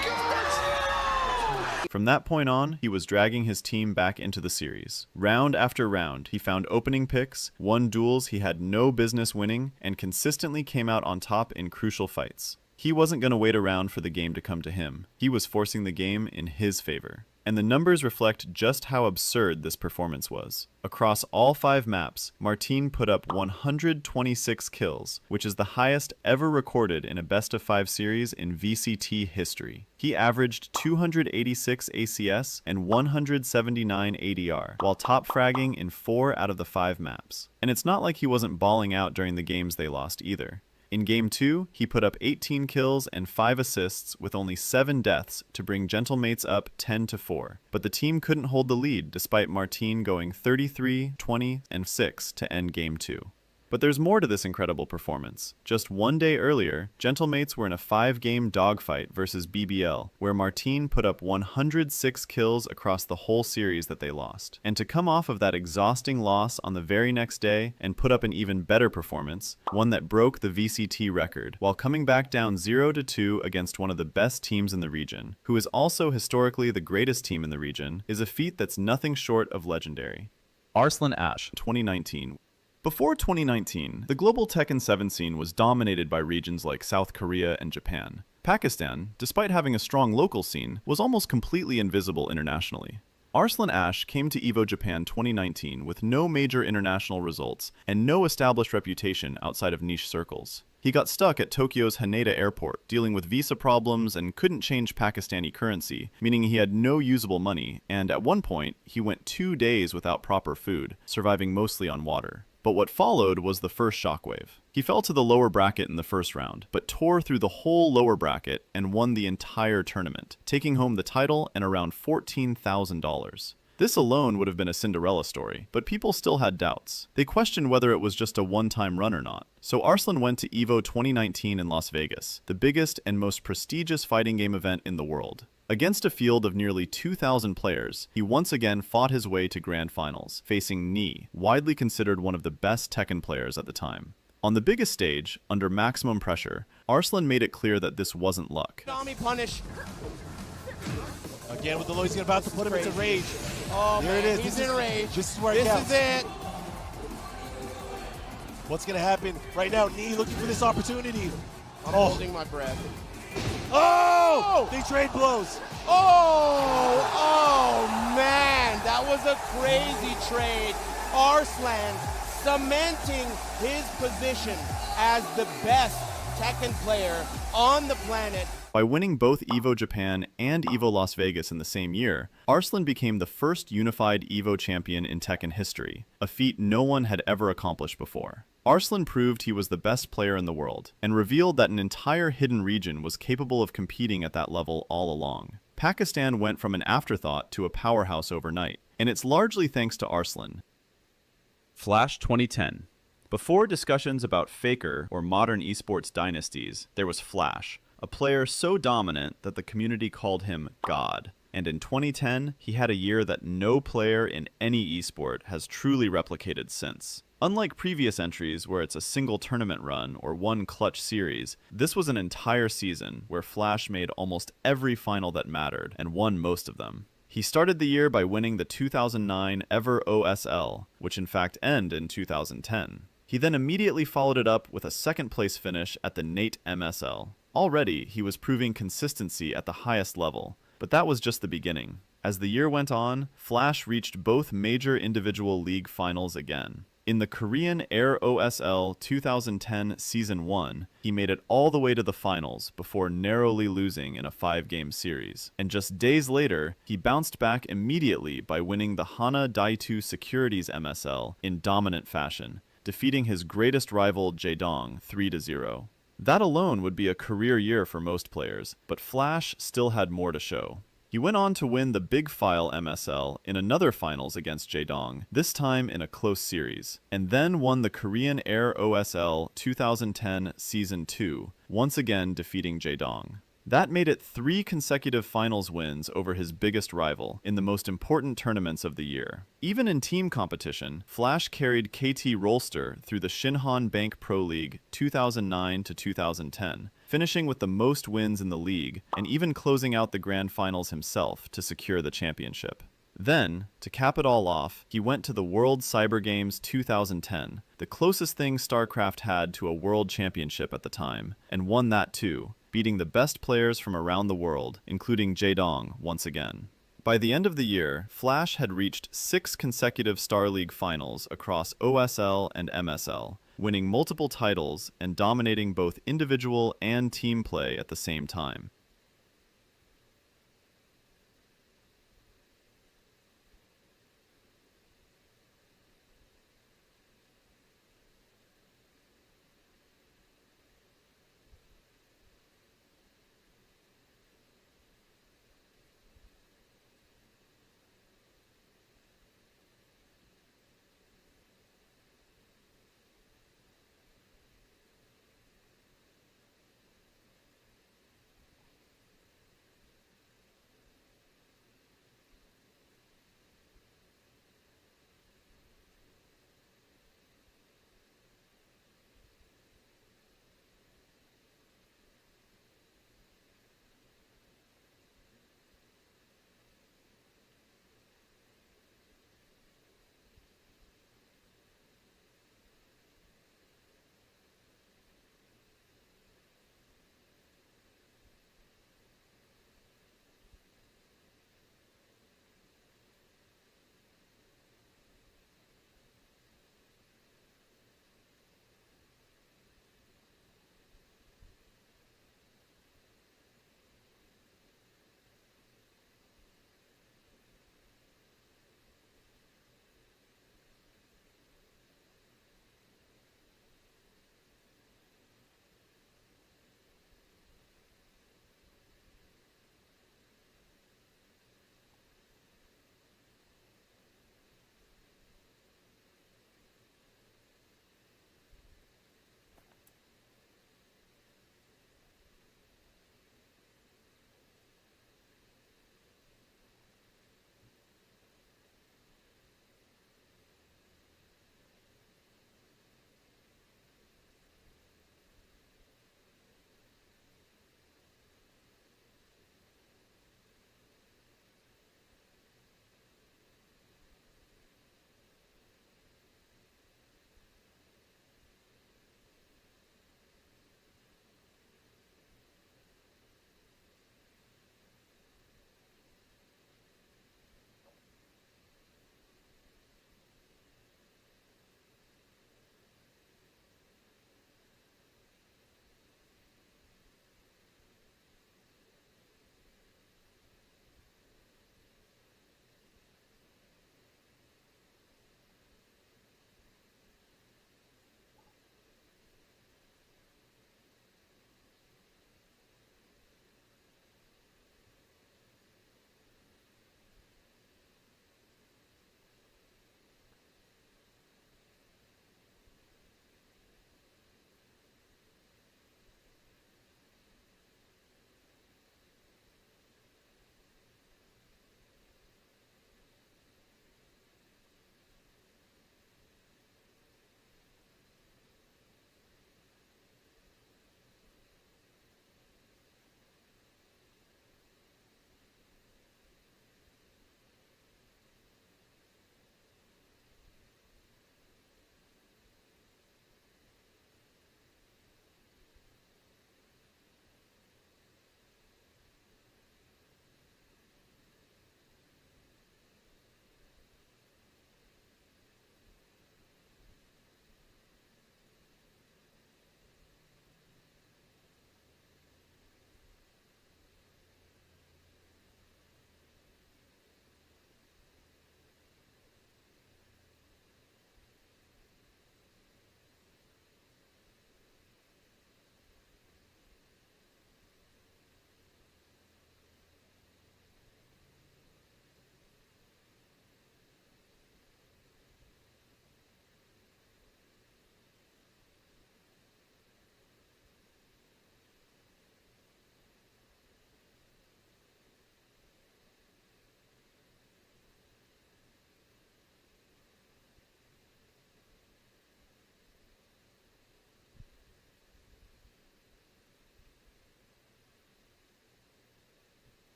God! From that point on, he was dragging his team back into the series. Round after round, he found opening picks, won duels he had no business winning, and consistently came out on top in crucial fights. He wasn't going to wait around for the game to come to him. He was forcing the game in his favor. And the numbers reflect just how absurd this performance was. Across all 5 maps, Martine put up 126 kills, which is the highest ever recorded in a best-of-5 series in VCT history. He averaged 286 ACS and 179 ADR, while top fragging in 4 out of the 5 maps. And it's not like he wasn't balling out during the games they lost either. In Game 2, he put up 18 kills and 5 assists with only 7 deaths to bring Gentlemates up 10-4, but the team couldn't hold the lead despite Martine going 33, 20, and 6 to end Game 2. But there's more to this incredible performance. Just one day earlier, Gentlemates were in a 5-game dogfight versus BBL, where Martine put up 106 kills across the whole series that they lost. And to come off of that exhausting loss on the very next day and put up an even better performance, one that broke the VCT record, while coming back down 0-2 against one of the best teams in the region, who is also historically the greatest team in the region, is a feat that's nothing short of legendary. Arslan Ash, 2019. Before 2019, the global Tekken 7 scene was dominated by regions like South Korea and Japan. Pakistan, despite having a strong local scene, was almost completely invisible internationally. Arslan Ash came to EVO Japan 2019 with no major international results and no established reputation outside of niche circles. He got stuck at Tokyo's Haneda airport, dealing with visa problems and couldn't change Pakistani currency, meaning he had no usable money, and at one point, he went 2 days without proper food, surviving mostly on water. But what followed was the first shockwave. He fell to the lower bracket in the first round, but tore through the whole lower bracket and won the entire tournament, taking home the title and around $14,000. This alone would have been a Cinderella story, but people still had doubts. They questioned whether it was just a one-time run or not. So Arslan went to EVO 2019 in Las Vegas, the biggest and most prestigious fighting game event in the world. Against a field of nearly 2,000 players, he once again fought his way to grand finals, facing Knee, widely considered one of the best Tekken players at the time. On the biggest stage, under maximum pressure, Arslan made it clear that this wasn't luck. Nami punish. Again with the low, he's about to put him into rage. Oh, here it is. He's in rage. This is where it counts. This is it. What's going to happen right now? Knee looking for this opportunity. I'm holding my breath. Oh! They trade blows. Oh, man. That was a crazy trade. Arslan cementing his position as the best Tekken player on the planet. By winning both EVO Japan and EVO Las Vegas in the same year, Arslan became the first unified EVO champion in Tekken history, a feat no one had ever accomplished before. Arslan proved he was the best player in the world, and revealed that an entire hidden region was capable of competing at that level all along. Pakistan went from an afterthought to a powerhouse overnight, and it's largely thanks to Arslan. Flash 2010. Before discussions about Faker or modern esports dynasties, there was Flash, a player so dominant that the community called him God. And in 2010, he had a year that no player in any esport has truly replicated since. Unlike previous entries where it's a single tournament run or one clutch series, this was an entire season where Flash made almost every final that mattered and won most of them. He started the year by winning the 2009 EVER OSL, which in fact ended in 2010. He then immediately followed it up with a second place finish at the NATE MSL. Already, he was proving consistency at the highest level, but that was just the beginning. As the year went on, Flash reached both major individual league finals again. In the Korean Air OSL 2010 Season 1, he made it all the way to the finals before narrowly losing in a 5-game series. And just days later, he bounced back immediately by winning the Hana Daitu Securities MSL in dominant fashion, defeating his greatest rival Jaedong 3-0. That alone would be a career year for most players, but Flash still had more to show. He went on to win the Big File MSL in another finals against Jaedong, this time in a close series, and then won the Korean Air OSL 2010 Season 2, once again defeating Jaedong. That made it 3 consecutive finals wins over his biggest rival in the most important tournaments of the year. Even in team competition, Flash carried KT Rolster through the Shinhan Bank Pro League 2009 to 2010, finishing with the most wins in the league and even closing out the grand finals himself to secure the championship. Then, to cap it all off, he went to the World Cyber Games 2010, the closest thing StarCraft had to a world championship at the time, and won that too, beating the best players from around the world, including Jaedong once again. By the end of the year, Flash had reached 6 consecutive Star League finals across OSL and MSL, winning multiple titles and dominating both individual and team play at the same time.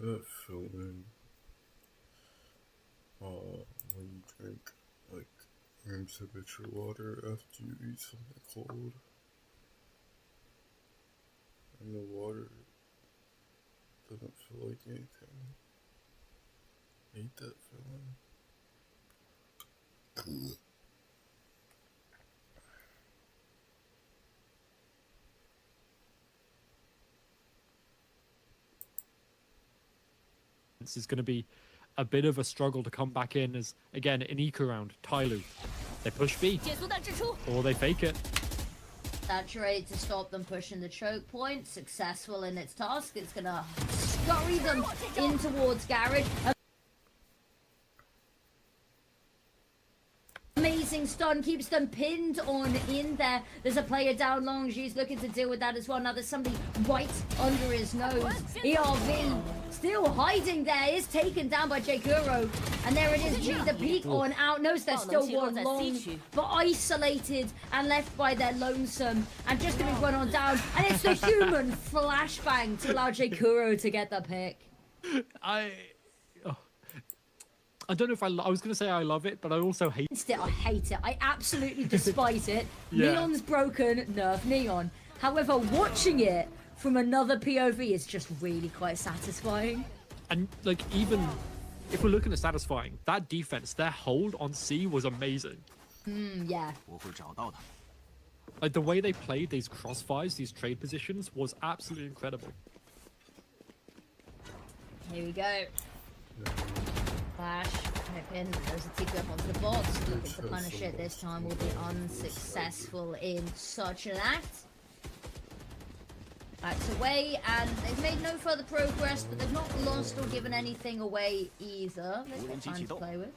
That feeling, when you drink like room temperature water after you eat something cold, and the water doesn't feel like anything. I hate that feeling. This is going to be a bit of a struggle to come back in as, again, an eco round. Tyloo. They push B. Or they fake it. Saturate to stop them pushing the choke point. Successful in its task. It's going to scurry them in towards Garage. Amazing stun, keeps them pinned on in there. There's a player down long. She's looking to deal with that as well. Now there's somebody right under his nose. ERV still hiding there, is taken down by Jakuro. And there it is, G the peek on out. Knows there's still one long, but isolated and left by their lonesome. And just to be run on down. And it's the human flashbang to allow Jakuro to get the pick. I don't know if I was going to say I love it, but I also hate it. I hate it. I absolutely despise it. Yeah. Neon's broken, nerf Neon. However, watching it from another POV is just really quite satisfying. And, like, even if we're looking at satisfying, that defense, their hold on C was amazing. Yeah. Like, the way they played these crossfires, these trade positions, was absolutely incredible. Here we go. Flash, in. There's a TP up onto the box. Looking to punish it. This time will be unsuccessful in such an act. Backs away, and they've made no further progress, but they've not lost or given anything away either. They've got time to play with.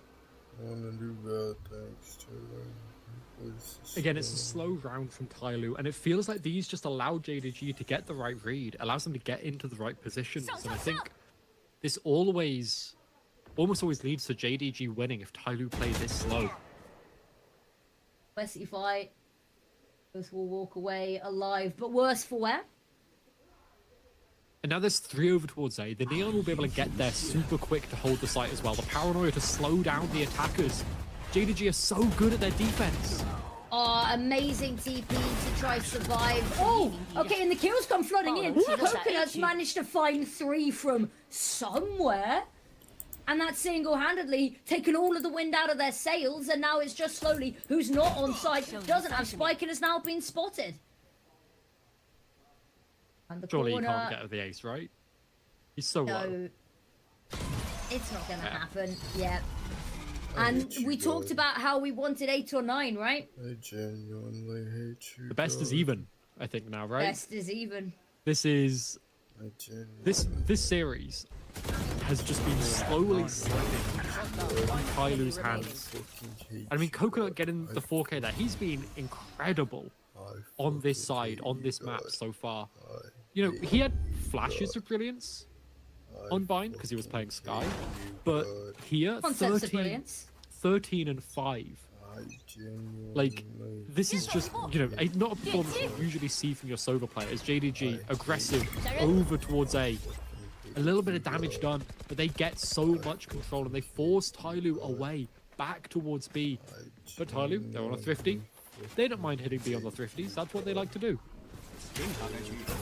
Again, it's a slow round from Tyloo, and it feels like these just allow JDG to get the right read, allows them to get into the right positions, and I think this almost always leads to JDG winning if Tyloo play this slow. Messy fight. Both will walk away alive, but worse for wear. And now there's 3 over towards A. The Neon will be able to get there super quick to hold the site as well. The Paranoia to slow down the attackers. JDG are so good at their defense. Oh, amazing TP to try survive. Oh, okay, and the kills come flooding in. Coconut's managed to find 3 from somewhere. And that's single-handedly taken all of the wind out of their sails, and now it's just slowly who's not on site, doesn't have Spike, and has now been spotted. And the Surely corner, he can't get the ace, right? He's so low. It's not going to happen yet. And we talked about how we wanted 8 or 9, right? I genuinely hate you. The best is even, I think now, right? Best is even. This is... This series has just been slowly slipping in Tyloo's hands. I mean, Coconut getting the 4K there, he's been incredible on this side, on this map so far. You know, he had flashes of brilliance on Bind because he was playing Sky, but here, 13 and 5. Like, this is just, you know, not a performance you usually see from your Sova players. JDG, aggressive, over towards A. A little bit of damage done, but they get so much control and they force Tyloo away, back towards B. But Tyloo, they're on a Thrifty. They don't mind hitting B on the Thrifties, that's what they like to do.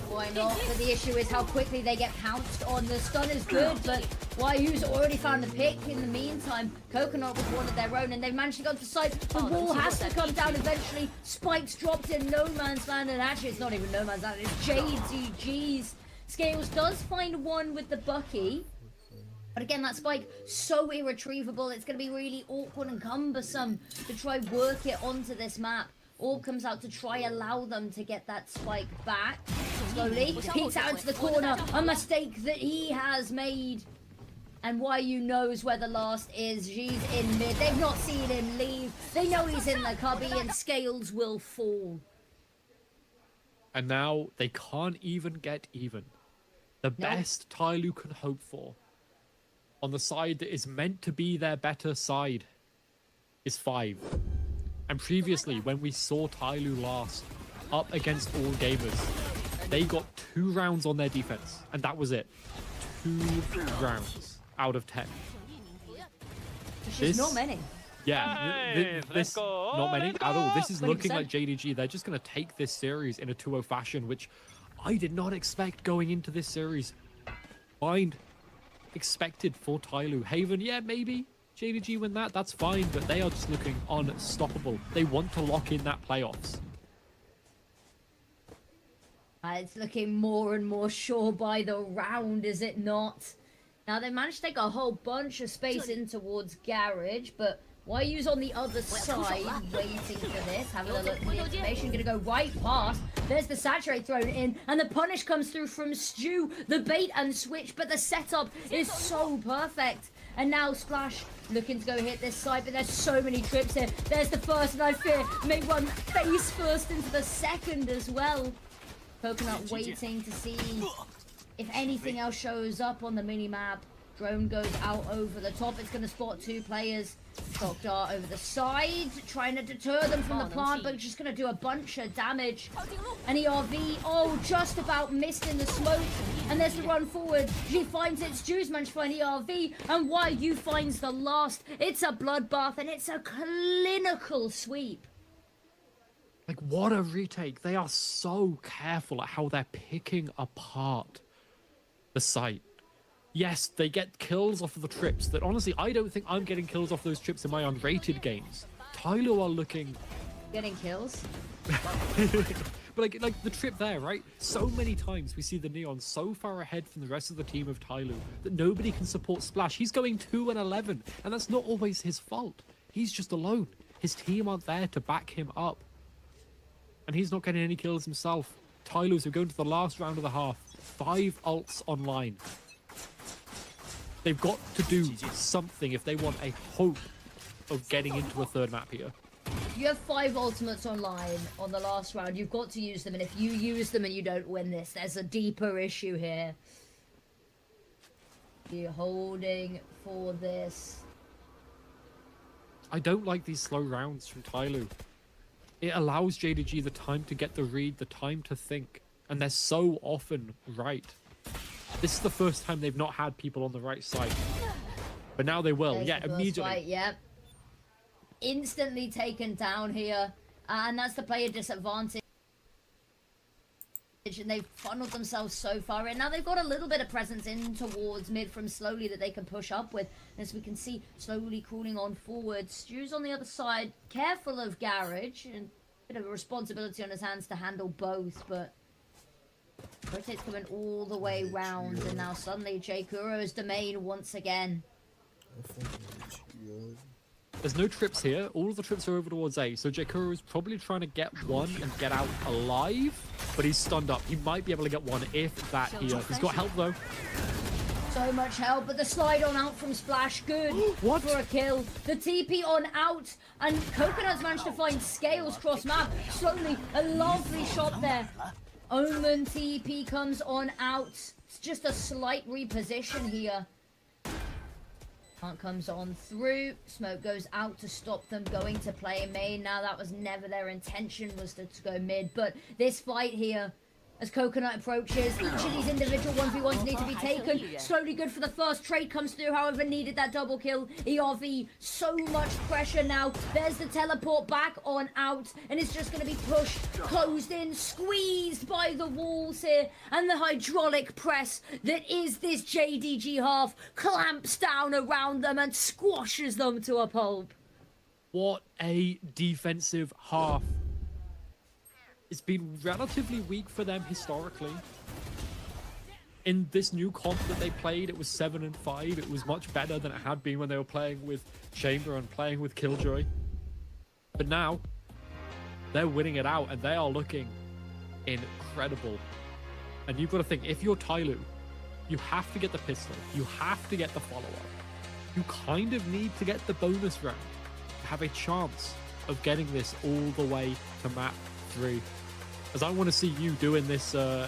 Why not? But the issue is how quickly they get pounced on. The stun is good, but Wayu's already found the pick. In the meantime, Coconut was one of their own, and they've managed to go to the site. The wall has to come down eventually. Spike's dropped in no man's land, and actually it's not even no man's land, it's JDG's. Scales does find one with the Bucky. But again, that Spike, so irretrievable. It's going to be really awkward and cumbersome to try work it onto this map. Orb comes out to try allow them to get that Spike back. Slowly, peeks out into the corner. A mistake that he has made. And Wayu knows where the last is. She's in mid. They've not seen him leave. They know he's in the cubby and Scales will fall. And now they can't even get even. The best Tyloo can hope for on the side that is meant to be their better side is 5. And previously, when we saw Tyloo last up against All Gamers, they got 2 rounds on their defense, and that was it. 2 rounds out of 10. It's just not many. Yeah, this not many at all. This is looking like JDG. They're just going to take this series in a 2-0 fashion, which I did not expect going into this series. Mind expected for Tyloo. Haven, yeah, maybe JDG win that. That's fine, but they are just looking unstoppable. They want to lock in that playoffs. It's looking more and more sure by the round, is it not? Now, they managed to take a whole bunch of space in towards Garage, but YU's on the other side waiting for this. Having a look at the information, gonna go right past. There's the Saturate thrown in, and the punish comes through from Stu. The bait and switch, but the setup is so perfect. And now Splash looking to go hit this side, but there's so many trips here. There's the first, and I fear may run face first into the second as well. Coconut waiting to see if anything else shows up on the mini-map. Drone goes out over the top. It's going to spot 2 players. Shock Dart over the side, trying to deter them from the plant, but just going to do a bunch of damage. An ERV, oh, just about missed in the smoke. And there's the run forward. She finds it. Stu's managed for an ERV, and YU finds the last. It's a bloodbath, and it's a clinical sweep. Like, what a retake. They are so careful at how they're picking apart the site. Yes, they get kills off of the trips that honestly, I don't think I'm getting kills off those trips in my unrated games. Tyloo are looking... Getting kills? But like the trip there, right? So many times we see the Neon so far ahead from the rest of the team of Tyloo that nobody can support Splash. He's going 2-11, and that's not always his fault. He's just alone. His team aren't there to back him up. And he's not getting any kills himself. Tyloo's are going to the last round of the half. 5 ults online. They've got to do something if they want a hope of getting into a third map here. You have 5 ultimates online on the last round. You've got to use them, and if you use them and you don't win this, there's a deeper issue here. You're holding for this. I don't like these slow rounds from Tyloo. It allows JDG the time to get the read, the time to think, and they're so often right. This is the first time they've not had people on the right side. But now they will. There's yeah, the first immediately. fight, yep. Instantly taken down here. And that's the player disadvantage. And they've funneled themselves so far in. Now they've got a little bit of presence in towards mid from Slowly that they can push up with. As we can see, Slowly crawling on forward. Stu's on the other side, careful of Garage. And a bit of a responsibility on his hands to handle both, but... Rotate's coming all the way round, and now suddenly J. Kuro's domain once again. There's no trips here. All of the trips are over towards A, so J. Kuro is probably trying to get one and get out alive, but he's stunned up. He might be able to get one if that here. He's got help though. So much help, but the slide on out from Splash, good what? For a kill. The TP on out, and Coconut's managed to find Scales cross map. Slowly, a lovely shot there. Omen TP comes on out. It's just a slight reposition here. Hunt comes on through. Smoke goes out to stop them going to play main. Now that was never their intention, was to go mid. But this fight here, as Coconut approaches, each of these individual 1v1s need to be taken. Slowly good for the first trade comes through, however, needed that double kill. ERV, so much pressure now. There's the teleport back on out, and it's just going to be pushed, closed in, squeezed by the walls here. And the hydraulic press that is this JDG half clamps down around them and squashes them to a pulp. What a defensive half. It's been relatively weak for them historically. In this new comp that they played, it was 7-5. It was much better than it had been when they were playing with Chamber and playing with Killjoy. But now, they're winning it out, and they are looking incredible. And you've got to think, if you're Tyloo, you have to get the pistol. You have to get the follow-up. You kind of need to get the bonus round to have a chance of getting this all the way to map 3. As I want to see you doing this cam.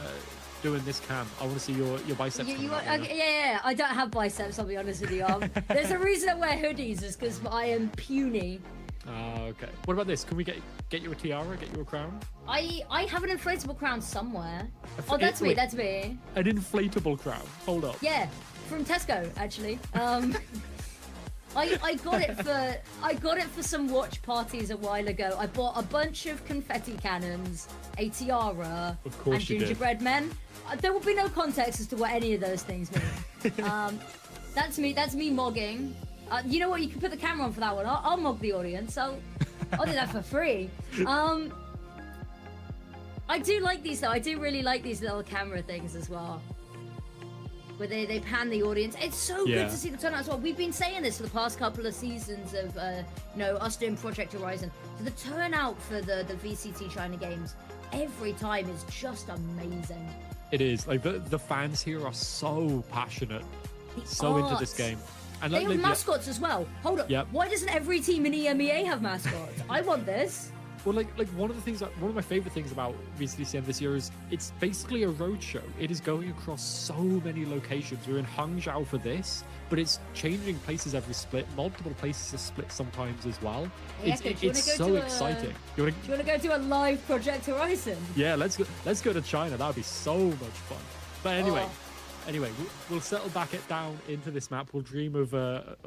I want to see your biceps. Yeah, I don't have biceps, I'll be honest with you. There's a reason I wear hoodies, is because I am puny. Okay. What about this? Can we get you a tiara? Get you a crown? I have an inflatable crown somewhere. Oh, that's me. Wait. That's me. An inflatable crown. Hold up. Yeah, from Tesco actually. I got it for some watch parties a while ago. I bought a bunch of confetti cannons, a tiara, Of course and you did. gingerbread men. There will be no context as to what any of those things mean. That's me. That's me mogging. You know what? You can put the camera on for that one. I'll mog the audience. I'll do that for free. I do like these though. I do really like these little camera things as well, where they pan the audience. It's so good to see the turnout as well. We've been saying this for the past couple of seasons of us doing Project Horizon. So the turnout for the VCT China games every time is just amazing. It is. Like the fans here are so passionate, so into this game. And They have mascots as well. Hold up. Yep. Why doesn't every team in EMEA have mascots? I want this. Well, like one of my favorite things about VCTCM this year is it's basically a roadshow. It is going across so many locations. We're in Hangzhou for this, but it's changing places every split. Multiple places are split sometimes as well. Hey, It's Echo, do you wanna it's go so to a- exciting. Do you want to go to a live Project Horizon? Yeah, let's go to China. That would be so much fun. But anyway, we'll settle back down into this map. We'll dream of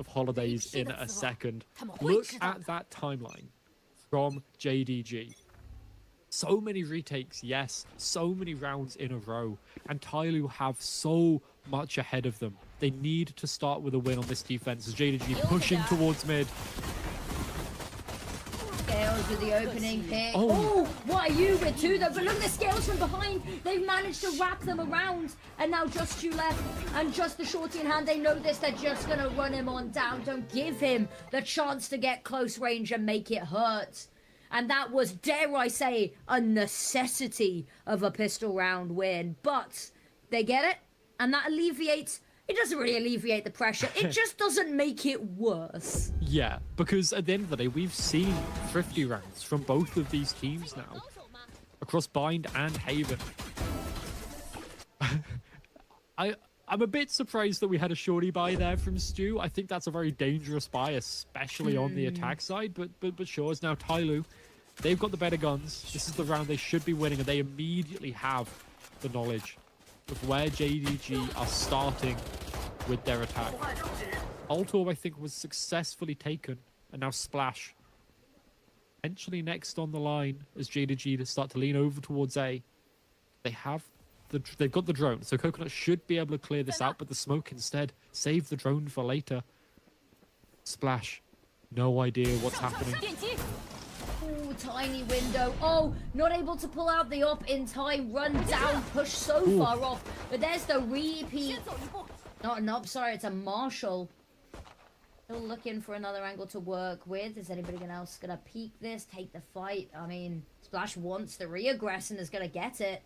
holidays in a second. Look at that timeline from JDG. So many retakes, yes, so many rounds in a row, and Tyloo have so much ahead of them. They need to start with a win on this defense as JDG pushing towards mid. Scales with the opening pick. Oh. Oh, what are you with too though? But look at the Scales from behind. They've managed to wrap them around. And now just two left and just the shorty in hand. They know this. They're just going to run him on down. Don't give him the chance to get close range and make it hurt. And that was, dare I say, a necessity of a pistol round win. But they get it. And that alleviates... It doesn't really alleviate the pressure. It just doesn't make it worse. Yeah, because at the end of the day, we've seen thrifty rounds from both of these teams now, across Bind and Haven. I'm a bit surprised that we had a shorty buy there from Stu. I think that's a very dangerous buy, especially on the attack side. But sure, it's now Tyloo. They've got the better guns. This is the round they should be winning, and they immediately have the knowledge of where JDG are starting with their attack. Altorb, I think, was successfully taken, and now Splash. Potentially next on the line as JDG to start to lean over towards A. They've got the drone, so Coconut should be able to clear this out, but the smoke instead save the drone for later. Splash, no idea what's happening. Oh, tiny window. Oh, not able to pull out the op in time. Run down, push so far off. But there's the repeat. Not an op, sorry, it's a Marshall. Still looking for another angle to work with. Is anybody else gonna peek this, take the fight? I mean, Splash wants the re-aggress and is gonna get it.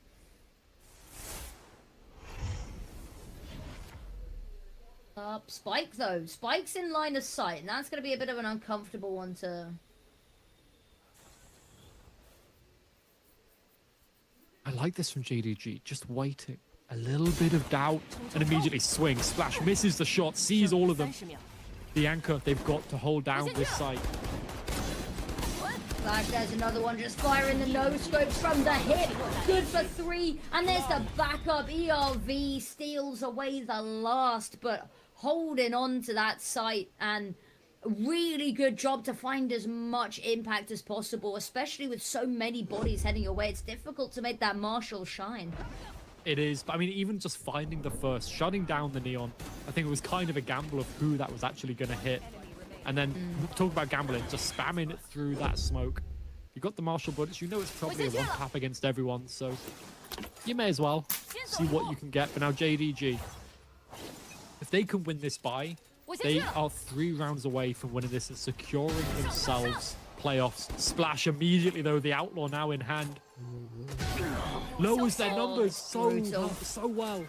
Spike though. Spike's in line of sight, and that's gonna be a bit of an uncomfortable one to... I like this from JDG, just waiting. A little bit of doubt and immediately swing. Splash misses the shot, sees all of them. The anchor, they've got to hold down this site. Flash, there's another one just firing the no scopes from the hip. Good for 3. And there's the backup. ERV steals away the last, but holding on to that site, and really good job to find as much impact as possible, especially with so many bodies heading away. It's difficult to make that Marshall shine. It is, but I mean, even just finding the first, shutting down the Neon, I think it was kind of a gamble of who that was actually going to hit. And then, talk about gambling, just spamming it through that smoke. You got the Marshall bullets, you know it's probably a one-tap against everyone, so you may as well see what you can get. But now JDG, if they can win this buy, they are 3 rounds away from winning this and securing themselves playoffs. Splash immediately, though, the Outlaw now in hand. Lowers their numbers so well.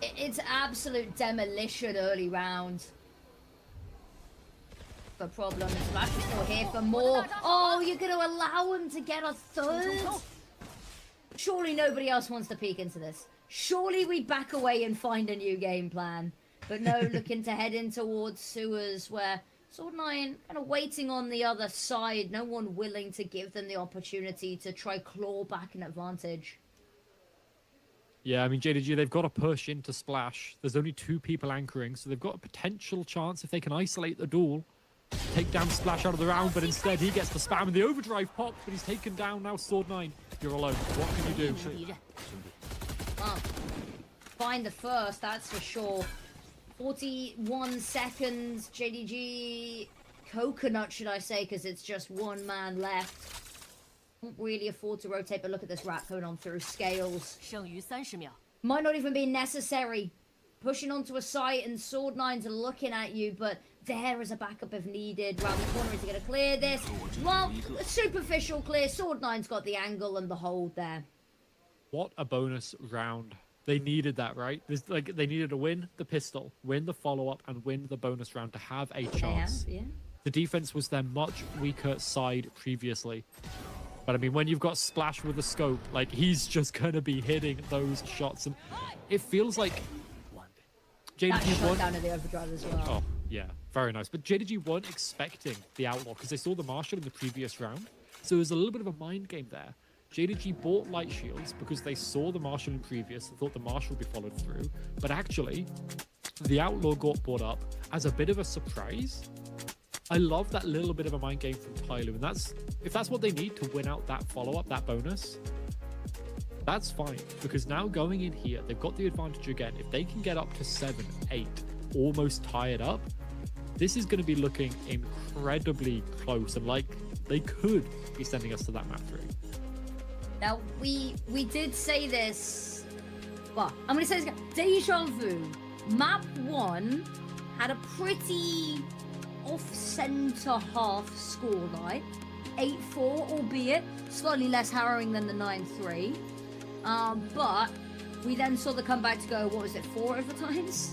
It's absolute demolition early round. The problem is Splash is still here for more. Oh, you're going to allow him to get a third? Surely nobody else wants to peek into this. Surely we back away and find a new game plan. But no, looking to head in towards sewers where Sword9 kind of waiting on the other side. No one willing to give them the opportunity to try claw back an advantage. Yeah, I mean, JDG, they've got to push into Splash. There's only 2 people anchoring, so they've got a potential chance if they can isolate the duel. Take down Splash out of the round, but instead he gets the spam and the overdrive pop, but he's taken down now. Sword9, you're alone. What can you do? Well, find the first, that's for sure. 41 seconds, JDG. Coconut, should I say, because it's just one man left. Can't really afford to rotate, but look at this wrap going on through scales. Might not even be necessary. Pushing onto a site and Sword9's looking at you, but there is a backup if needed. Round the corner is going to clear this. Well, superficial clear. Sword9's got the angle and the hold there. What a bonus round. They needed that, right? They needed to win the pistol, win the follow-up, and win the bonus round to have a chance. Yeah. The defense was their much weaker side previously. But I mean, when you've got Splash with a scope, like, he's just going to be hitting those shots. And it feels like JDG won. Down to the overdrive as well. Oh, yeah. Very nice. But JDG weren't expecting the Outlaw because they saw the Marshal in the previous round. So it was a little bit of a mind game there. JDG bought light shields because they saw the Marshal in previous and thought the Marshal would be followed through. But actually, the Outlaw got brought up as a bit of a surprise. I love that little bit of a mind game from Tyloo, and if that's what they need to win out that follow-up, that bonus, that's fine. Because now going in here, they've got the advantage again. If they can get up to 7, 8, almost tie it up, this is going to be looking incredibly close, and like they could be sending us to that map 3. Now, we did say this, well, I'm going to say this again. Deja Vu, map 1 had a pretty off-center half scoreline. 8-4, albeit slightly less harrowing than the 9-3. But we then saw the comeback to go, what was it, 4 overtimes?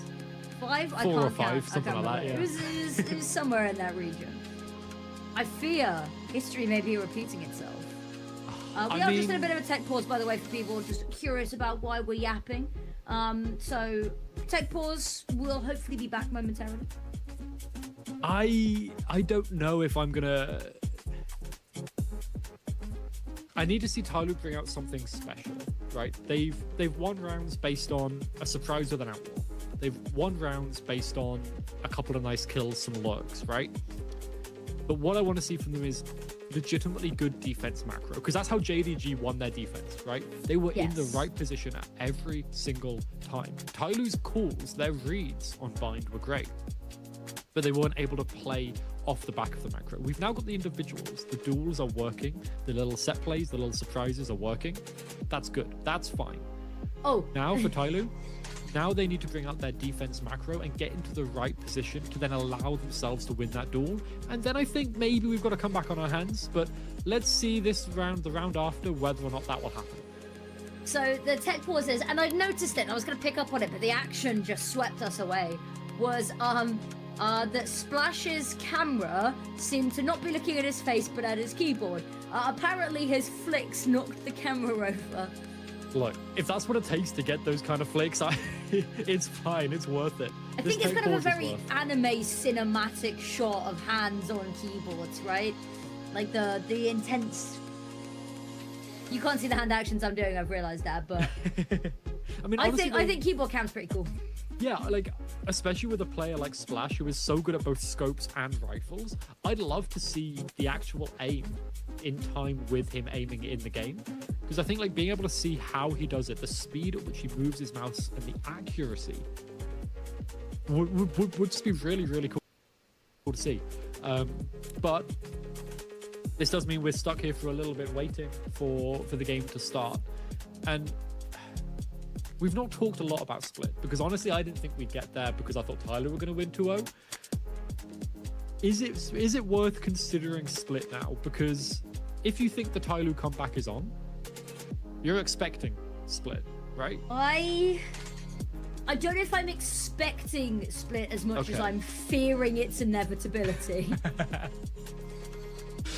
5? 4 or 5, something like that, yeah. It was somewhere in that region. I fear history may be repeating itself. We are just in a bit of a tech pause, by the way, for people just curious about why we're yapping. So, tech pause. We'll hopefully be back momentarily. I don't know if I'm gonna. I need to see Tyloo bring out something special, right? They've won rounds based on a surprise with an Outlaw. They've won rounds based on a couple of nice kills, some lurks, right? But what I want to see from them is legitimately good defense macro, because that's how JDG won their defense, right? They were in the right position at every single time. Tyloo's calls, their reads on Bind were great, but they weren't able to play off the back of the macro. We've now got the individuals. The duels are working. The little set plays, the little surprises are working. That's good. That's fine. Oh. Now for Tyloo, now they need to bring out their defense macro and get into the right position to then allow themselves to win that duel. And then I think maybe we've got to come back on our hands. But let's see this round, the round after, whether or not that will happen. So the tech pauses, and I'd noticed it, and I was going to pick up on it, but the action just swept us away, was that Splash's camera seemed to not be looking at his face, but at his keyboard. Apparently his flicks knocked the camera over. Look, if that's what it takes to get those kind of flicks, it's fine, it's worth it. I think it's kind of a very anime cinematic shot of hands on keyboards, right? Like the intense... You can't see the hand actions I'm doing, I've realized that, but... I mean, honestly, I think keyboard cam's pretty cool. Yeah, like, especially with a player like Splash, who is so good at both scopes and rifles, I'd love to see the actual aim in time with him aiming in the game. Because I think, like, being able to see how he does it, the speed at which he moves his mouse, and the accuracy would just be really, really cool to see. But this does mean we're stuck here for a little bit waiting for the game to start. And we've not talked a lot about Split, because honestly, I didn't think we'd get there because I thought Tyloo were going to win 2-0. Is it worth considering Split now? Because if you think the Tyloo comeback is on, you're expecting Split, right? I don't know if I'm expecting Split as much as I'm fearing its inevitability.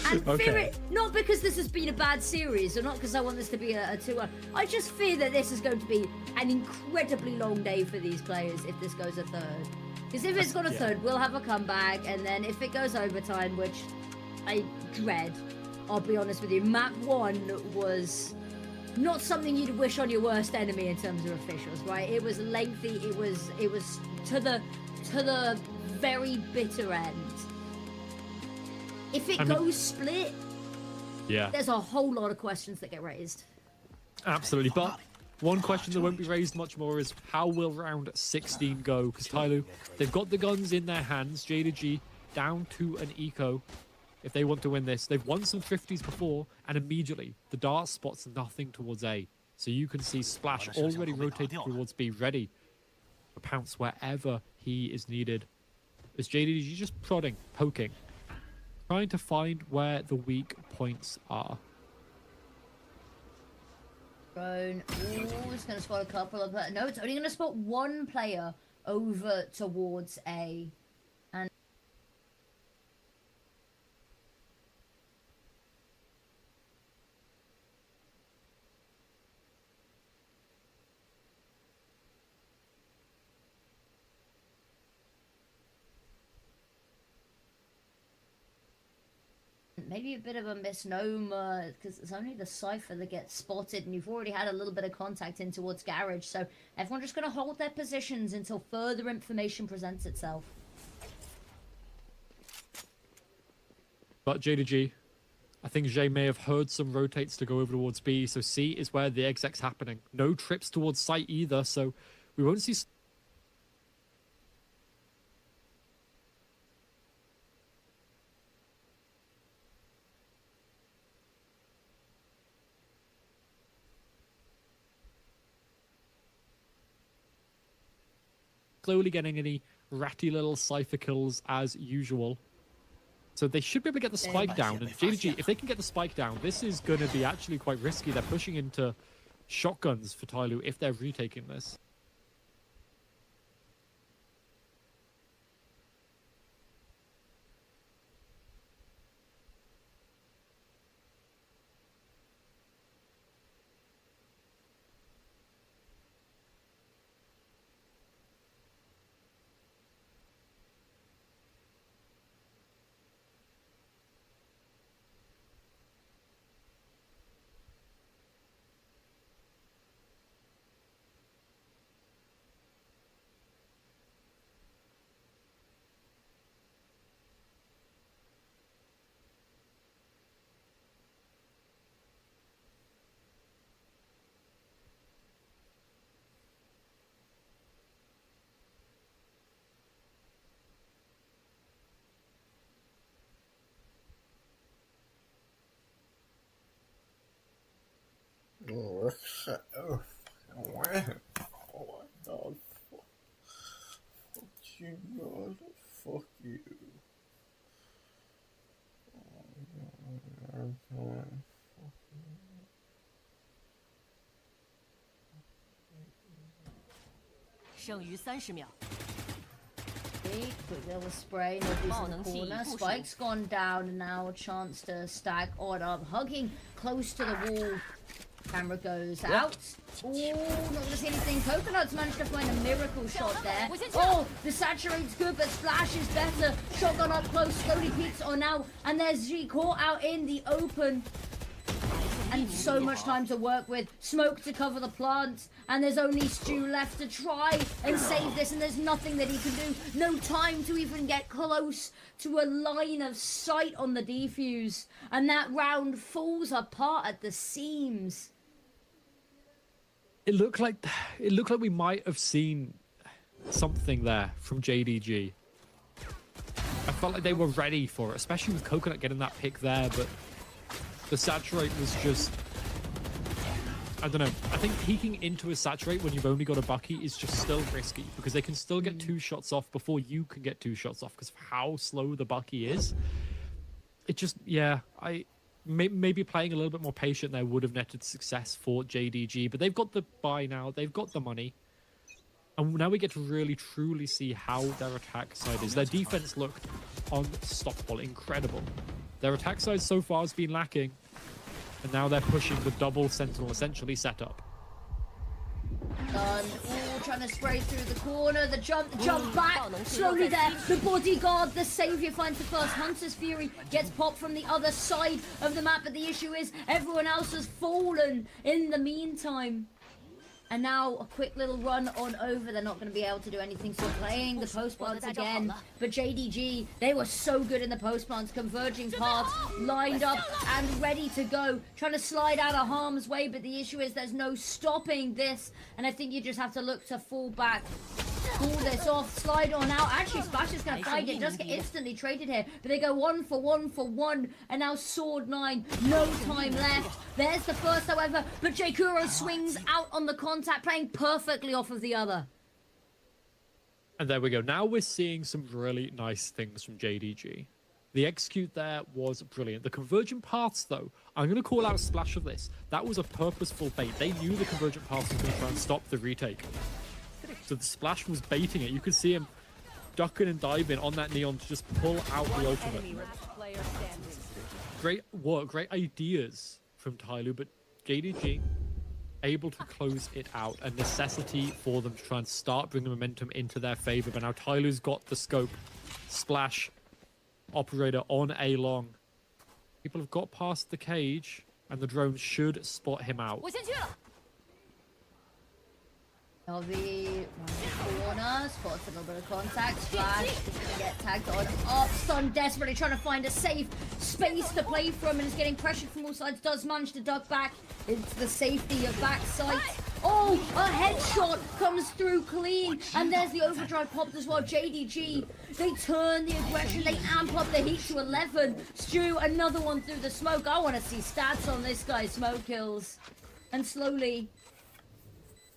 And fear it, not because this has been a bad series, or not because I want this to be a 2-1. I just fear that this is going to be an incredibly long day for these players if this goes a third. Because if it's gone a third, we'll have a comeback, and then if it goes overtime, which I dread, I'll be honest with you, map 1 was not something you'd wish on your worst enemy in terms of officials, right? It was lengthy, it was to the very bitter end. If it goes split, there's a whole lot of questions that get raised. Absolutely, but one question that won't be raised much more is how will round 16 go? Because Tyloo, they've got the guns in their hands. J2G down to an eco if they want to win this. They've won some 50s before, and immediately the dart spots nothing towards A. So you can see Splash already rotated towards B, ready to pounce wherever he is needed. As JDG just prodding, poking, trying to find where the weak points are. Drone. Ooh, it's going to spot a couple of... No, it's only going to spot one player over towards A. And... maybe a bit of a misnomer, because it's only the Cypher that gets spotted, and you've already had a little bit of contact in towards Garage, so everyone's just going to hold their positions until further information presents itself. But J2G, I think Jay may have heard some rotates to go over towards B, so C is where the exec's happening. No trips towards site either, so we won't see... slowly getting any ratty little Cypher kills as usual. So they should be able to get the spike down. And J2G, if they can get the spike down, this is going to be actually quite risky. They're pushing into shotguns for Tyloo if they're retaking this. Oh, what the fuck? Fuck you, God. Fuck you. Oh, God. Quick little spray, nobody's in the corner. Spike's gone down, and now a chance to stack odd up, hugging close to the wall. Camera goes out. Oh, not gonna see anything. Coconut's managed to find a miracle shot there. Oh, the saturate's good, but Splash is better. Shotgun up close, slowly peeks on out, and there's G caught out in the open. And so much time to work with. Smoke to cover the plant, and there's only Stu left to try and save this, and there's nothing that he can do. No time to even get close to a line of sight on the defuse, and that round falls apart at the seams. It looked like we might have seen something there from JDG. I felt like they were ready for it, especially with Coconut getting that pick there, but the saturate was just... I don't know. I think peeking into a saturate when you've only got a Bucky is just still risky, because they can still get 2 shots off before you can get 2 shots off because of how slow the Bucky is. It just, yeah, maybe playing a little bit more patient there would have netted success for JDG, but they've got the buy now, they've got the money, and now we get to really truly see how their attack side is. Their defense looked unstoppable, incredible. Their attack side so far has been lacking, and now they're pushing the double sentinel essentially set up. Ooh, trying to spray through the corner. The jump back. Slowly there. The bodyguard, the savior finds the first. Hunter's Fury gets popped from the other side of the map. But the issue is everyone else has fallen in the meantime. And now a quick little run on over. They're not going to be able to do anything. So playing the post plants again. But JDG, they were so good in the post plants. Converging paths, lined up and ready to go. Trying to slide out of harm's way. But the issue is there's no stopping this. And I think you just have to look to fall back. Pull this off, slide on out. Actually, Splash is going to find it. Just get instantly traded here. But they go 1 for 1 for 1. And now Sword9, no time left. There's the first, however. But Jakuro swings out on the contact, playing perfectly off of the other. And there we go. Now we're seeing some really nice things from JDG. The execute there was brilliant. The convergent paths, though, I'm going to call out Splash of this. That was a purposeful bait. They knew the convergent paths was going to try and stop the retake. So the Splash was baiting it. You could see him ducking and diving on that Neon to just pull out the ultimate. Great work, great ideas from Tyloo, but JDG able to close it out. A necessity for them to try and start bringing momentum into their favor. But now Tyloo's got the scope. Splash, operator on A long. People have got past the cage, and the drone should spot him out. LV corner, spots a little bit of contact. Splash is going to get tagged on up. Stun desperately trying to find a safe space to play from and is getting pressured from all sides. Does manage to duck back into the safety of backside. Oh, a headshot comes through clean. And there's the overdrive popped as well. JDG, they turn the aggression. They amp up the heat to 11. Stu, another one through the smoke. I want to see stats on this guy. Smoke kills. And slowly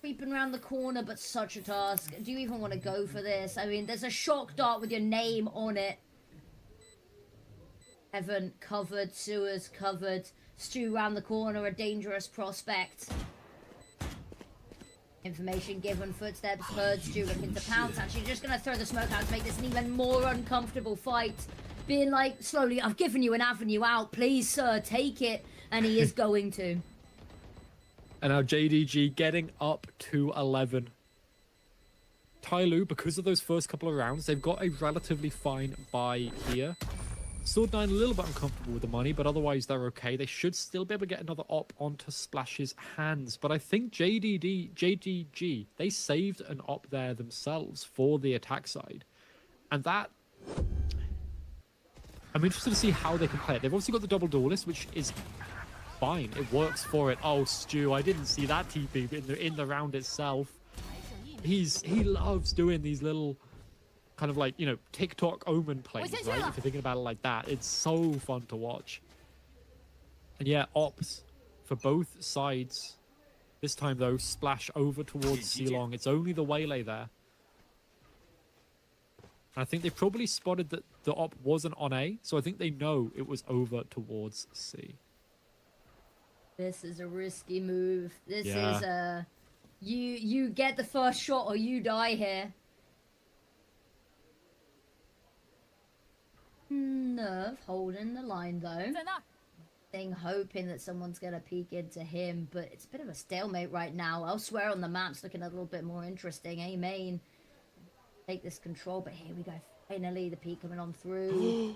creeping around the corner, but such a task. Do you even want to go for this? I mean, there's a shock dart with your name on it. Evan covered, Sewers covered. Stu round the corner, a dangerous prospect. Information given, footsteps heard, Stu looking to pounce. Actually, just going to throw the smoke out to make this an even more uncomfortable fight. Being like, slowly, I've given you an avenue out. Please, sir, take it. And he is going to. And now JDG getting up to 11. Tyloo, because of those first couple of rounds, they've got a relatively fine buy here. Sword9 a little bit uncomfortable with the money, but otherwise they're okay. They should still be able to get another op onto Splash's hands. But I think JDG, they saved an op there themselves for the attack side. And that, I'm interested to see how they can play it. They've obviously got the double duelist, which is fine. It works for it. Oh, Stu, I didn't see that TP in the round itself. He loves doing these little kind of like, you know, TikTok Omen plays, right? If you're thinking about it like that, it's so fun to watch. And yeah, ops for both sides. This time though, Splash over towards C-Long. It's only the waylay there. And I think they probably spotted that the op wasn't on A, so I think they know it was over towards C. This is a risky move. This is a you get the first shot or you die here. Nerve holding the line though. Hoping that someone's gonna peek into him, but it's a bit of a stalemate right now. Elsewhere on the map's looking a little bit more interesting. A-Main take this control, but here we go. Finally, the peek coming on through.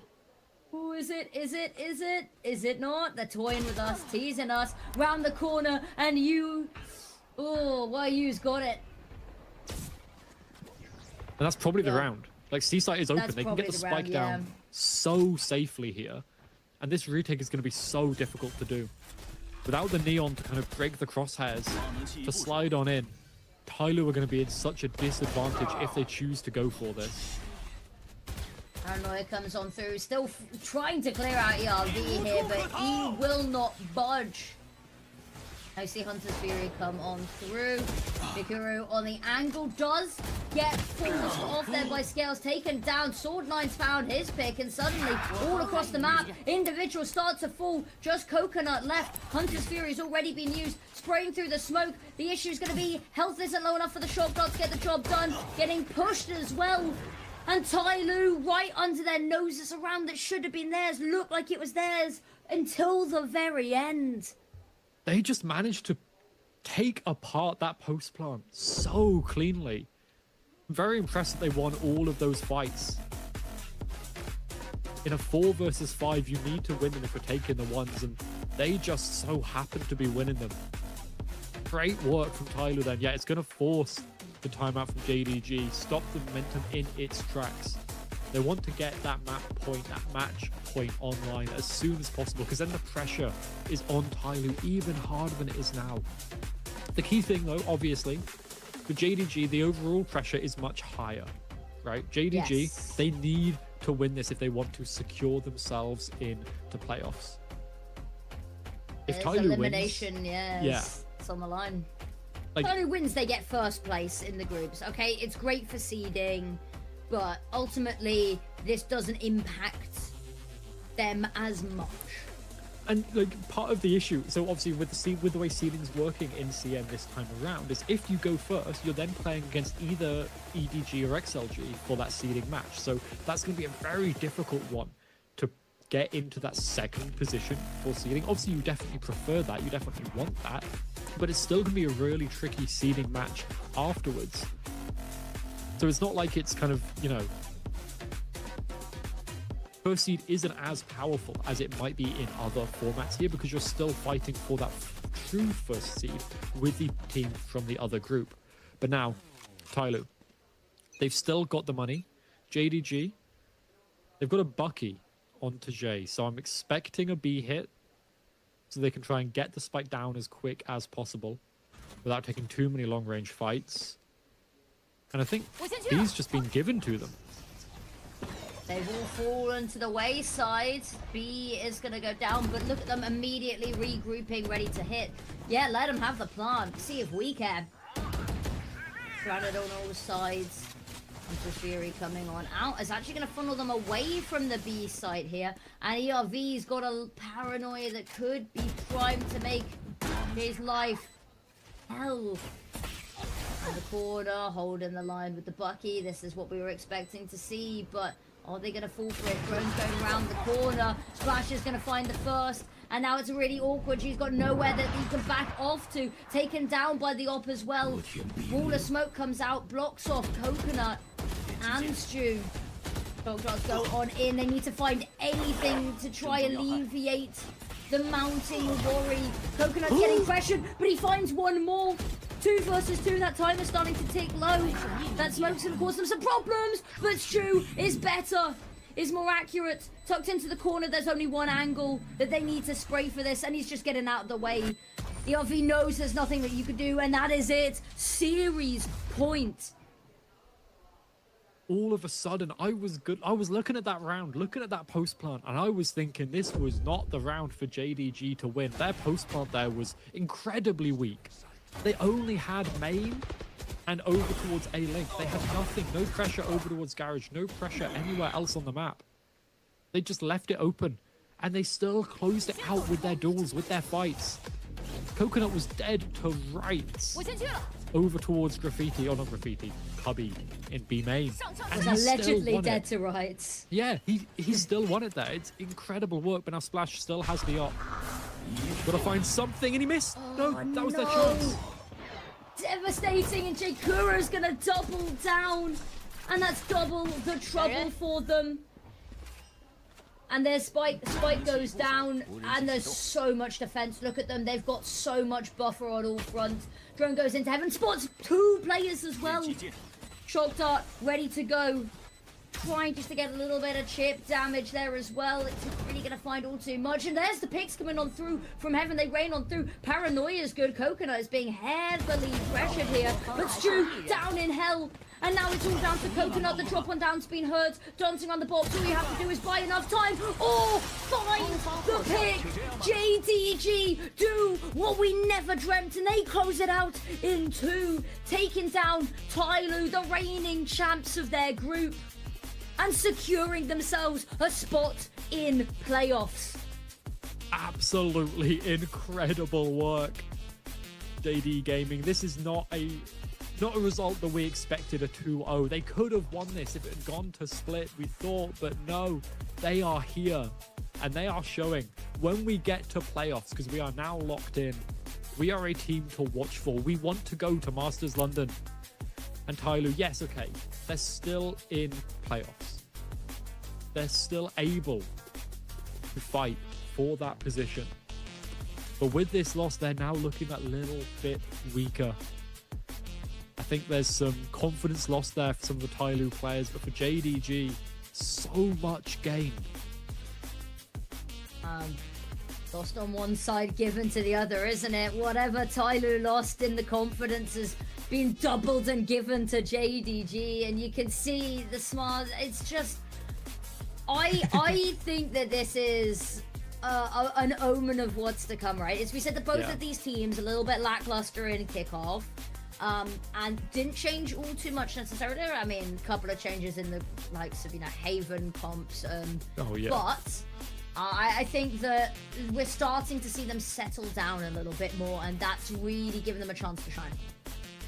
Oh, is it? Is it not? They're toying with us, teasing us. Round the corner, and you... Oh, well, you's got it. And that's probably the round. Like, C-Site is open. They can get the spike down so safely here. And this retake is going to be so difficult to do. Without the Neon to kind of break the crosshairs, to slide on in, Tyloo are going to be in such a disadvantage if they choose to go for this. Paranoia comes on through, still trying to clear out ERV here, but he will not budge. I see Hunter's Fury come on through. Mikuru on the angle does get forced off there by Scales, taken down. Sword9's found his pick, and suddenly, all across the map, individuals start to fall. Just Coconut left. Hunter's Fury's already been used, spraying through the smoke. The issue is going to be health isn't low enough for the shot dot to get the job done. Getting pushed as well. And Tyloo right under their noses, a round that should have been theirs, looked like it was theirs until the very end. They just managed to take apart that post plant so cleanly. I'm very impressed that they won all of those fights. In a 4 versus 5, you need to win them if you're taking the ones, and they just so happen to be winning them. Great work from Tyloo then. Yeah, it's going to force the timeout from JDG, stop the momentum in its tracks. They want to get that match point online as soon as possible, because then the pressure is on Tyloo even harder than it is now. The key thing though, obviously, for JDG, the overall pressure is much higher, right? JDG, Yes. they need to win this if they want to secure themselves into playoffs. If There's Tyloo elimination, wins, yes. It's on the line. Like- Tyloo wins, they get first place in the groups. Okay, it's great for seeding, but ultimately this doesn't impact them as much. and like part of the issue, so obviously with the way seeding's working in CM this time around, is if you go first, you're then playing against either EDG or XLG for that seeding match. So that's going to be a very difficult one to get into that second position for seeding. Obviously, you definitely prefer that, you definitely want that, but it's still going to be a really tricky seeding match afterwards. So it's not like it's kind of, you know, first seed isn't as powerful as it might be in other formats here, because you're still fighting for that true first seed with the team from the other group. But now, Tyloo, they've still got the money. JDG, they've got a Bucky onto Jay, so I'm expecting a B hit so they can try and get the spike down as quick as possible without taking too many long-range fights. And I think B's just been given to them. They've all fallen to the wayside. B is going to go down, but look at them immediately regrouping, ready to hit. Yeah, let them have the plant. See if we can. Surrounded on all sides. Hunter Fury coming on out. Is actually going to funnel them away from the B site here. And ERV's got a paranoia that could be primed to make his life hell. In the corner, holding the line with the Bucky. This is what we were expecting to see, but are they going to fall for it? Drone's going around the corner. Splash is going to find the first. And now it's really awkward. She's got nowhere that he can back off to. Taken down by the op as well. Wall of smoke comes out, blocks off Coconut and Stew. Dog shots go on in. They need to find anything to try alleviate the mounting worry. Coconut's getting pressured, but he finds one more. 2 versus 2, that time is starting to tick low. That smoke's gonna cause them some problems, but Stew is better, is more accurate. Tucked into the corner, there's only one angle that they need to spray for this, and he's just getting out of the way. ERV knows there's nothing that you could do, and that is it. Series point. All of a sudden, I was looking at that round, looking at that post plant, and I was thinking this was not the round for JDG to win. Their post plant there was incredibly weak. They only had main and over towards A link. They had nothing, no pressure over towards garage, no pressure anywhere else on the map. They just left it open, and they still closed it out with their duels, with their fights. Coconut was dead to rights over towards Graffiti, or not Graffiti, Cubby in B main. And Was he still allegedly won dead it. to rights. Yeah, he still won it there. It's incredible work, but now Splash still has the op. Gotta find something, and he missed. No, that was their chance. Devastating, and Jakura's gonna double down, and that's double the trouble for them. And their spike goes down, and there's so much defense. Look at them, they've got so much buffer on all fronts. Drone goes into heaven, spots 2 players as well. Shock dart ready to go. Trying just to get a little bit of chip damage there as well. It's not really going to find all too much. And there's the picks coming on through from heaven. They rain on through. Paranoia is good. Coconut is being heavily pressured here. But Stew down in hell. And now it's all down to Coconut. The drop on down's been heard. Dancing on the box. All you have to do is buy enough time or find the pick. JDG do what we never dreamt. And they close it out in 2. Taking down Tyloo, the reigning champs of their group, and securing themselves a spot in playoffs. Absolutely incredible work, JD Gaming. This is not a result that we expected, a 2-0. They could have won this if it had gone to split, we thought, but no, they are here and they are showing when we get to playoffs, because we are now locked in. We are a team to watch for. We want to go to Masters London. And Tyloo, yes, okay, they're still in playoffs. They're still able to fight for that position. But with this loss, they're now looking a little bit weaker. I think there's some confidence lost there for some of the Tyloo players, but for JDG, so much gained. Lost on one side, given to the other, isn't it? Whatever Tyloo lost in the confidence has been doubled and given to JDG, and you can see the smart. It's just, I think that this is an omen of what's to come, right? As we said, that both of these teams a little bit lackluster in kickoff, and didn't change all too much necessarily. I mean, a couple of changes in the likes of Haven comps, but I think that we're starting to see them settle down a little bit more, and that's really giving them a chance to shine.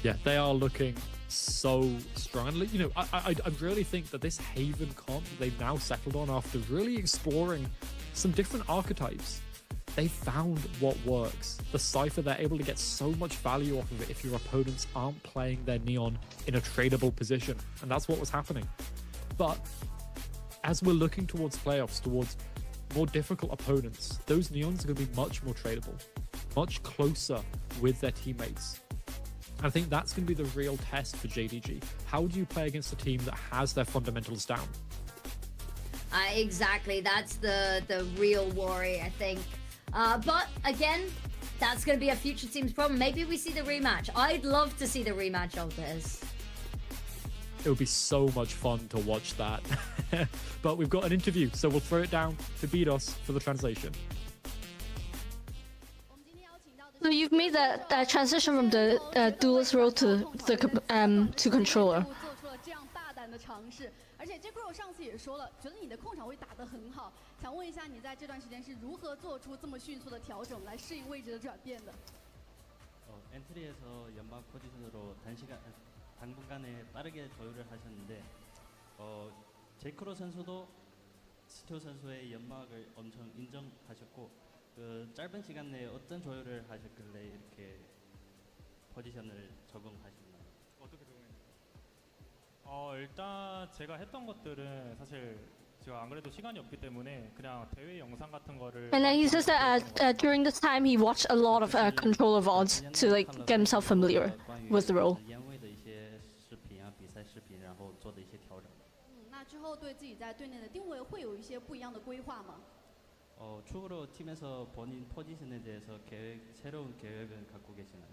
Yeah, they are looking so strong. And, you know, I really think that this Haven comp they've now settled on after really exploring some different archetypes. They found what works. The Cypher, they're able to get so much value off of it if your opponents aren't playing their Neon in a tradable position. And that's what was happening. But as we're looking towards playoffs, towards more difficult opponents, those Neons are going to be much more tradable, much closer with their teammates. I think that's going to be the real test for JDG. How do you play against a team that has their fundamentals down? Exactly, that's the real worry, I think. But again, that's going to be a future team's problem. Maybe we see the rematch. I'd love to see the rematch of this. It would be so much fun to watch that. But we've got an interview, so we'll throw it down to Bidos for the translation. So you've made that transition from the duelist role to controller. 而且 J.Crow 上次也说了，觉得你的控场位打得很好，想问一下你在这段时间是如何做出这么迅速的调整来适应位置的转变的？ 엔트리에서 연막 포지션으로 당분간에 빠르게 조율을 하셨는데 제크로 선수도 스튜 선수의 연막을 엄청 인정하셨고 그 짧은 시간 내에 어떤 조율을 하셨길래 이렇게 포지션을 적응하셨나요? 어떻게 적응했나요? 일단 제가 했던 것들은 사실 제가 안 그래도 시간이 없기 때문에 그냥 대회 영상 같은 거를. And then he says that during this time he watched a lot of controller VODs to like get himself familiar with the role. 那之后对自己在队内的定位会有一些不一样的规划吗？ 추후로 팀에서 본인 포지션에 대해서 새로운 계획을 갖고 계시나요?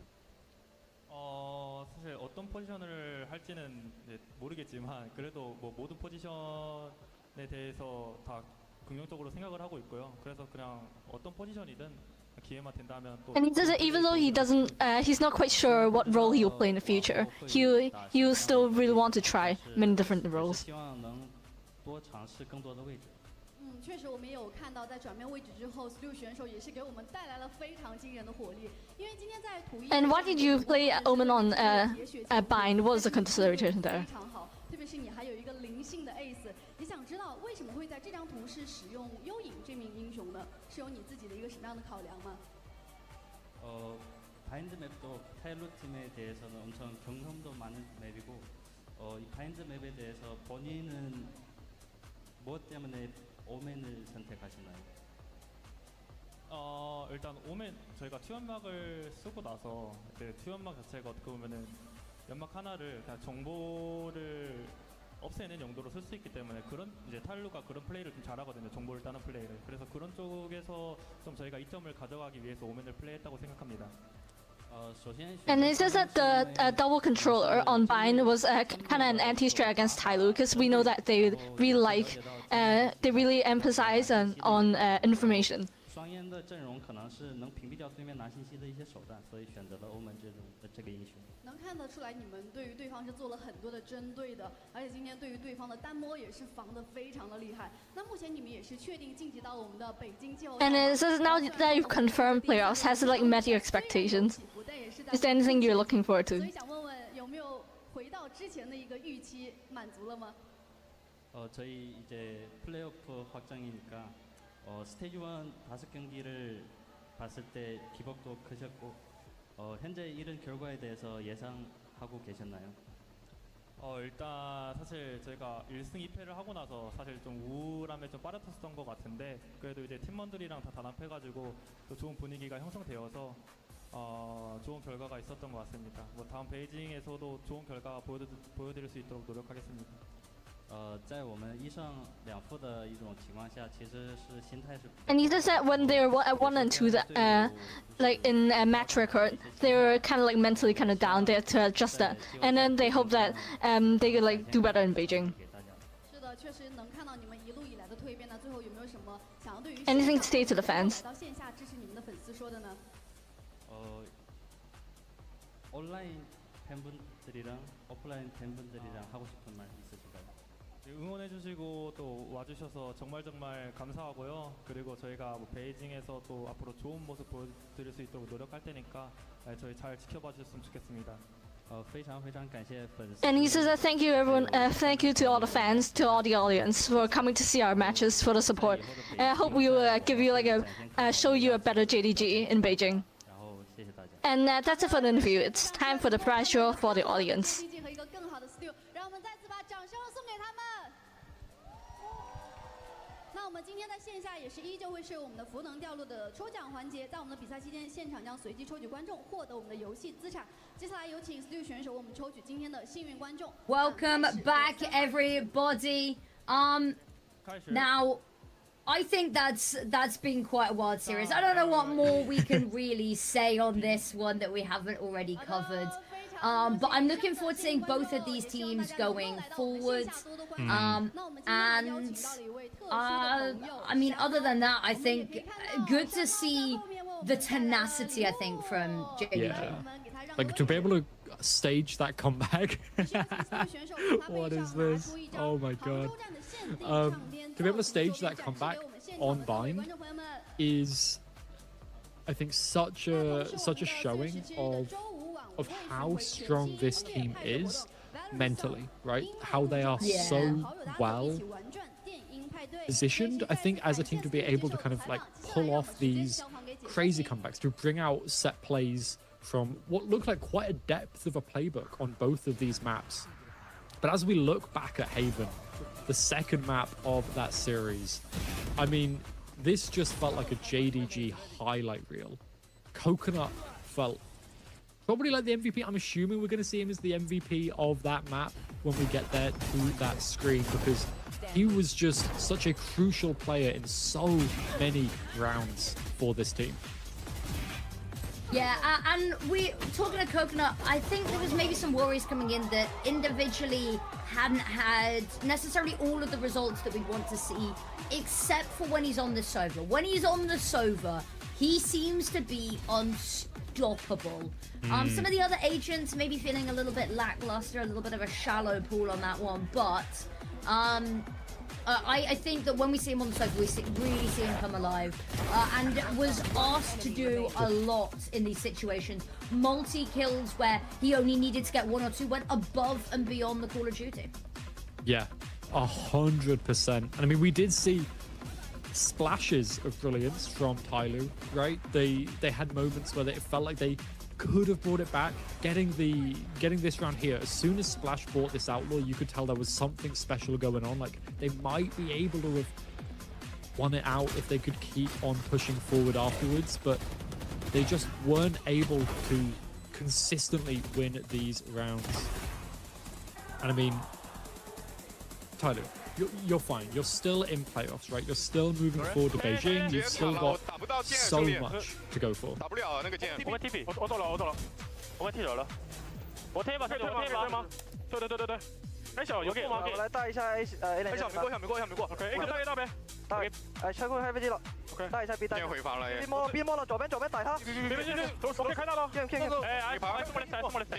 사실 어떤 포지션을 할지는 모르겠지만 그래도 뭐 모든 포지션에 대해서 다 긍정적으로 생각을 하고 있고요. 그래서 그냥 어떤 포지션이든 기회만 된다면 또. And he says that even though he's not quite sure what role he will play in the future, he will still really want to try many different roles. 多尝试更多的位置。确实我们也有看到，在转变位置之后 ，Stu 选手也是给我们带来了非常惊人的火力。因为今天在图一。And why did you play Omen on Bind? What was the consideration there? 非常好，特别是你还有一个灵性的 Ace， 也想知道为什么会在这张图是使用幽影这名英雄呢？是有你自己的一个什么样的考量吗？ 바인드 맵도 타일로 팀에 대해서는 엄청 경험도 많은 맵이고 이 바인드 맵에 대해서 본인은 무엇 때문에 오멘을 선택하시나요? 일단 오멘 저희가 투연막을 쓰고 나서 투연막 자체가 어떻게 보면은 연막 하나를 그냥 정보를 없애는 용도로 쓸 수 있기 때문에 그런 이제 탈루가 그런 플레이를 좀 잘하거든요. 정보를 따는 플레이를. 그래서 그런 쪽에서 좀 저희가 이점을 가져가기 위해서 오멘을 플레이했다고 생각합니다. And it says that the double controller on Bind was kind of an anti-strat against Tyloo because we know that they really emphasize on information. 双烟的阵容可能是能屏蔽掉对面拿信息的一些手段，所以选择了欧文这个英雄。能看得出来，你们对于对方是做了很多的针对的，而且今天对于对方的单摸也是防得非常的厉害。那目前你们也是确定晋级到我们的北京季后赛。And it says now that you've confirmed playoffs, has it like met your expectations? Is there anything you're looking forward to? 所以想问问有没有回到之前的一个预期满足了吗？ 저희 이제 플레이오프 확정이니까 스테이지 1 5경기를 봤을 때 기복도 크셨고 현재 이런 결과에 대해서 예상하고 계셨나요? 일단 사실 저희가 1승 2패를 하고 나서 사실 좀 우울함에 좀 빠졌었던 것 같은데 그래도 이제 팀원들이랑 다 단합해가지고 또 좋은 분위기가 형성되어서 좋은 결과가 있었던 것 같습니다. 뭐 다음 베이징에서도 좋은 결과 보여드릴 수 있도록 노력하겠습니다. 在我们1胜2负的一种情况下，其实是心态是。 And he says that when they're at 1 and 2, that like in a match record, they were kind of like mentally kind of down. They had to adjust that, and then they hope that they could like do better in Beijing. 是的，确实能看到你们一路以来的蜕变。那最后有没有什么想要对于 Anything to say to the fans? 来到线下支持你们的粉丝说的呢？ 온라인 팬분들이랑 오프라인 팬분들이랑 하고 싶은 말 있으실까요? 응원해주시고 또 와주셔서 정말 감사하고요. 그리고 저희가 뭐 베이징에서 또 앞으로 좋은 모습 보여드릴 수 있도록 노력할 테니까 저희 잘 지켜봐 주셨으면 좋겠습니다. 非常感谢粉丝。 And he says that thank you everyone, thank you to all the fans, to all the audience for coming to see our matches, for the support. And I hope we will give you like show you a better JDG in Beijing. 然后谢谢大家。 And that's it for the interview. It's time for the prize draw for the audience. 和一个更好的 Stu， 让我们再次把掌声送给他们。那我们今天在线下也是依旧会是我们的福能掉落的抽奖环节，在我们的比赛期间，现场将随机抽取观众获得我们的游戏资产。接下来有请 Stu 选手为我们抽取今天的幸运观众。Welcome back, everybody. Now, I think that's been quite a wild series. I don't know what more we can really say on this one that we haven't already covered. But I'm looking forward to seeing both of these teams going forward. And I mean, other than that, I think good to see the tenacity, I think, from JDG. Yeah. Like, to be able to stage that comeback. What is this? Oh my god. To be able to stage that comeback on Vine is, I think, such a showing of how strong this team is mentally, right? How they are so well positioned, I think, as a team to be able to kind of like pull off these crazy comebacks, to bring out set plays from what looked like quite a depth of a playbook on both of these maps. But as we look back at Haven, the second map of that series, I mean, this just felt like a JDG highlight reel. Coconut felt probably like the MVP. I'm assuming we're going to see him as the MVP of that map when we get there to that screen, because he was just such a crucial player in so many rounds for this team. Yeah, and we talking to Coconut, I think there was maybe some worries coming in that individually hadn't had necessarily all of the results that we want to see, except for when he's on the Sova. When he's on the Sova, he seems to be unstoppable. Some of the other agents may be feeling a little bit lackluster, a little bit of a shallow pool on that one, but I think that when we see him on the Sova, we really see him come alive, and was asked to do a lot in these situations. Multi-kills where he only needed to get 1 or 2, went above and beyond the Call of Duty. Yeah, 100%. And I mean, we did see splashes of brilliance from Tyloo, right? They had moments where it felt like they could have brought it back. Getting this round here, as soon as Splash bought this Outlaw, you could tell there was something special going on. Like, they might be able to have won it out if they could keep on pushing forward afterwards, but they just weren't able to consistently win these rounds. And I mean, Tyloo, you're fine. You're still in playoffs, right? You're still moving forward to Beijing. You've still got so much to go for. 我们 TP， 我走了，我们踢人了。我贴吧，对吗？对。A 小有给吗？我来带一下 A 小没过。OK， A 小带 A 大呗。OK， 拆过开飞机了。OK， 带一下 B 带。回防了。边摸了，左边逮他。别，左边开大了。你跑，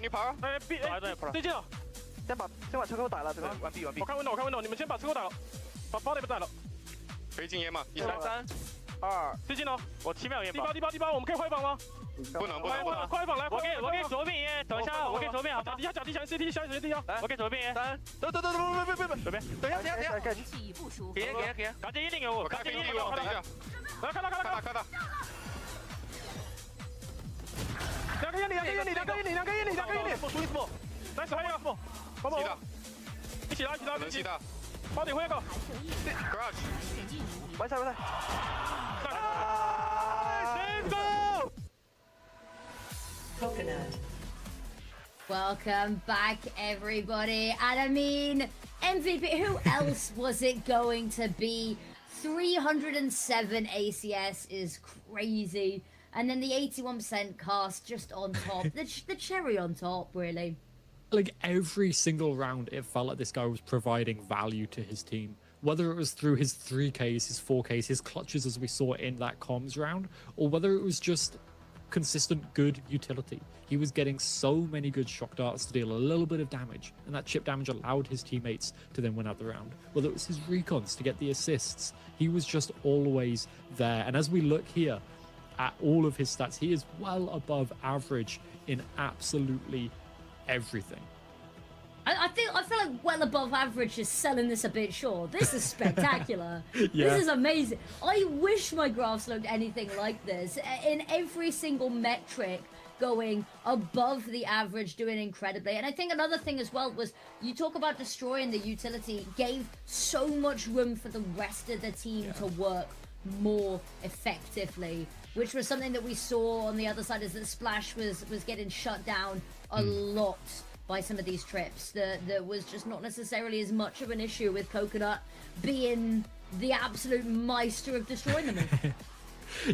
你跑。B， 最近了。先把车给我逮了，完毕。我看 window， 你们先把车给我逮了，把包里边逮了。飞进烟嘛，1、3、2，最近了，我7秒烟。第八，我们可以回防吗？不能，快防来！我给左边烟，等一下，我给左边好。假地下 CT 下首先地下，来，我给左边烟。3，走，别，左边，等一下，给，赶紧1-0给我，赶紧1-0给我，来，看到。，nice 还有，帮我，一起拉，一起拉，8点回个 ，garage， 完赛，let's go。 Welcome back, everybody. And I mean, MVP, who else was it going to be? 307 ACS is crazy. And then the 81% cast just on top. the cherry on top, really. Like, every single round, it felt like this guy was providing value to his team. Whether it was through his 3Ks, his 4Ks, his clutches as we saw in that comms round, or whether it was just consistent good utility. He was getting so many good shock darts to deal a little bit of damage, and that chip damage allowed his teammates to then win out the round. Whether it was his recons to get the assists, he was just always there. And as we look here at all of his stats, he is well above average in absolutely everything. I feel like well above average is selling this a bit short. This is spectacular. Yeah. This is amazing. I wish my graphs looked anything like this. In every single metric going above the average, doing incredibly. And I think another thing as well was you talk about destroying the utility, gave so much room for the rest of the team to work more effectively, which was something that we saw on the other side, is that Splash was getting shut down a lot by some of these trips. That was just not necessarily as much of an issue with Coconut being the absolute meister of destroying them.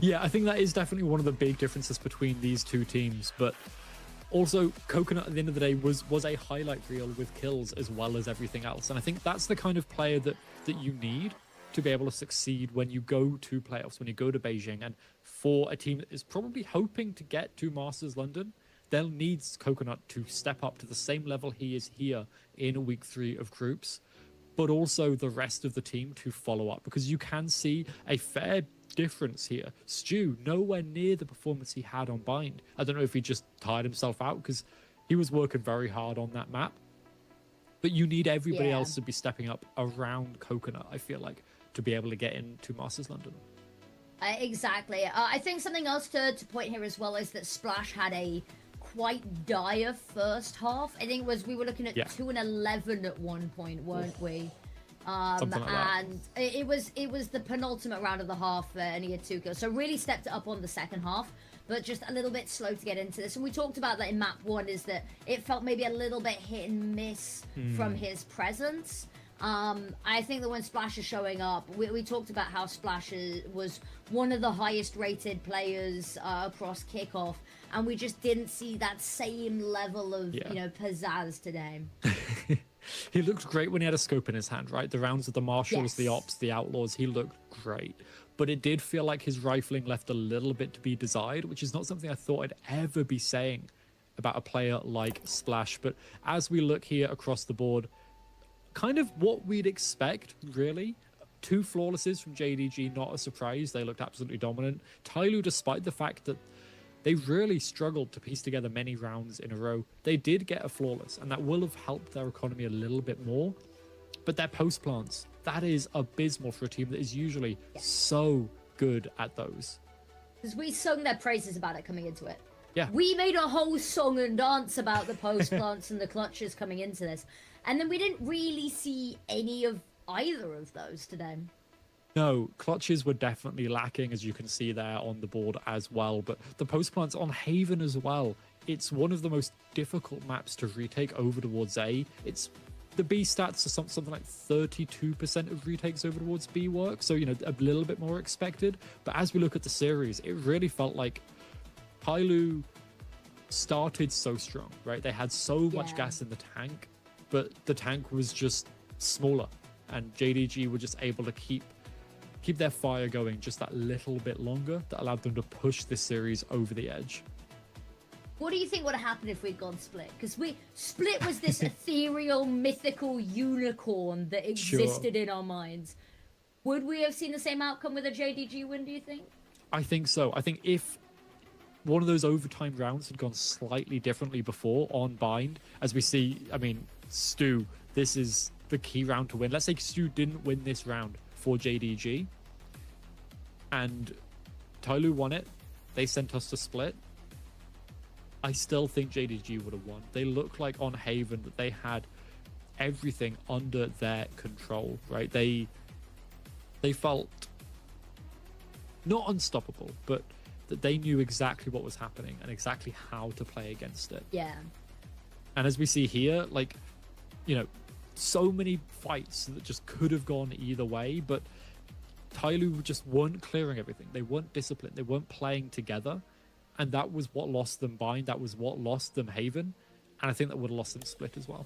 Yeah, I think that is definitely one of the big differences between these two teams. But also, Coconut at the end of the day was a highlight reel with kills as well as everything else. And I think that's the kind of player that you need to be able to succeed when you go to playoffs, when you go to Beijing. And for a team that is probably hoping to get to Masters London, they'll need Coconut to step up to the same level he is here in week 3 of groups, but also the rest of the team to follow up, because you can see a fair difference here. Stu, nowhere near the performance he had on Bind. I don't know if he just tired himself out, because he was working very hard on that map. But you need everybody else to be stepping up around Coconut, I feel like, to be able to get into Masters London. Exactly. I think something else to point here as well is that Splash had a quite dire first half. I think we were looking at 2-11 at one point, weren't we? Something like that. And it was the penultimate round of the half, and he had 2 kills. So really stepped it up on the second half, but just a little bit slow to get into this. And we talked about that in map 1, is that it felt maybe a little bit hit and miss from his presence. I think that when Splash is showing up, we talked about how Splash was one of the highest rated players across kickoff, and we just didn't see that same level of pizzazz today. He looked great when he had a scope in his hand, right? The rounds of the Marshals, the Ops, the Outlaws, he looked great. But it did feel like his rifling left a little bit to be desired, which is not something I thought I'd ever be saying about a player like Splash. But as we look here across the board, kind of what we'd expect, really. 2 flawlesses from JDG, not a surprise. They looked absolutely dominant. Tyloo, despite the fact that they really struggled to piece together many rounds in a row, they did get a flawless, and that will have helped their economy a little bit more. But their post plants, that is abysmal for a team that is usually so good at those. Because we sung their praises about it coming into it. Yeah. We made a whole song and dance about the post plants and the clutches coming into this. And then we didn't really see any of either of those today. No, clutches were definitely lacking, as you can see there on the board as well. But the post plants on Haven as well, it's one of the most difficult maps to retake over towards A. It's the B stats are something like 32% of retakes over towards B work, so a little bit more expected. But as we look at the series, it really felt like Tyloo started so strong, right? They had so much gas in the tank, but the tank was just smaller, and JDG were just able to keep their fire going just that little bit longer. That allowed them to push this series over the edge. What do you think would have happened if we'd gone Split? Because Split was this ethereal, mythical unicorn that existed in our minds. Would we have seen the same outcome with a JDG win, do you think? I think so. I think if one of those overtime rounds had gone slightly differently before on Bind, as we see, I mean, Stu, this is the key round to win. Let's say Stu didn't win this round for JDG, and Tyloo won it. They sent us to Split. I still think JDG would have won. They looked like on Haven that they had everything under their control, right? They felt not unstoppable, but that they knew exactly what was happening and exactly how to play against it. Yeah. And as we see here, like, you know, so many fights that just could have gone either way, but Tyloo just weren't clearing everything. They weren't disciplined. They weren't playing together. And that was what lost them Bind. That was what lost them Haven. And I think that would have lost them Split as well.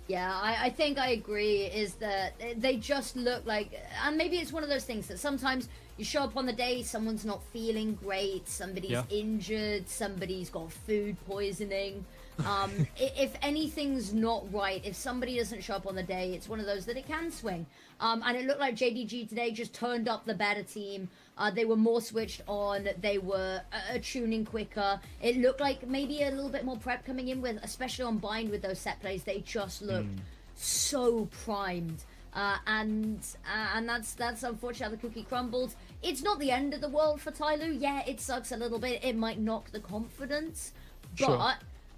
Yeah, I think I agree, is that they just look like, and maybe it's one of those things that sometimes you show up on the day, someone's not feeling great, somebody's injured, somebody's got food poisoning. If anything's not right, if somebody doesn't show up on the day, it's one of those that it can swing. And it looked like JDG today just turned up the better team. They were more switched on. They were tuning quicker. It looked like maybe a little bit more prep coming in with, especially on Bind with those set plays. They just looked so primed. And that's unfortunate how the cookie crumbled. It's not the end of the world for Tyloo. Yeah, it sucks a little bit. It might knock the confidence, but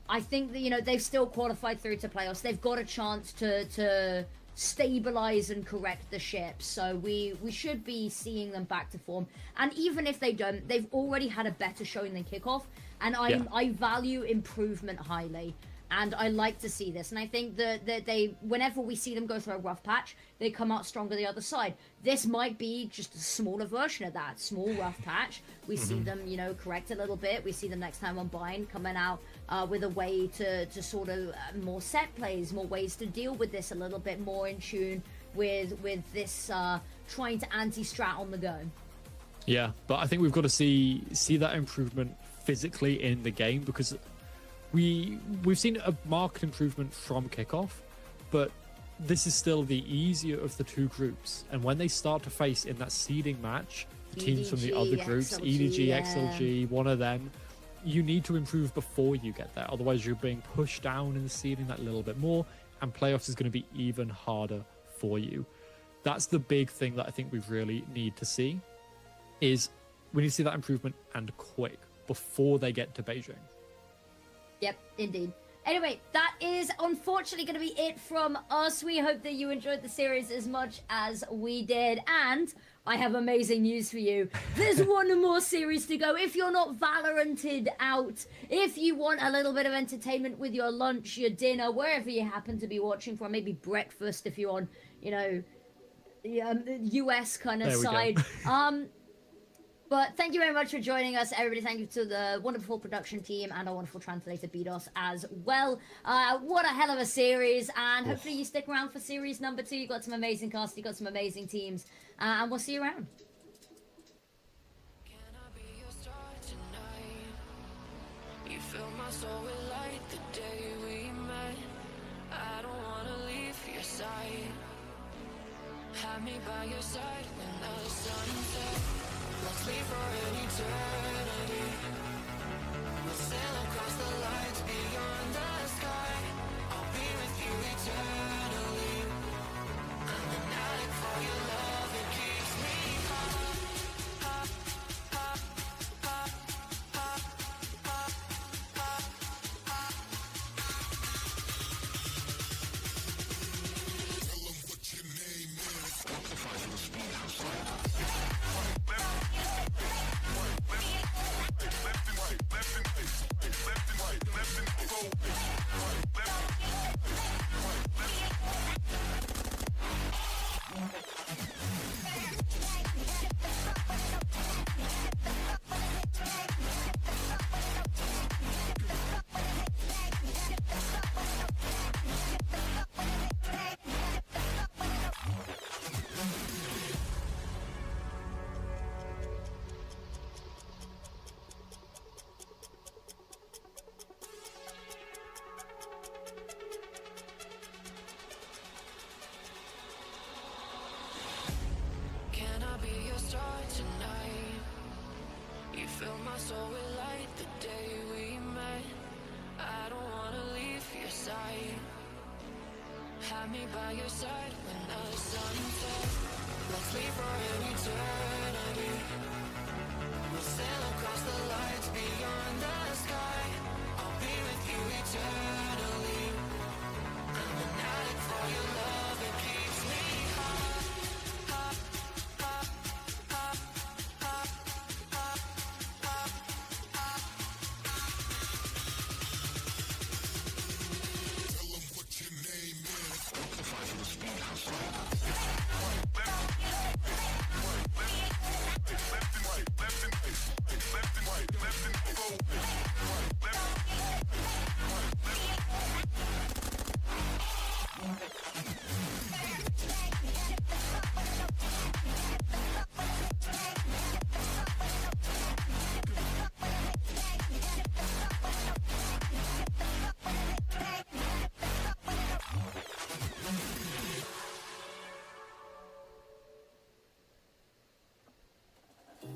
I think that, you know, they've still qualified through to playoffs. They've got a chance to stabilize and correct the ship. So we should be seeing them back to form. And even if they don't, they've already had a better showing than Kickoff. And I value improvement highly. And I like to see this. And I think that they, whenever we see them go through a rough patch, they come out stronger the other side. This might be just a smaller version of that. Small rough patch. We see them, you know, correct a little bit. We see them next time on Bind coming out with a way to sort of more set plays, more ways to deal with this a little bit more in tune with this trying to anti-strat on the go. Yeah, but I think we've got to see that improvement physically in the game, because we've seen a marked improvement from Kickoff, but this is still the easier of the two groups. And when they start to face in that seeding match, the teams from the other groups, EDG, XLG, one of them, you need to improve before you get there. Otherwise, you're being pushed down in the seeding that little bit more, and playoffs is going to be even harder for you. That's the big thing that I think we really need to see, is we need to see that improvement, and quick, before they get to Beijing. Yep, indeed. Anyway, that is unfortunately going to be it from us. We hope that you enjoyed the series as much as we did. And I have amazing news for you. There's one more series to go. If you're not Valoranted out, if you want a little bit of entertainment with your lunch, your dinner, wherever you happen to be watching from, maybe breakfast if you're on, you know, US kind of side. But thank you very much for joining us, everybody. Thank you to the wonderful production team and our wonderful translator, Bidos, as well. What a hell of a series, and hopefully you stick around for series number 2. You've got some amazing cast, you've got some amazing teams, and we'll see you around. You fill my soul with light the day we met. I don't wanna leave your side. Have me by your side when the sun sets. Let's leave for an eternity. We'll sail across the lights beyond the sky. I'll be with you eternally. I'm an addict for your love, it keeps me hot. Can I be your star tonight? You fill my soul with light the day we met. I don't wanna leave your side. Have me by your side when the sun sets. Let's leave for an eternity. We'll sail across the lights beyond on the sky. I'll be with you eternally. I'm an addict for your love, it keeps me high.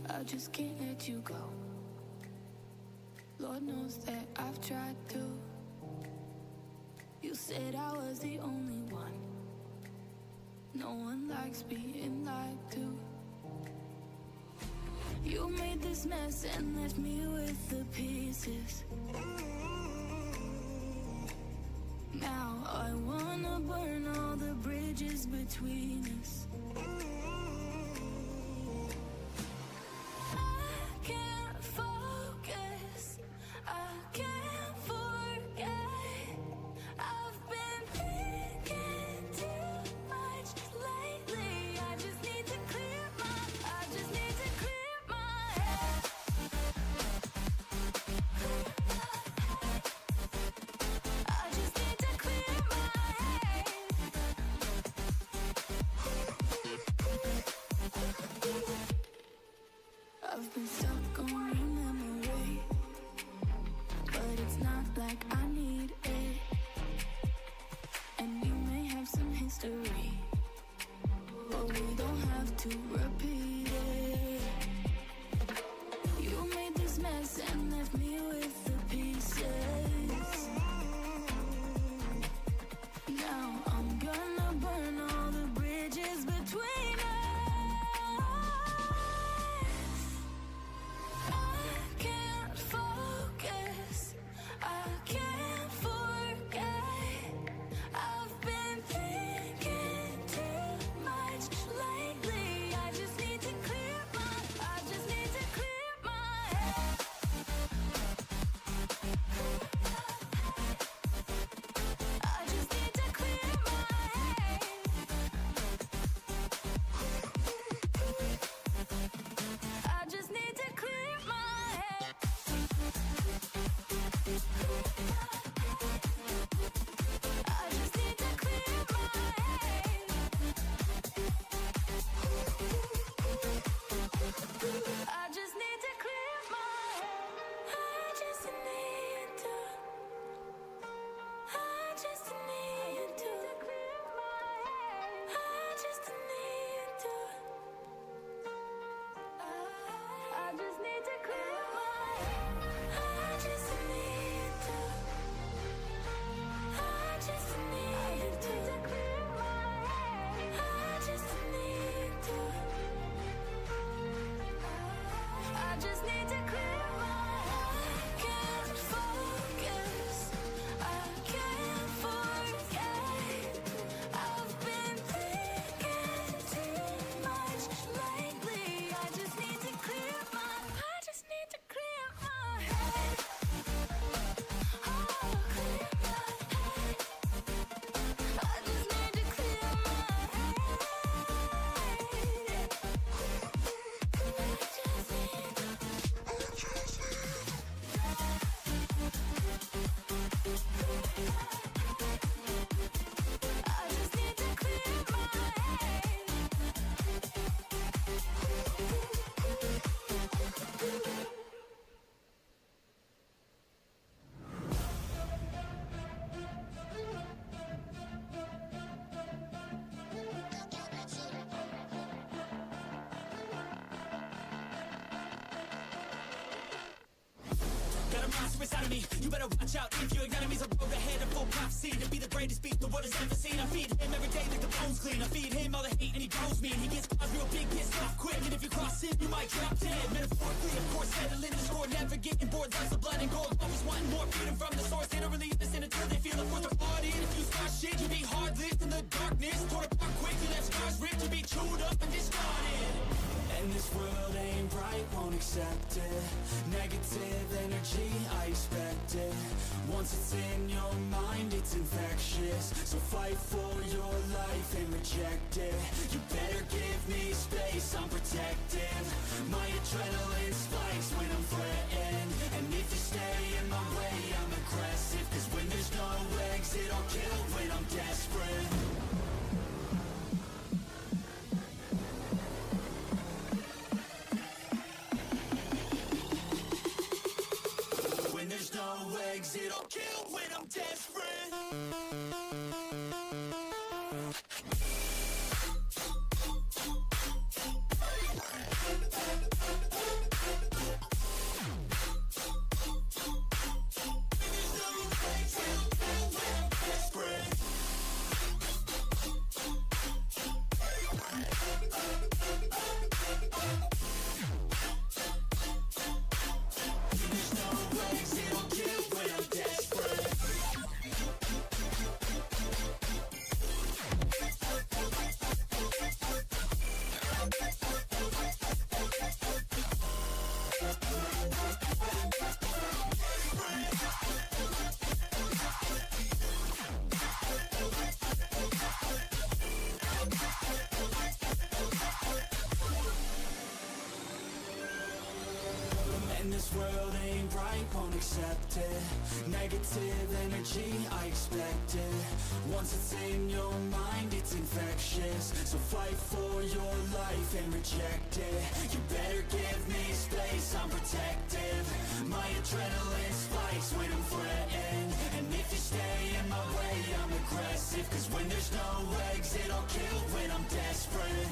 I just can't let you go. Lord knows that I've tried to. You said I was the only one. No one likes being lied to. You made this mess and left me with the pieces. Now I wanna burn all the bridges between us. I can't focus, I can't forget. I've been thinking too much lately. I just need to clear my head. I just need to clear my head. inside of me. You better watch out if your enemies are road ahead of full prophecy to be the greatest beat the world has ever seen. I feed him every day like the bones clean. I feed him all the hate and he grows me. And he gets real big, pissed off quick. And if you cross him, you might drop dead. Metaphorically, of course, settling the score, never getting bored. Lots of blood and gold, always wanting more freedom from the source. They don't really understand until they feel the force of party. And if you start shit, you be hard lived in the darkness. Torn apart quick, you left scars ripped, you be chewed up and discarded. And this world ain't right, won't accept it. Negative energy, I expect it. Once it's in your mind, it's infectious. So fight for your life and reject it. You better give me space, I'm protective. My adrenaline spikes when I'm threatened. And if you stay in my way, I'm aggressive. Cause when there's no exit, I'll kill when I'm desperate. There's no exit, I'll kill when I'm desperate. And this world ain't right, won't accept it. Negative energy, I expect it. Once it's in your mind, it's infectious. So fight for your life and reject it. You better give me space, I'm protective. My adrenaline spikes when I'm threatened. And if you stay in my way, I'm aggressive. Cause when there's no exit, I'll kill when I'm desperate.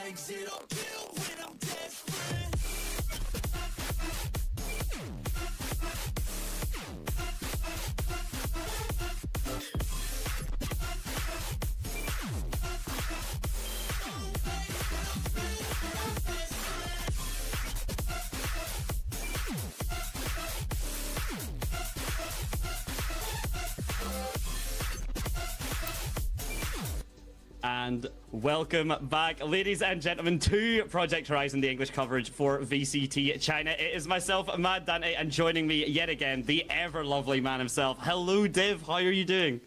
Exit, I'll kill when I'm desperate. And welcome back, ladies and gentlemen, to Project Horizon, the English coverage for VCT China. It is myself, Mad Dante, and joining me yet again, the ever lovely man himself. Hello, Div. How are you doing?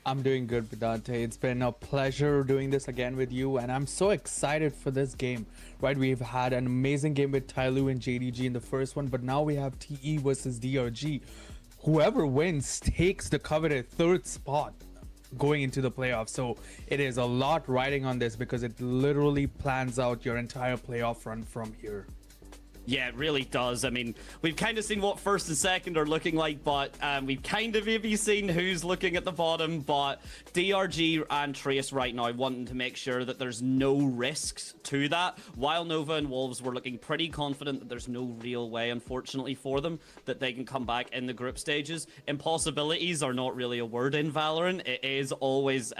I'm doing good, Dante. It's been a pleasure doing this again with you, and I'm so excited for this game. Right, we've had an amazing game with Tyloo and JDG in the first one, but now we have TE versus DRG. Whoever wins takes the coveted third spot going into the playoffs. So it is a lot riding on this because it literally plans out your entire playoff run from here. Yeah, it really does. I mean, we've kind of seen what first and second are looking like, but we've kind of maybe seen who's looking at the bottom. But DRG and Trace right now wanting to make sure that there's no risks to that, while Nova and Wolves were looking pretty confident that there's no real way, unfortunately for them, that they can come back in the group stages. Impossibilities are not really a word in Valorant. It is always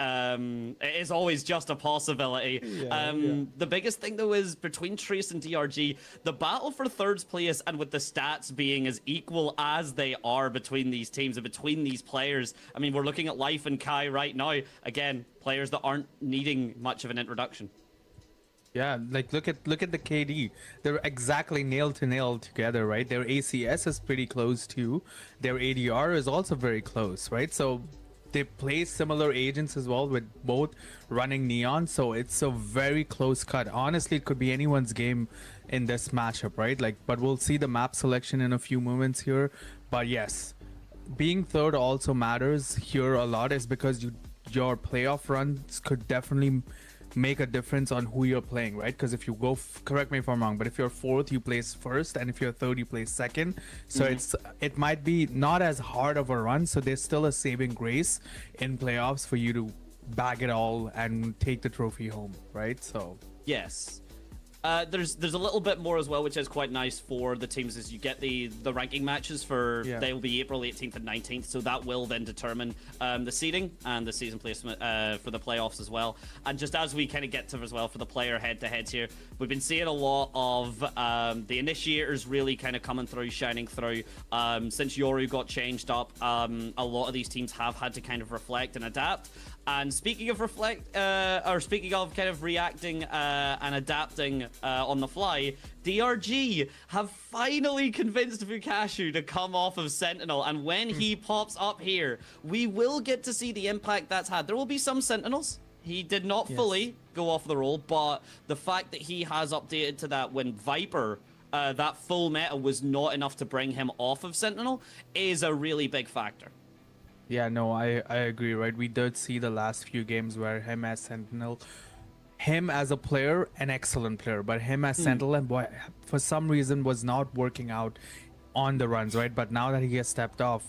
just a possibility. The biggest thing though is between Trace and DRG, the battle for third place, and with the stats being as equal as they are between these teams and between these players, I mean, we're looking at Life and Kai right now. Again, players that aren't needing much of an introduction. Yeah, like look at the KD. They're exactly nail to nail together, right? Their ACS is pretty close too. Their ADR is also very close, right? So they play similar agents as well, with both running Neon, so it's a very close cut. Honestly, it could be anyone's game in this matchup, right? Like, but we'll see the map selection in a few moments here. But yes, being third also matters here a lot, is because your playoff runs could definitely make a difference on who you're playing, right? Because if you go, correct me if I'm wrong, but if you're fourth, you place first, and if you're third, you place second. So it might be not as hard of a run. So there's still a saving grace in playoffs for you to bag it all and take the trophy home, right? So yes. There's a little bit more as well, which is quite nice for the teams, is you get the ranking matches for they'll be April 18th and 19th, so that will then determine the seeding and the season placement for the playoffs as well. And just as we kind of get to as well for the player head-to-heads here, we've been seeing a lot of the initiators really kind of coming through, shining through. Since Yoru got changed up, a lot of these teams have had to kind of reflect and adapt. And speaking of speaking of kind of reacting and adapting on the fly, DRG have finally convinced Fukashu to come off of Sentinel, and when he pops up here, we will get to see the impact that's had. There will be some Sentinels. He did not fully go off the roll, but the fact that he has updated to that when Viper, that full meta was not enough to bring him off of Sentinel, is a really big factor. Yeah, no, I agree, right? We did see the last few games where him as Sentinel, him as a player, an excellent player, but him as Sentinel, and boy, for some reason was not working out on the runs, right? But now that he has stepped off,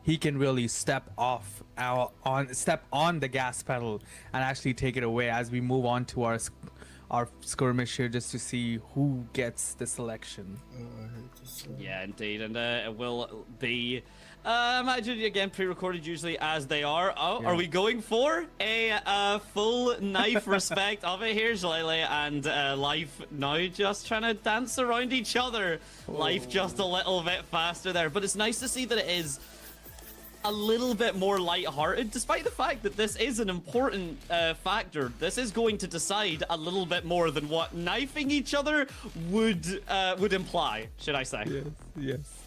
he can really step on the gas pedal and actually take it away as we move on to our skirmish here, just to see who gets the selection. Yeah, indeed, and it will be imagine again pre-recorded usually as they are. Are we going for a full knife respect of it here? Zlele and Life now just trying to dance around each other. Life just a little bit faster there, but it's nice to see that it is a little bit more light-hearted, despite the fact that this is an important factor. This is going to decide a little bit more than what knifing each other would imply, should I say. Yes.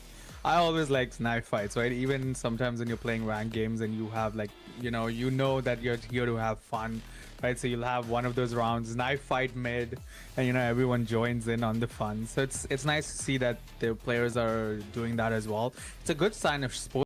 I always liked knife fights, right? Even sometimes when you're playing ranked games and you have like, you know that you're here to have fun, right? So you'll have one of those rounds, knife fight mid, and everyone joins in on the fun. So it's nice to see that the players are doing that as well. It's a good sign of sports.